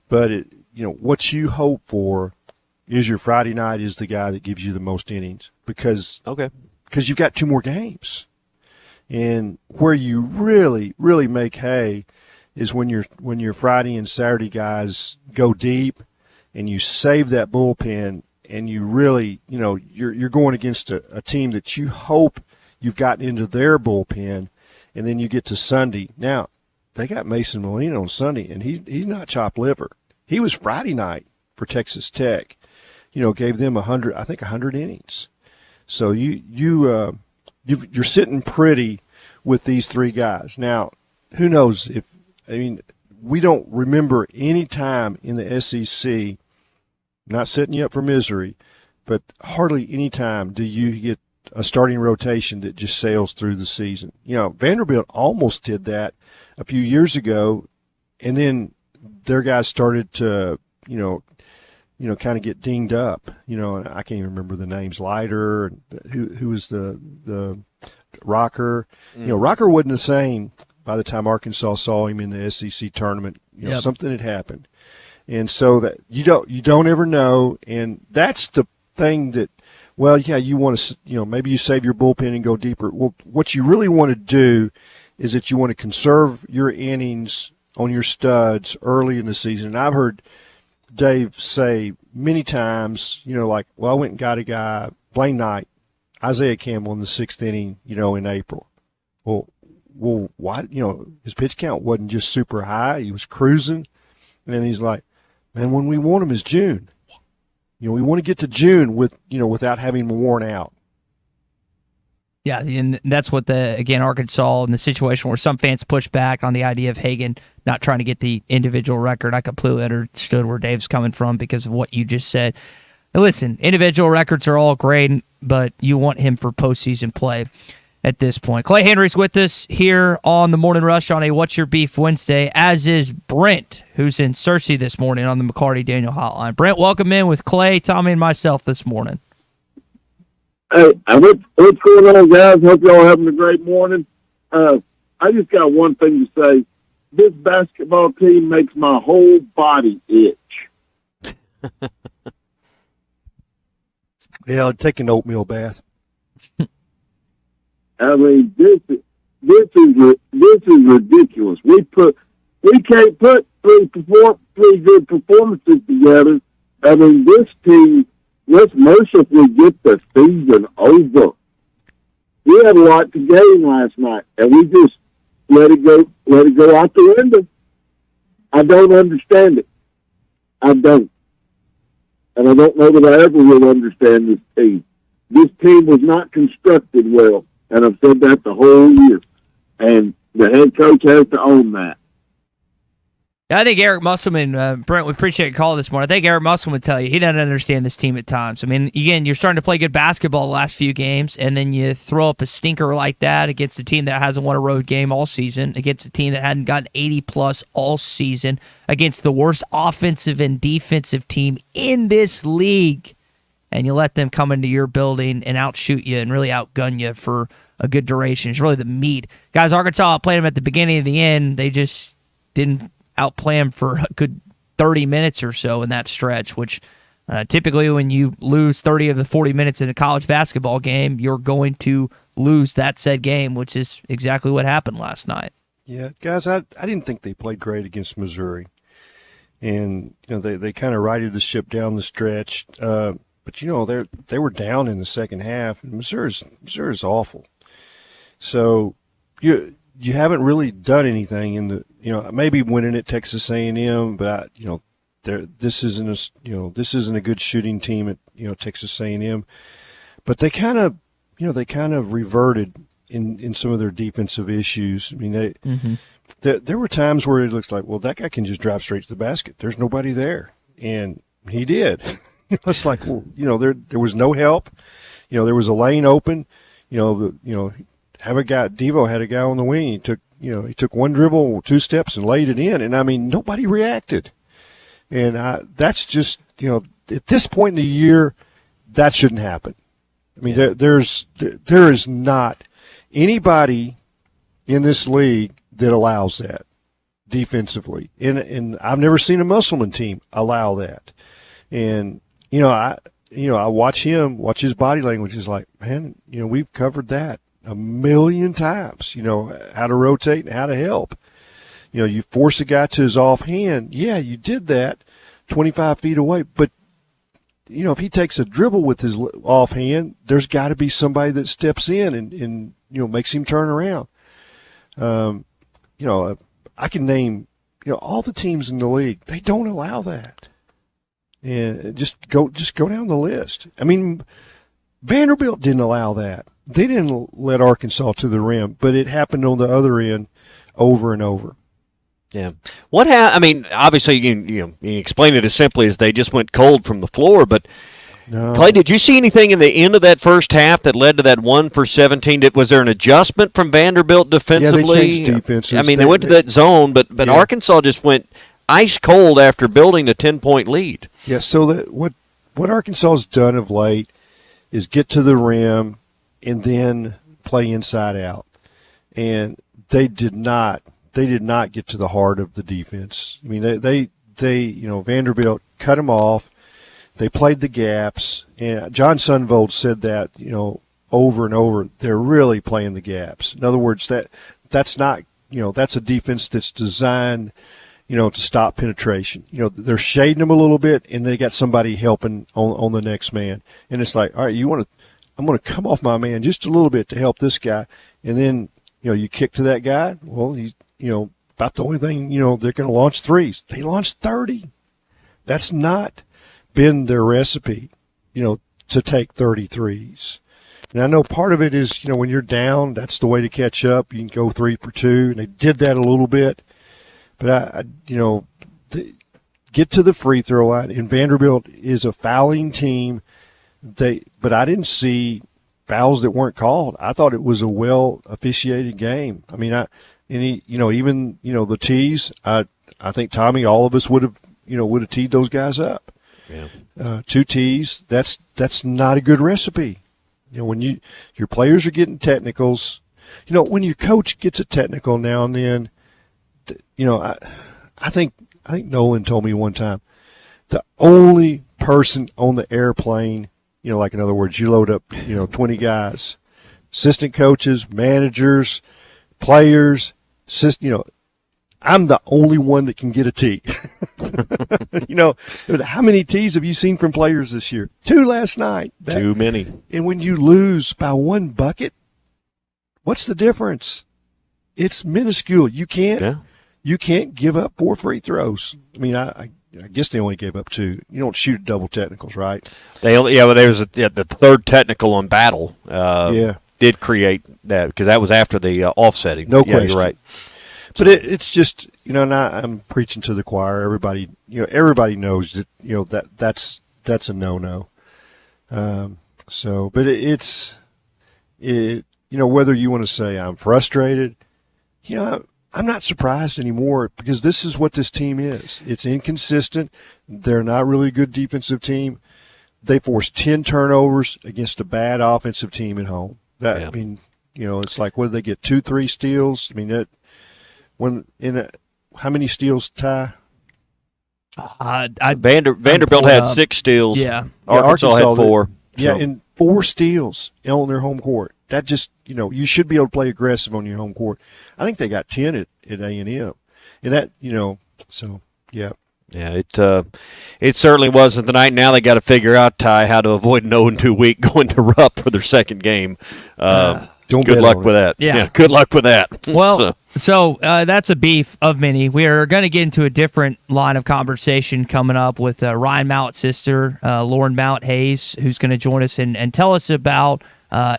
But, what you hope for is your Friday night is the guy that gives you the most innings because you've got 2 more games. And where you really, really make hay is when your Friday and Saturday guys go deep and you save that bullpen and you really, you're going against a team that you hope you've gotten into their bullpen, and then you get to Sunday. Now, they got Mason Molina on Sunday, and he's not chopped liver. He was Friday night for Texas Tech. Gave them 100 innings. So you're sitting pretty with these 3 guys. Now, who knows we don't remember any time in the SEC, not setting you up for misery, but hardly any time do you get a starting rotation that just sails through the season. Vanderbilt almost did that a few years ago, and then their guys started to, kind of get dinged up. And I can't even remember the names. Leiter, who was the Rocker. Rocker wasn't the same by the time Arkansas saw him in the SEC tournament. Something had happened, and so that you don't ever know. And that's the thing that, well, yeah, you want to, maybe you save your bullpen and go deeper. Well, what you really want to do is that you want to conserve your innings on your studs early in the season. And I've heard Dave say many times, like, well, I went and got a guy, Blaine Knight, Isaiah Campbell in the 6th inning, in April. Well, why? His pitch count wasn't just super high. He was cruising. And then he's like, man, when we want him is June. We want to get to June without having him worn out. Yeah, and that's what Arkansas in the situation where some fans push back on the idea of Hagen not trying to get the individual record. I completely understood where Dave's coming from because of what you just said. And listen, individual records are all great, but you want him for postseason play. at this point. Clay Henry's with us here on the Morning Rush on a What's Your Beef Wednesday, as is Brent, who's in Searcy this morning on the McLarty Daniel Hotline. Brent, welcome in with Clay, Tommy, and myself this morning. Hey, what's going on, guys? Hope y'all having a great morning. I just got one thing to say. This basketball team makes my whole body itch. Yeah, I'd take an oatmeal bath. I mean, this is ridiculous. We can't put three good performances together. I mean, this team, let's mercifully get the season over. We had a lot to gain last night, and we just let it go out the window. I don't understand it. I don't. And I don't know that I ever will understand this team. This team was not constructed well, and I've said that the whole year. And the head coach has to own that. I think Eric Musselman, Brent, we appreciate your call this morning. I think Eric Musselman would tell you he doesn't understand this team at times. I mean, again, you're starting to play good basketball the last few games, and then you throw up a stinker like that against a team that hasn't won a road game all season, against a team that hadn't gotten 80-plus all season, against the worst offensive and defensive team in this league, and you let them come into your building and outshoot you and really outgun you for a good duration. It's really the meat. Guys, Arkansas played them at the beginning and the end. They just didn't outplay them for a good 30 minutes or so in that stretch, which typically when you lose 30 of the 40 minutes in a college basketball game, you're going to lose that said game, which is exactly what happened last night. Yeah, guys, I didn't think they played great against Missouri. And, they kind of righted the ship down the stretch. But, they were down in the second half. And Missouri's awful. So you haven't really done anything in the, maybe winning at Texas A&M, but this isn't a good shooting team at Texas A&M. But they kind of reverted in some of their defensive issues. I mean, there were times where it looks like, well, that guy can just drive straight to the basket. There's nobody there, and he did. It's like, well, there was no help. There was a lane open. Devo had a guy on the wing. He took one dribble, 2 steps, and laid it in. And I mean, nobody reacted. And that's just, at this point in the year, that shouldn't happen. I mean, there is not anybody in this league that allows that defensively. And I've never seen a Musselman team allow that. And I watch his body language is like, man, we've covered that a million times, how to rotate and how to help. You force a guy to his offhand. Yeah, you did that 25 feet away. But, if he takes a dribble with his offhand, there's got to be somebody that steps in and makes him turn around. I can name, all the teams in the league. They don't allow that. And just go down the list. I mean, Vanderbilt didn't allow that. They didn't let Arkansas to the rim, but it happened on the other end over and over. Yeah. I mean, obviously, you explain it as simply as they just went cold from the floor, but no. Clay, did you see anything in the end of that first half that led to that 1 for 17? Was there an adjustment from Vanderbilt defensively? Yeah, they changed defenses. I mean, they went to that zone, but yeah. Arkansas just went ice cold after building a 10-point lead. Yeah, so what Arkansas's done of late is get to the rim and then play inside out. And they did not get to the heart of the defense. I mean, they Vanderbilt cut them off. They played the gaps. And John Sunvold said that, over and over, they're really playing the gaps. In other words, that's not, that's a defense that's designed, to stop penetration. They're shading them a little bit, and they got somebody helping on the next man. And it's like, all right, I'm going to come off my man just a little bit to help this guy. And then, you kick to that guy. Well, he's, about the only thing, they're going to launch threes. They launched 30. That's not been their recipe, to take 30 threes. And I know part of it is, when you're down, that's the way to catch up. You can go 3 for 2, and they did that a little bit. But, get to the free throw line. And Vanderbilt is a fouling team. But I didn't see fouls that weren't called. I thought it was a well officiated game. I mean, even the tees. I think Tommy, all of us would have teed those guys up. Yeah. 2 tees. That's not a good recipe. When your players are getting technicals, when your coach gets a technical now and then, I think Nolan told me one time, the only person on the airplane, like in other words, you load up, 20 guys, assistant coaches, managers, players, I'm the only one that can get a tee. How many tees have you seen from players this year? 2 last night. Too many. And when you lose by 1 bucket, what's the difference? It's minuscule. You can't give up 4 free throws. I mean, I guess they only gave up 2. You don't shoot double technicals, right? But there was the third technical on Battle. Did create that because that was after the offsetting. No question. You're right. But it's just, I'm preaching to the choir. Everybody knows that, that's a no-no. But it's whether you want to say I'm frustrated, I'm not surprised anymore because this is what this team is. It's inconsistent. They're not really a good defensive team. They forced 10 turnovers against a bad offensive team at home. I mean, it's like, what did they get, 2-3 steals? I mean, how many steals, Ty? Vanderbilt had 6 steals. Yeah. Arkansas had 4. Yeah, and 4 steals on their home court. That just, you should be able to play aggressive on your home court. I think they got 10 at A&M. And that, so, yeah. Yeah, it certainly wasn't the night. Now they got to figure out, Ty, how to avoid an 0-2 week going to Rupp for their second game. Good luck with that. Yeah, good luck with that. Well, so that's a beef of many. We are going to get into a different line of conversation coming up with Ryan Mallett's sister, Lauren Mallet Hayes, who's going to join us and tell us about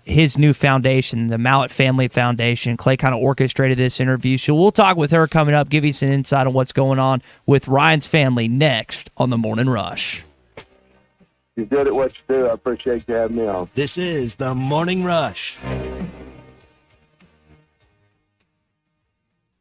his new foundation, the Mallet Family Foundation. Clay kind of orchestrated this interview, so we'll talk with her coming up, give you some insight on what's going on with Ryan's family next on the Morning Rush. You're good at what you do. I appreciate you having me on. This is the Morning Rush.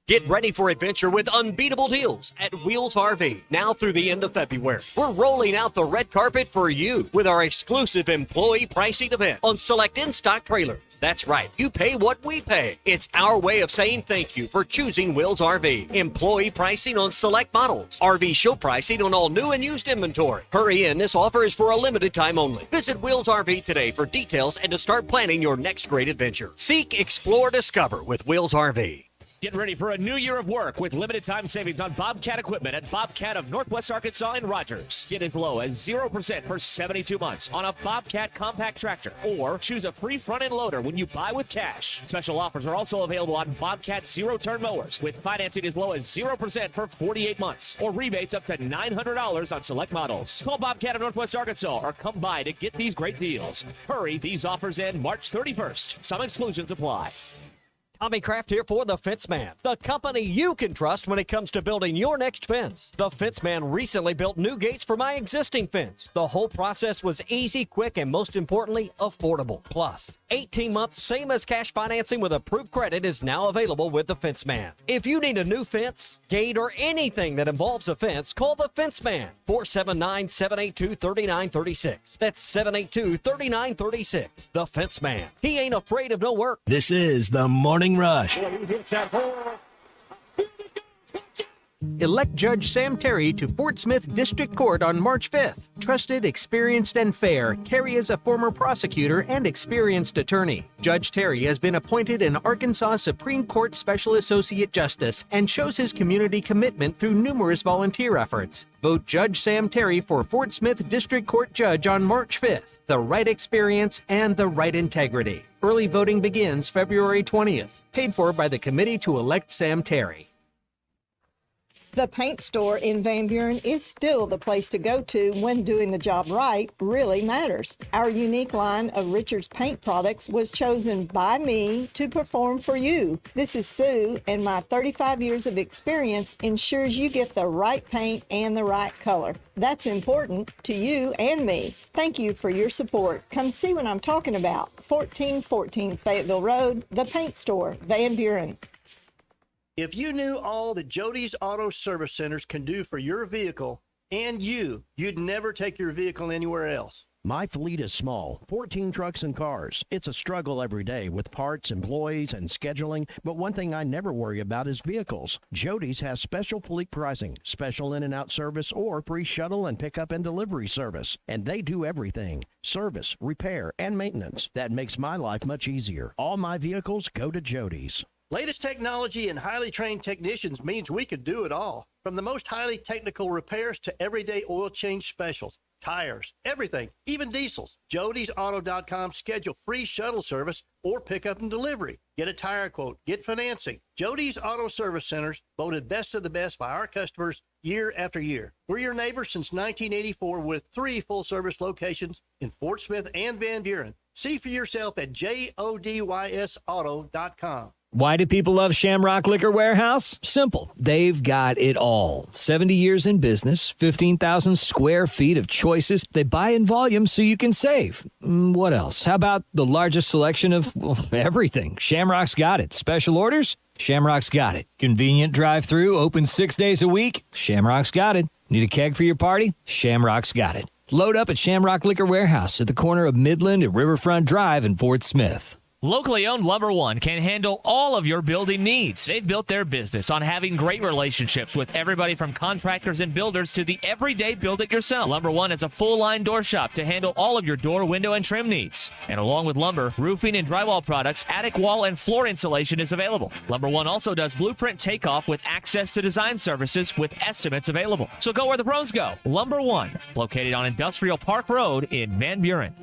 Get ready for adventure with unbeatable deals at Wheels RV now through the end of February. We're rolling out the red carpet for you with our exclusive employee pricing event on select in-stock trailers. That's right, you pay what we pay. It's our way of saying thank you for choosing Wheels RV. Employee pricing on select models. RV show pricing on all new and used inventory. Hurry in, this offer is for a limited time only. Visit Wheels RV today for details and to start planning your next great adventure. Seek, explore, discover with Wheels RV. Get ready for a new year of work with limited time savings on Bobcat equipment at Bobcat of Northwest Arkansas and Rogers. Get as low as 0% for 72 months on a Bobcat compact tractor or choose a free front-end loader when you buy with cash. Special offers are also available on Bobcat zero-turn mowers with financing as low as 0% for 48 months or rebates up to $900 on select models. Call Bobcat of Northwest Arkansas or come by to get these great deals. Hurry, these offers end March 31st. Some exclusions apply. Tommy Kraft here for The Fence Man, the company you can trust when it comes to building your next fence. The Fence Man recently built new gates for my existing fence. The whole process was easy, quick, and most importantly, affordable. Plus, 18 months, same as cash financing with approved credit is now available with The Fence Man. If you need a new fence, gate, or anything that involves a fence, call The Fence Man, 479-782-3936. That's 782-3936. The Fence Man. He ain't afraid of no work. This is the Morning Rush. Elect Judge Sam Terry to Fort Smith District Court on March 5th. Trusted, experienced, and fair, Terry is a former prosecutor and experienced attorney. Judge Terry has been appointed an Arkansas Supreme Court Special Associate Justice and shows his community commitment through numerous volunteer efforts. Vote Judge Sam Terry for Fort Smith District Court Judge on March 5th. The right experience and the right integrity. Early voting begins February 20th. Paid for by the Committee to Elect Sam Terry. The paint store in Van Buren is still the place to go to when doing the job right really matters. Our unique line of Richards paint products was chosen by me to perform for you. This is Sue, and my 35 years of experience ensures you get the right paint and the right color. That's important to you and me. Thank you for your support. Come see what I'm talking about. 1414 Fayetteville Road, the paint store, Van Buren. If you knew all that Jody's Auto Service Centers can do for your vehicle and you'd never take your vehicle anywhere else. My fleet is small, 14 trucks and cars. It's a struggle every day with parts, employees, and scheduling, but one thing I never worry about is vehicles. Jody's has special fleet pricing, special in and out service, or free shuttle and pickup and delivery service. And they do everything, service, repair, and maintenance. That makes my life much easier. All my vehicles go to Jody's. Latest technology and highly trained technicians means we could do it all. From the most highly technical repairs to everyday oil change specials, tires, everything, even diesels. JodysAuto.com schedule free shuttle service or pickup and delivery. Get a tire quote, get financing. Jody's Auto Service Centers, voted best of the best by our customers year after year. We're your neighbors since 1984 with 3 full-service locations in Fort Smith and Van Buren. See for yourself at JODYSauto.com. Why do people love Shamrock Liquor Warehouse? Simple. They've got it all. 70 years in business, 15,000 square feet of choices. They buy in volume so you can save. What else? How about the largest selection of everything? Shamrock's got it. Special orders? Shamrock's got it. Convenient drive-through, open 6 days a week? Shamrock's got it. Need a keg for your party? Shamrock's got it. Load up at Shamrock Liquor Warehouse at the corner of Midland and Riverfront Drive in Fort Smith. Locally owned Lumber One can handle all of your building needs. They've built their business on having great relationships with everybody from contractors and builders to the everyday build-it-yourself. Lumber One is a full-line door shop to handle all of your door, window, and trim needs. And along with lumber, roofing and drywall products, attic wall and floor insulation is available. Lumber One also does blueprint takeoff with access to design services with estimates available. So go where the pros go. Lumber One, located on Industrial Park Road in Van Buren.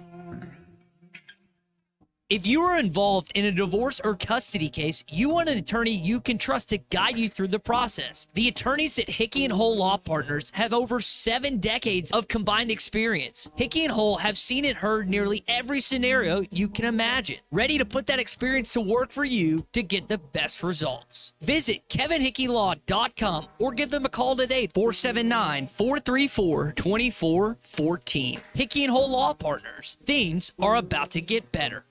If you are involved in a divorce or custody case, you want an attorney you can trust to guide you through the process. The attorneys at Hickey & Hole Law Partners have over 7 decades of combined experience. Hickey & Hole have seen and heard nearly every scenario you can imagine, ready to put that experience to work for you to get the best results. Visit KevinHickeyLaw.com or give them a call today, 479-434-2414. Hickey & Hole Law Partners. Things are about to get better.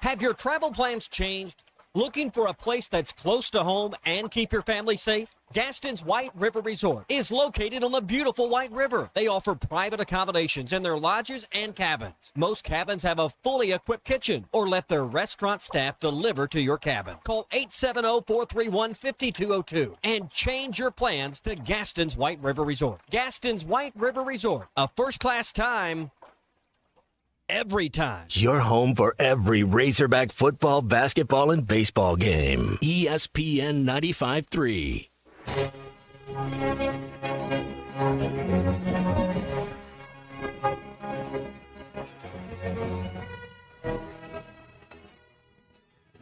Have your travel plans changed? Looking for a place that's close to home and keep your family safe? Gaston's White River Resort is located on the beautiful White River. They offer private accommodations in their lodges and cabins. Most cabins have a fully equipped kitchen or let their restaurant staff deliver to your cabin. Call 870-431-5202 and change your plans to Gaston's White River Resort. Gaston's White River Resort, a first-class time every time. Your home for every Razorback football, basketball, and baseball game. ESPN 95.3.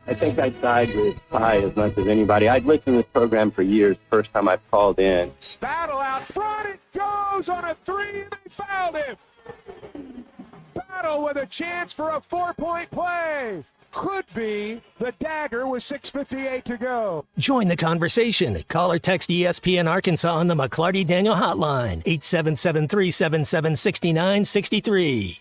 I think I side with Ty as much as anybody. I'd listened to this program for years, first time I called in. Battle out front, it goes on a 3, and they fouled him. Battle with a chance for a 4-point play. Could be the dagger with 6:58 to go. Join the conversation. Call or text ESPN Arkansas on the McLarty Daniel Hotline, 877-377-6963.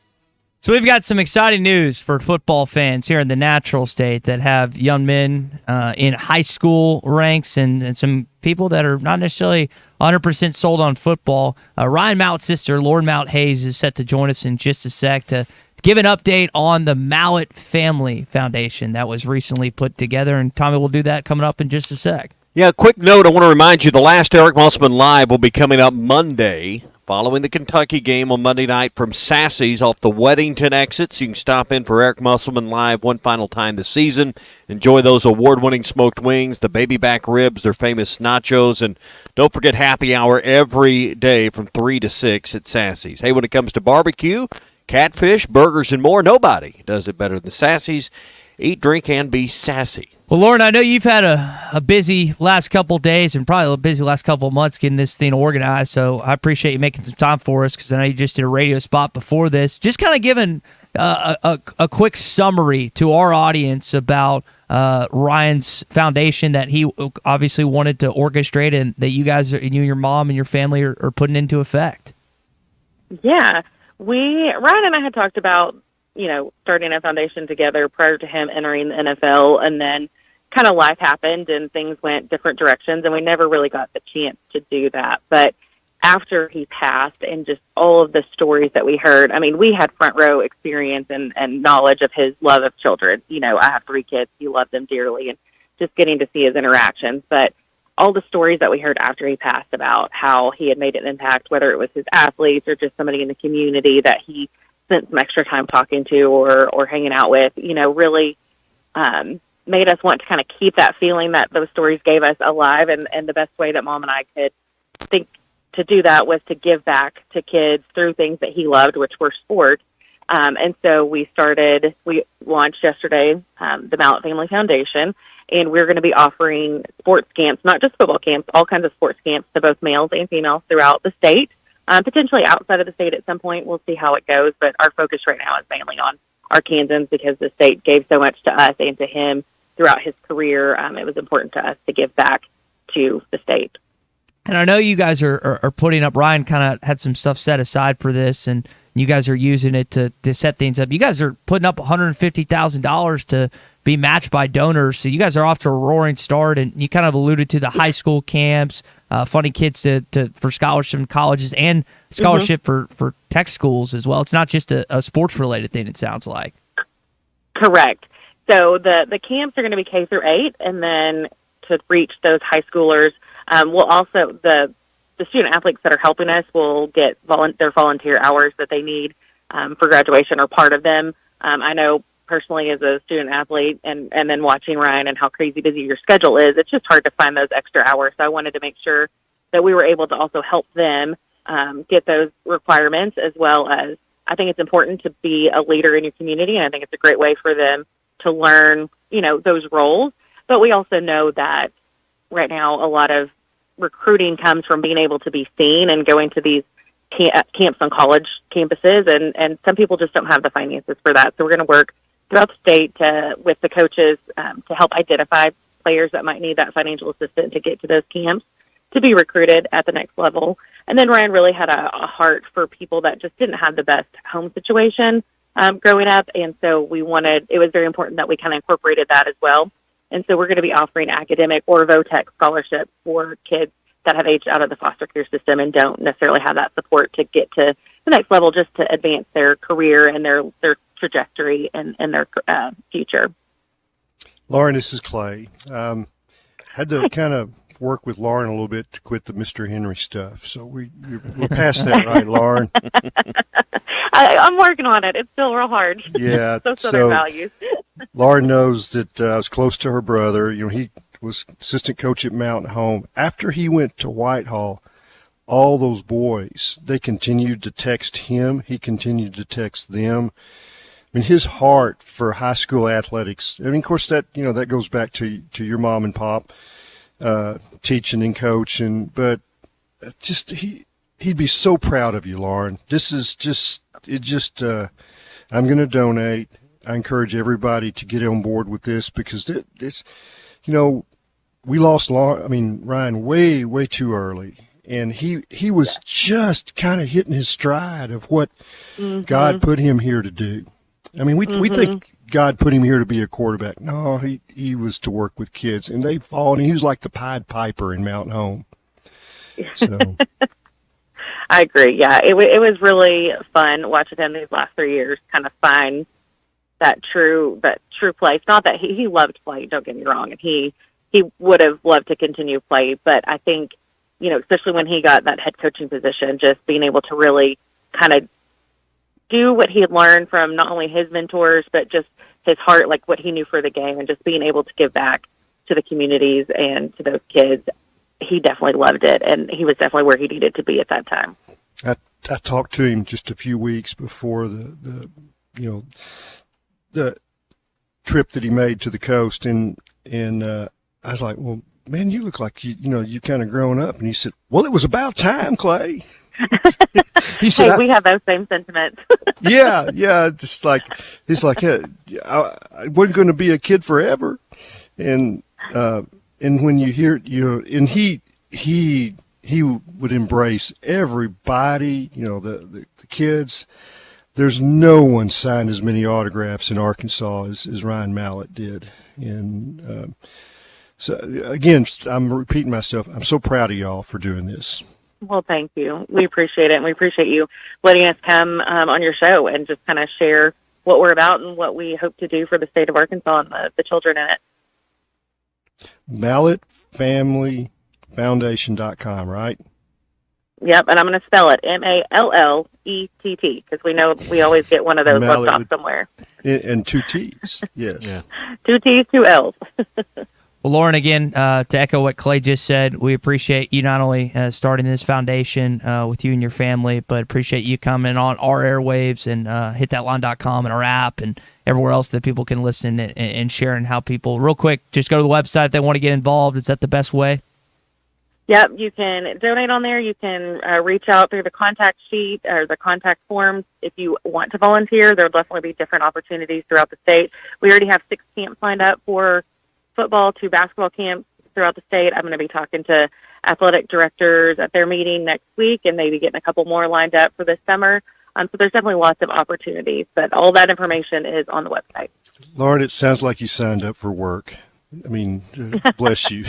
So we've got some exciting news for football fans here in the Natural State that have young men in high school ranks and some people that are not necessarily 100% sold on football. Ryan Mallet's sister, Lauren Mallet Hayes, is set to join us in just a sec to give an update on the Mallet Family Foundation that was recently put together. And Tommy will do that coming up in just a sec. Yeah, quick note, I want to remind you the last Eric Musselman Live will be coming up Monday. Following the Kentucky game on Monday night from Sassy's off the Weddington exits. You can stop in for Eric Musselman Live one final time this season. Enjoy those award-winning smoked wings, the baby back ribs, their famous nachos, and don't forget happy hour every day from 3 to 6 at Sassy's. Hey, when it comes to barbecue, catfish, burgers, and more, nobody does it better than Sassy's. Eat, drink, and be sassy. Well, Lauren, I know you've had a busy last couple of days and probably a busy last couple of months getting this thing organized, so I appreciate you making some time for us because I know you just did a radio spot before this. Just kind of giving a quick summary to our audience about Ryan's foundation that he obviously wanted to orchestrate and that you guys, you and your mom and your family are putting into effect. Yeah, Ryan and I had talked about, starting a foundation together prior to him entering the NFL, and then kind of life happened and things went different directions, and we never really got the chance to do that. But after he passed and just all of the stories that we heard, I mean, we had front row experience and knowledge of his love of children. I have 3 kids. He loved them dearly, and just getting to see his interactions. But all the stories that we heard after he passed about how he had made an impact, whether it was his athletes or just somebody in the community that he spent some extra time talking to or hanging out with, really made us want to kind of keep that feeling that those stories gave us alive. And the best way that Mom and I could think to do that was to give back to kids through things that he loved, which were sports. And so we launched yesterday the Mallet Family Foundation, and we're going to be offering sports camps, not just football camps, all kinds of sports camps to both males and females throughout the state, potentially outside of the state at some point. We'll see how it goes, but our focus right now is mainly on Arkansans because the state gave so much to us and to him throughout his career. It was important to us to give back to the state. And I know you guys are putting up, Ryan kind of had some stuff set aside for this, and you guys are using it to set things up. You guys are putting up $150,000 to be matched by donors, so you guys are off to a roaring start, and you kind of alluded to the high school camps, funding kids for scholarship in colleges and scholarship for tech schools as well. It's not just a sports-related thing, it sounds like. Correct. So the camps are going to be K through 8, and then to reach those high schoolers, we'll also the student athletes that are helping us will get their volunteer hours that they need for graduation or part of them. I know personally as a student athlete and then watching Ryan and how crazy busy your schedule is, it's just hard to find those extra hours. So I wanted to make sure that we were able to also help them get those requirements, as well as I think it's important to be a leader in your community, and I think it's a great way for them to learn, those roles. But we also know that right now a lot of recruiting comes from being able to be seen and going to these camps on college campuses, and some people just don't have the finances for that. So we're going to work throughout the state with the coaches to help identify players that might need that financial assistance to get to those camps to be recruited at the next level. And then Ryan really had a heart for people that just didn't have the best home situation growing up, and so it was very important that we kind of incorporated that as well. And so we're going to be offering academic or VOTEC scholarships for kids that have aged out of the foster care system and don't necessarily have that support to get to the next level, just to advance their career and their trajectory and their future. Lauren, this is Clay. Had to kind of work with Lauren a little bit to quit the Mr. Henry stuff. So we're past that, right, Lauren? I'm working on it. It's still real hard. Yeah. So Southern values. Lauren knows that I was close to her brother. He was assistant coach at Mountain Home. After he went to Whitehall, all those boys, they continued to text him. He continued to text them. I mean, his heart for high school athletics. I mean, of course, that goes back to your mom and pop teaching and coaching, but just he'd be so proud of you, Lauren. This is I'm going to donate. I encourage everybody to get on board with this because it's we lost Ryan way too early, and he was just kind of hitting his stride of what God put him here to do. I mean, we think God put him here to be a quarterback. No, he was to work with kids, and they followed him. He was like the Pied Piper in Mountain Home. So. I agree. Yeah, it was really fun watching him these last 3 years kind of find that true place. Not that he loved play, don't get me wrong, and he would have loved to continue play, but I think, especially when he got that head coaching position, just being able to really kind of do what he had learned from not only his mentors, but just his heart, like what he knew for the game, and just being able to give back to the communities and to those kids. He definitely loved it, and he was definitely where he needed to be at that time. I talked to him just a few weeks before the trip that he made to the coast, and I was like, well, man, you look like you kind of grown up. And he said, well, it was about time, Clay. He said, hey, we have those same sentiments. yeah. Just like, he's like, hey, I wasn't going to be a kid forever. And when you hear, and he would embrace everybody, the kids. There's no one signed as many autographs in Arkansas as Ryan Mallet did. And so, again, I'm repeating myself. I'm so proud of y'all for doing this. Well, thank you. We appreciate it, and we appreciate you letting us come on your show and just kind of share what we're about and what we hope to do for the state of Arkansas and the children in it. MallettFamilyFoundation.com, right? Yep, and I'm going to spell it Mallett, because we know we always get one of those left off somewhere. And 2 T's, yes. Yeah. 2 T's, 2 L's. Well, Lauren, again, to echo what Clay just said, we appreciate you not only starting this foundation with you and your family, but appreciate you coming on our airwaves and hitthatline.com and our app and everywhere else that people can listen and sharing how people, real quick, just go to the website if they want to get involved. Is that the best way? Yep, you can donate on there. You can reach out through the contact sheet or the contact forms. If you want to volunteer, there'll definitely be different opportunities throughout the state. We already have 6 camps lined up for football, 2 basketball camps throughout the state. I'm going to be talking to athletic directors at their meeting next week and maybe getting a couple more lined up for this summer. So there's definitely lots of opportunities, but all that information is on the website. Lauren, it sounds like you signed up for work. I mean, bless you.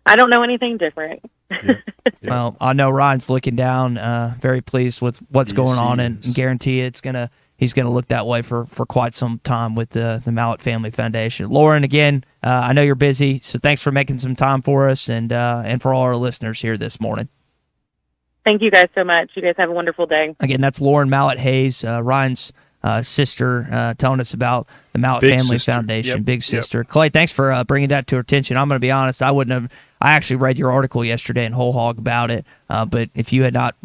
I don't know anything different. Yeah. Well, I know Ryan's looking down, very pleased with what's going on, and guarantee he's gonna look that way for quite some time with the Mallet Family Foundation. Lauren, again, I know you're busy, so thanks for making some time for us and for all our listeners here this morning. Thank you guys so much. You guys have a wonderful day. Again, that's Lauren Mallet Hayes, Ryan's sister, telling us about the Mallet Family Foundation, big sister. Yep. Clay, thanks for bringing that to our attention. I'm going to be honest, I actually read your article yesterday in Whole Hog about it, but if you had not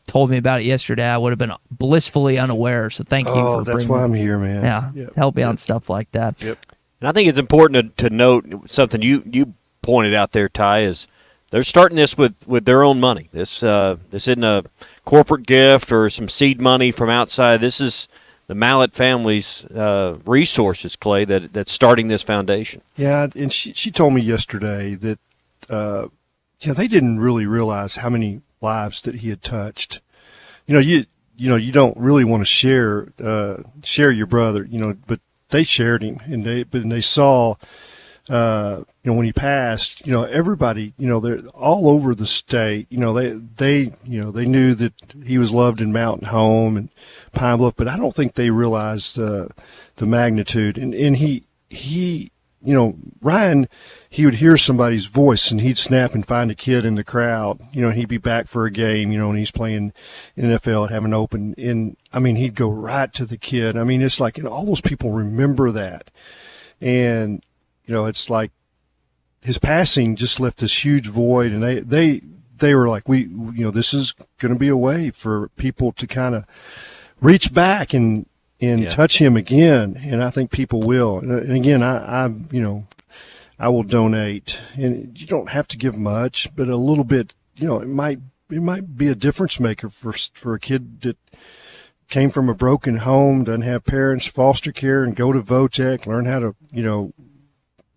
told me about it yesterday, I would have been blissfully unaware. So thank you for that's why I'm here, man. Yeah, help me on stuff like that. Yep. And I think it's important to note something you pointed out there, Ty, is they're starting this with their own money. This isn't a corporate gift or some seed money from outside. This is the Mallet family's resources, Clay, that's starting this foundation. Yeah, and she told me yesterday that they didn't really realize how many lives that he had touched. You don't really want to share your brother, but they shared him, and they saw when he passed, everybody, they're all over the state, they knew that he was loved in Mountain Home and Pine Bluff, but I don't think they realized the magnitude. And he Ryan, he would hear somebody's voice and he'd snap and find a kid in the crowd, he'd be back for a game, and he's playing NFL, having open, he'd go right to the kid. It's like, and all those people remember that. And, it's like his passing just left this huge void, and they were like, this is going to be a way for people to kind of reach back and touch him again, and I think people will. And again, I will donate, and you don't have to give much, but a little bit, it might be a difference maker for a kid that came from a broken home, doesn't have parents, foster care, and go to Votech, learn how to,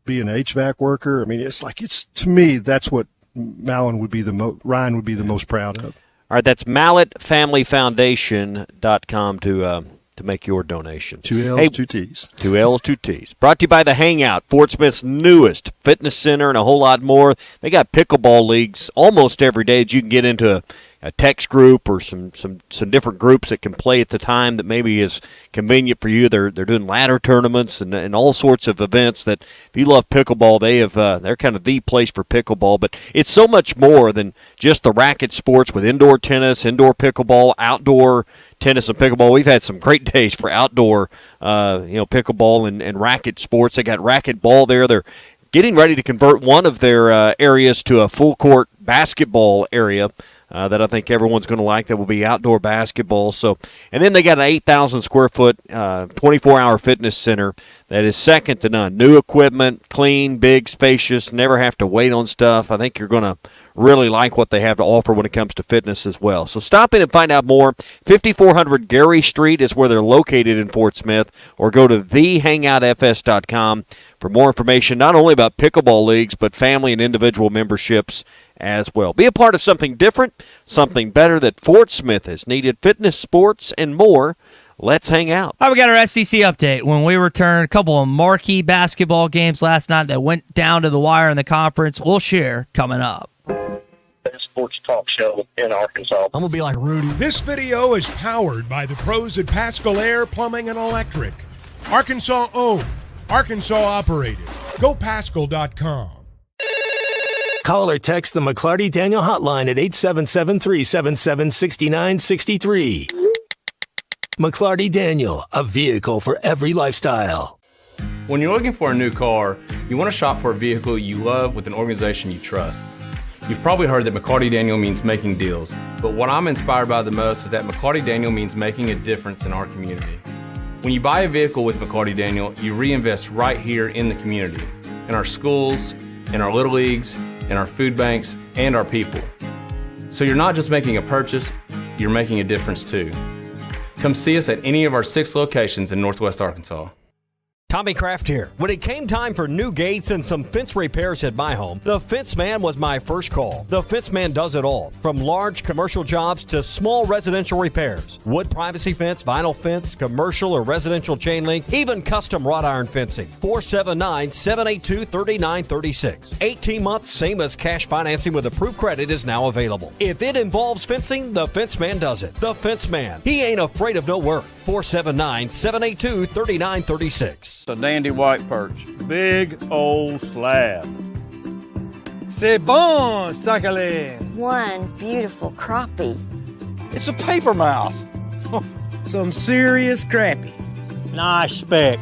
be an HVAC worker. To me, that's what Ryan would be the most proud of. All right, that's MallettFamilyFoundation.com to make your donation. 2 L's, 2 T's. 2 L's, 2 T's. Brought to you by The Hangout, Fort Smith's newest fitness center, and a whole lot more. They got pickleball leagues almost every day that you can get into a text group or some different groups that can play at the time that maybe is convenient for you. They're doing ladder tournaments and all sorts of events that if you love pickleball, they're kind of the place for pickleball. But it's so much more than just the racket sports with indoor tennis, indoor pickleball, outdoor tennis and pickleball. We've had some great days for outdoor pickleball and racket sports. They got racket ball there. They're getting ready to convert one of their areas to a full court basketball area. that I think everyone's going to like. That will be outdoor basketball. So, and then they got an 8,000 square foot 24-hour fitness center that is second to none. New equipment, clean, big, spacious. Never have to wait on stuff. I think you're going to really like what they have to offer when it comes to fitness as well. So stop in and find out more. 5400 Gary Street is where they're located in Fort Smith, or go to thehangoutfs.com for more information, not only about pickleball leagues, but family and individual memberships as well. Be a part of something different, something better that Fort Smith has needed. Fitness, sports, and more. Let's hang out. All right, we got our SEC update. When we return, a couple of marquee basketball games last night that went down to the wire in the conference. We'll share coming up. Sports talk show in Arkansas. I'm going to be like Rudy. This video is powered by the pros at Pascal Air Plumbing and Electric. Arkansas owned, Arkansas operated. GoPascal.com. Call or text the McLarty Daniel hotline at 877-377-6963. McLarty Daniel, a vehicle for every lifestyle. When you're looking for a new car, you want to shop for a vehicle you love with an organization you trust. You've probably heard that McLarty Daniel means making deals, but what I'm inspired by the most is that McLarty Daniel means making a difference in our community. When you buy a vehicle with McLarty Daniel, you reinvest right here in the community, in our schools, in our little leagues, in our food banks, and our people. So you're not just making a purchase, you're making a difference too. Come see us at any of our 6 locations in Northwest Arkansas. Tommy Kraft here. When it came time for new gates and some fence repairs at my home, the Fence Man was my first call. The Fence Man does it all, from large commercial jobs to small residential repairs. Wood privacy fence, vinyl fence, commercial or residential chain link, even custom wrought iron fencing. 479-782-3936. 18 months, same as cash financing with approved credit, is now available. If it involves fencing, the Fence Man does it. The Fence Man. He ain't afraid of no work. 479-782-3936. A dandy white perch. Big old slab. C'est bon, sacalé. One beautiful crappie. It's a paper mouse. Some serious crappie. Nice speck.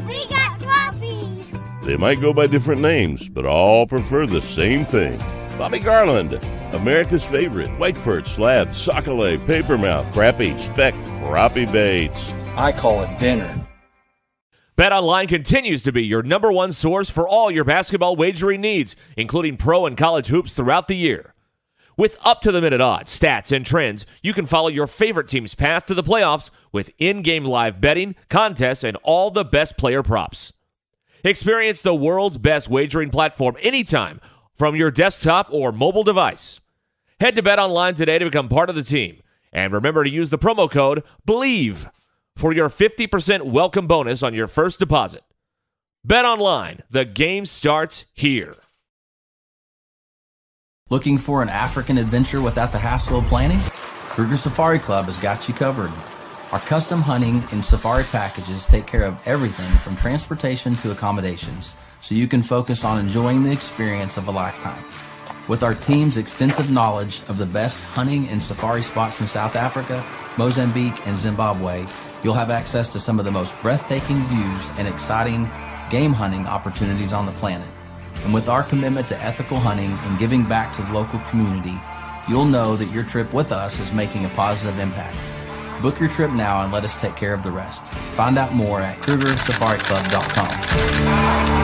We got crappie. They might go by different names, but all prefer the same thing. Bobby Garland, America's favorite. White perch, slab, sockeye, papermouth, crappie, speck, crappie baits. I call it dinner. BetOnline continues to be your number one source for all your basketball wagering needs, including pro and college hoops throughout the year. With up-to-the-minute odds, stats, and trends, you can follow your favorite team's path to the playoffs with in-game live betting, contests, and all the best player props. Experience the world's best wagering platform anytime from your desktop or mobile device. Head to BetOnline today to become part of the team. And remember to use the promo code BELIEVE for your 50% welcome bonus on your first deposit. BetOnline, the game starts here. Looking for an African adventure without the hassle of planning? Kruger Safari Club has got you covered. Our custom hunting and safari packages take care of everything from transportation to accommodations, so you can focus on enjoying the experience of a lifetime. With our team's extensive knowledge of the best hunting and safari spots in South Africa, Mozambique, and Zimbabwe, you'll have access to some of the most breathtaking views and exciting game hunting opportunities on the planet. And with our commitment to ethical hunting and giving back to the local community, you'll know that your trip with us is making a positive impact. Book your trip now and let us take care of the rest. Find out more at KrugerSafariClub.com.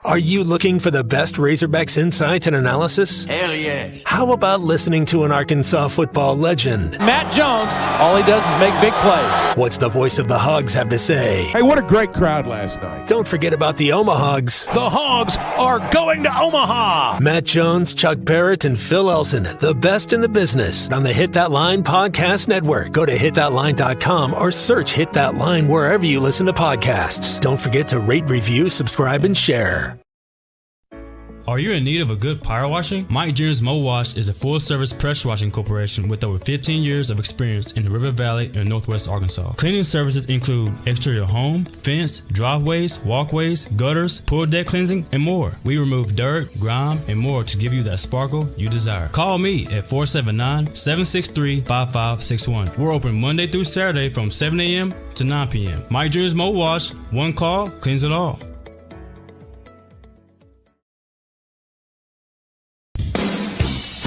Are you looking for the best Razorbacks insight and analysis? Hell yes. How about listening to an Arkansas football legend? Matt Jones, all he does is make big plays. What's the voice of the Hogs have to say? Hey, what a great crowd last night. Don't forget about the Omahogs. The Hogs are going to Omaha. Matt Jones, Chuck Barrett, and Phil Elson, the best in the business on the Hit That Line Podcast Network. Go to hitthatline.com or search Hit That Line wherever you listen to podcasts. Don't forget to rate, review, subscribe, and share. Are you in need of a good power washing? Mike Jones Mo Wash is a full-service pressure washing corporation with over 15 years of experience in the River Valley and Northwest Arkansas. Cleaning services include exterior home, fence, driveways, walkways, gutters, pool deck cleansing, and more. We remove dirt, grime, and more to give you that sparkle you desire. Call me at 479-763-5561. We're open Monday through Saturday from 7 a.m. to 9 p.m. Mike Jones Mo Wash, one call, cleans it all.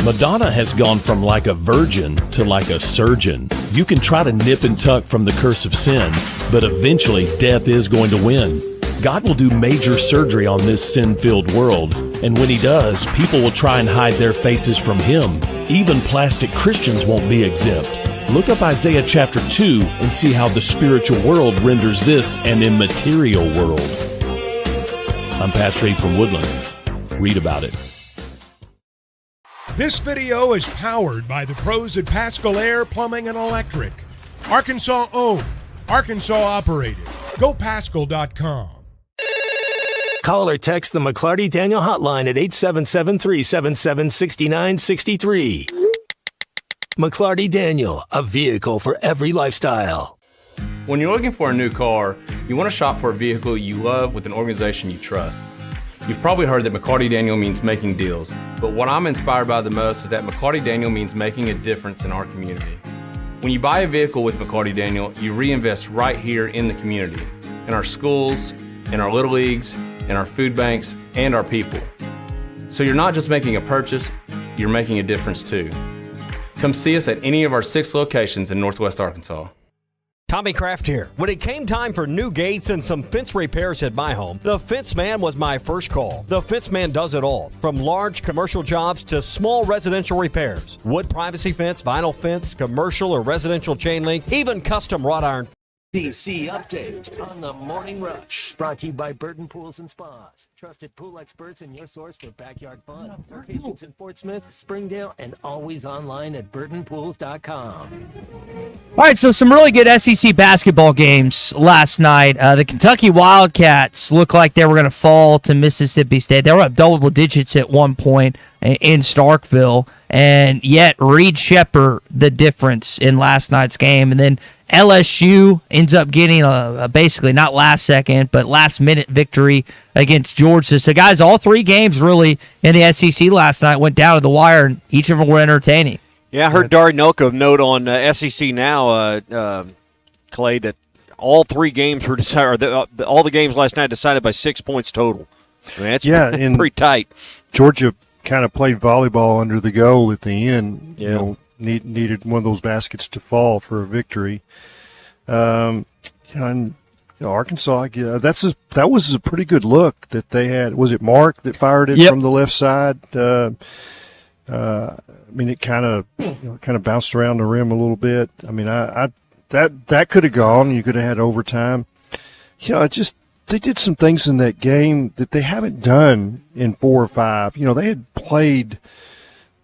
Madonna has gone from like a virgin to like a surgeon. You can try to nip and tuck from the curse of sin, but eventually death is going to win. God will do major surgery on this sin-filled world, and when he does, people will try and hide their faces from him. Even plastic Christians won't be exempt. Look up Isaiah chapter 2 and see how the spiritual world renders this an immaterial world. I'm Pastor Abe from Woodland. Read about it. This video is powered by the pros at Pascal Air Plumbing and Electric. Arkansas owned, Arkansas operated. GoPascal.com. Call or text the McLarty Daniel hotline at 877-377-6963. McLarty Daniel, a vehicle for every lifestyle. When you're looking for a new car, you want to shop for a vehicle you love with an organization you trust. You've probably heard that McLarty Daniel means making deals, but what I'm inspired by the most is that McLarty Daniel means making a difference in our community. When you buy a vehicle with McLarty Daniel, you reinvest right here in the community, in our schools, in our little leagues, in our food banks, and our people. So you're not just making a purchase, you're making a difference too. Come see us at any of our 6 locations in Northwest Arkansas. Tommy Kraft here. When it came time for new gates and some fence repairs at my home, the Fence Man was my first call. The Fence Man does it all, from large commercial jobs to small residential repairs. Wood privacy fence, vinyl fence, commercial or residential chain link, even custom wrought iron. DC Update on the Morning Rush. Brought to you by Burton Pools and Spas. Trusted pool experts and your source for backyard fun. Locations in Fort Smith, Springdale, and always online at burtonpools.com. All right, so some really good SEC basketball games last night. The Kentucky Wildcats looked like they were going to fall to Mississippi State. They were up double digits at one point in Starkville, and yet Reed Shepherd the difference in last night's game. And then LSU ends up getting a basically not last second, but last minute victory against Georgia. So, guys, all 3 games really in the SEC last night went down to the wire, and each of them were entertaining. Yeah, I heard Dari Nolko note on SEC Now, Clay, that all 3 games were decided, all the games last night decided by 6 points total. I mean, that's pretty tight. Georgia kind of played volleyball under the goal at the end. You know, needed one of those baskets to fall for a victory. And Arkansas, that was a pretty good look that they had. Was it Mark that fired it from the left side? I mean, it kind of bounced around the rim a little bit. I mean, that could have gone. You could have had overtime. They did some things in that game that they haven't done in 4 or 5. You know, they had played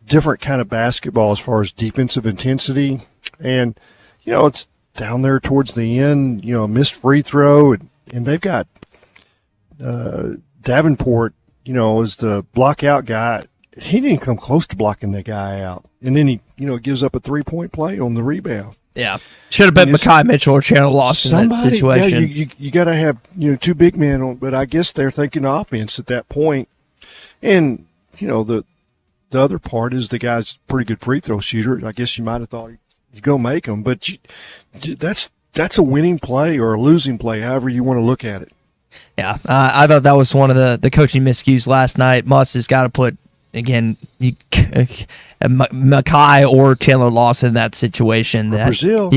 different kind of basketball as far as defensive intensity, and it's down there towards the end. A missed free throw, and they've got Davenport. As the block out guy. He didn't come close to blocking that guy out, and then he gives up a 3-point play on the rebound. Yeah, should have been Mekhi Mitchell or Chandler Lawson in that situation. Yeah, you got to have 2 big men on, but I guess they're thinking offense at that point. And the other part is the guy's a pretty good free throw shooter. I guess you might have thought he'd go make them, but that's a winning play or a losing play, however you want to look at it. Yeah, I thought that was one of the coaching miscues last night. Muss has got to put. Again, Mekhi or Chandler Lawson in that situation. Brazil.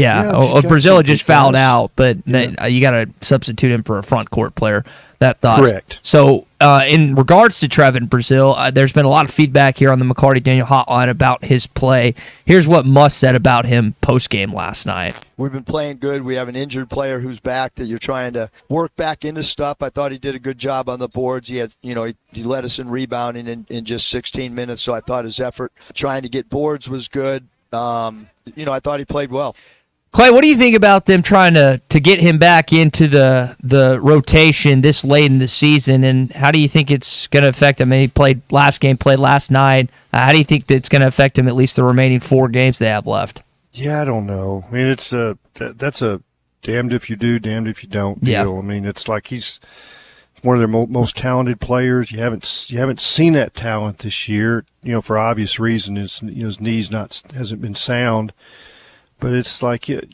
Brazil just fouled out, but you got to substitute him for a front court player. That thought. Correct. So, in regards to Trevin Brazil, there's been a lot of feedback here on the McLarty Daniel hotline about his play. Here's what Muss said about him post-game last night. We've been playing good. We have an injured player who's back that you're trying to work back into stuff. I thought he did a good job on the boards. He had, he led us in rebounding in just 16 minutes, so I thought his effort trying to get boards was good. I thought he played well. Clay, what do you think about them trying to get him back into the rotation this late in the season, and how do you think it's going to affect him? I mean, he played last night. How do you think that's going to affect him at least the remaining 4 games they have left? Yeah, I don't know. I mean, it's that's a damned if you do, damned if you don't deal. Yeah. I mean, it's like he's one of their most talented players. You haven't seen that talent this year, for obvious reason. His knees hasn't been sound. But it's like you've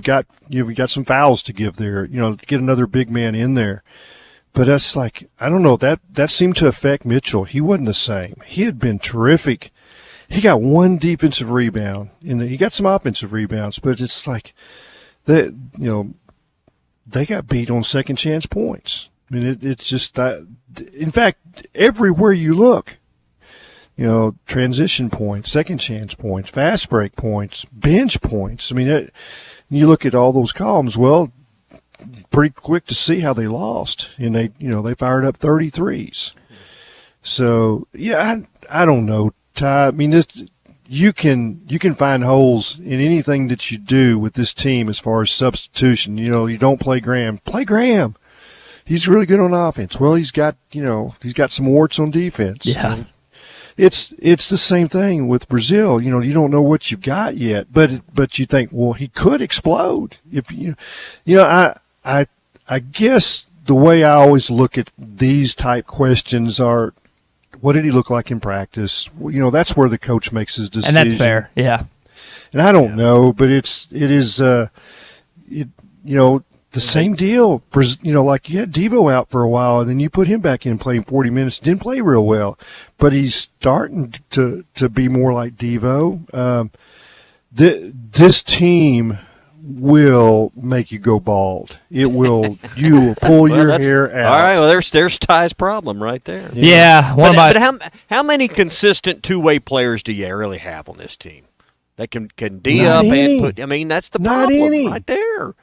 got some fouls to give there. Get another big man in there. But that's like, I don't know, that seemed to affect Mitchell. He wasn't the same. He had been terrific. He got 1 defensive rebound, he got some offensive rebounds. But it's like they got beat on second chance points. I mean, it's just that. In fact, everywhere you look. Transition points, second chance points, fast break points, bench points. I mean, you look at all those columns. Well, pretty quick to see how they lost, and they fired up 33s. So yeah, I don't know, Ty. I mean, you can find holes in anything that you do with this team as far as substitution. You don't play Graham. Play Graham. He's really good on offense. Well, he's got some warts on defense. Yeah. It's the same thing with Brazil. You don't know what you've got yet, but you think, well, he could explode. If I guess the way I always look at these type questions are, what did he look like in practice? That's where the coach makes his decision. And that's fair, yeah. And I don't know, but it is the same deal. Like you had Devo out for a while, and then you put him back in playing 40 minutes. Didn't play real well, but he's starting to be more like Devo. This team will make you go bald. You will pull your hair out. All right, well, there's Ty's problem right there. Yeah. But how many consistent two-way players do you really have on this team that can D Not up any. and put? I mean, that's the Not problem any. right there.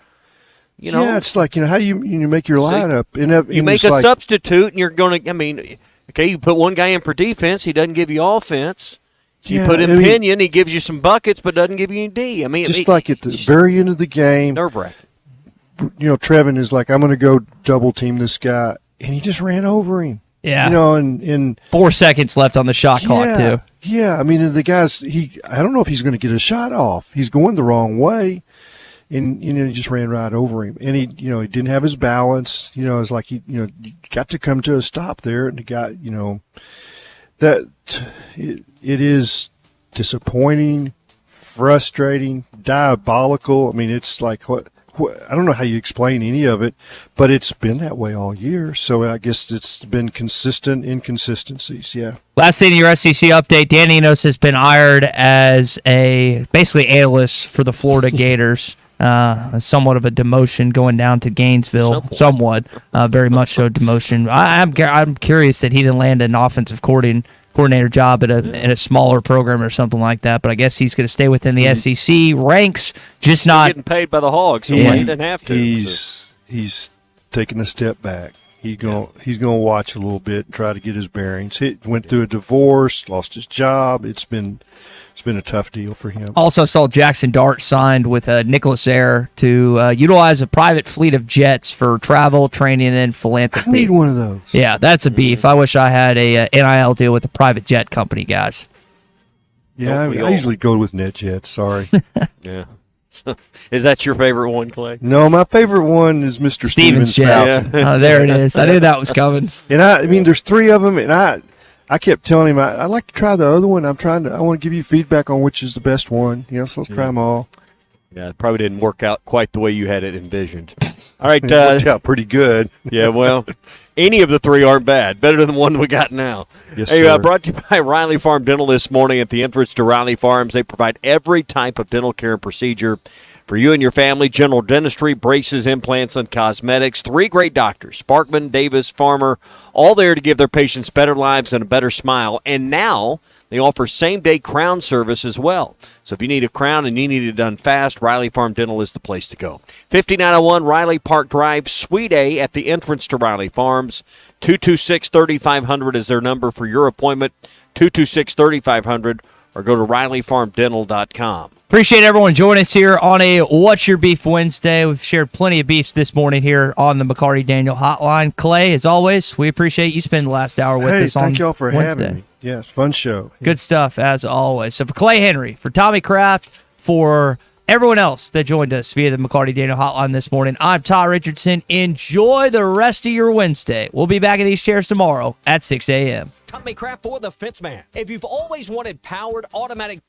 Yeah, it's like, how do you make your lineup? You make a substitute, and you're going to, okay, you put one guy in for defense, he doesn't give you offense. You put in Pinion, he gives you some buckets, but doesn't give you any D. Just like at the very end of the game, nerve-wracking. Trevin is like, I'm going to go double team this guy, and he just ran over him. Yeah. And 4 seconds left on the shot clock too. Yeah, I mean, the guy's I don't know if he's going to get a shot off. He's going the wrong way. And he just ran right over him, and he didn't have his balance. It's like you got to come to a stop there, and the guy, that it is disappointing, frustrating, diabolical. I mean, it's like what I don't know how you explain any of it, but it's been that way all year. So I guess it's been consistent inconsistencies. Yeah. Last thing in your SEC update, Dan Enos has been hired as basically analyst for the Florida Gators. Somewhat of a demotion going down to Gainesville. Somewhat, very much so demotion. I'm curious that he didn't land an offensive coordinator job at a smaller program or something like that. But I guess he's going to stay within the SEC ranks, just not getting paid by the Hogs, so he didn't have to. He's taking a step back. He's going to watch a little bit and try to get his bearings. He went through a divorce, lost his job. It's been a tough deal for him. Also saw Jackson Dart signed with Nicholas Air to utilize a private fleet of jets for travel, training, and philanthropy. I need one of those. Yeah, that's a beef. I wish I had a NIL deal with a private jet company, guys. Yeah, I usually go with NetJets. Sorry. Yeah. Is that your favorite one, Clay? No, my favorite one is Mr. Stevens jet. Falcon. Oh, there it is. I knew that was coming. And I mean, there's 3 of them, and I kept telling him I'd like to try the other one. I want to give you feedback on which is the best one. So let's try them all. Yeah, it probably didn't work out quite the way you had it envisioned. All right. It worked out pretty good. Yeah, well, any of the 3 aren't bad. Better than the one we got now. Yes, hey, sir. Brought to you by Riley Farm Dental this morning at the entrance to Riley Farms. They provide every type of dental care and procedure for you and your family. General dentistry, braces, implants, and cosmetics. 3 great doctors, Sparkman, Davis, Farmer, all there to give their patients better lives and a better smile. And now they offer same-day crown service as well. So if you need a crown and you need it done fast, Riley Farm Dental is the place to go. 5901 Riley Park Drive, Suite A at the entrance to Riley Farms. 226-3500 is their number for your appointment. 226-3500. or go to RileyFarmDental.com. Appreciate everyone joining us here on a What's Your Beef Wednesday. We've shared plenty of beefs this morning here on the McLarty Daniel Hotline. Clay, as always, we appreciate you spending the last hour with us on thank y'all for Wednesday. having me. Yes, fun show. Good stuff, as always. So for Clay Henry, for Tommy Kraft, for everyone else that joined us via the McLarty Daniel Hotline this morning, I'm Todd Richardson. Enjoy the rest of your Wednesday. We'll be back in these chairs tomorrow at 6 a.m. Tommy Kraft for the Fence Man. If you've always wanted powered automatic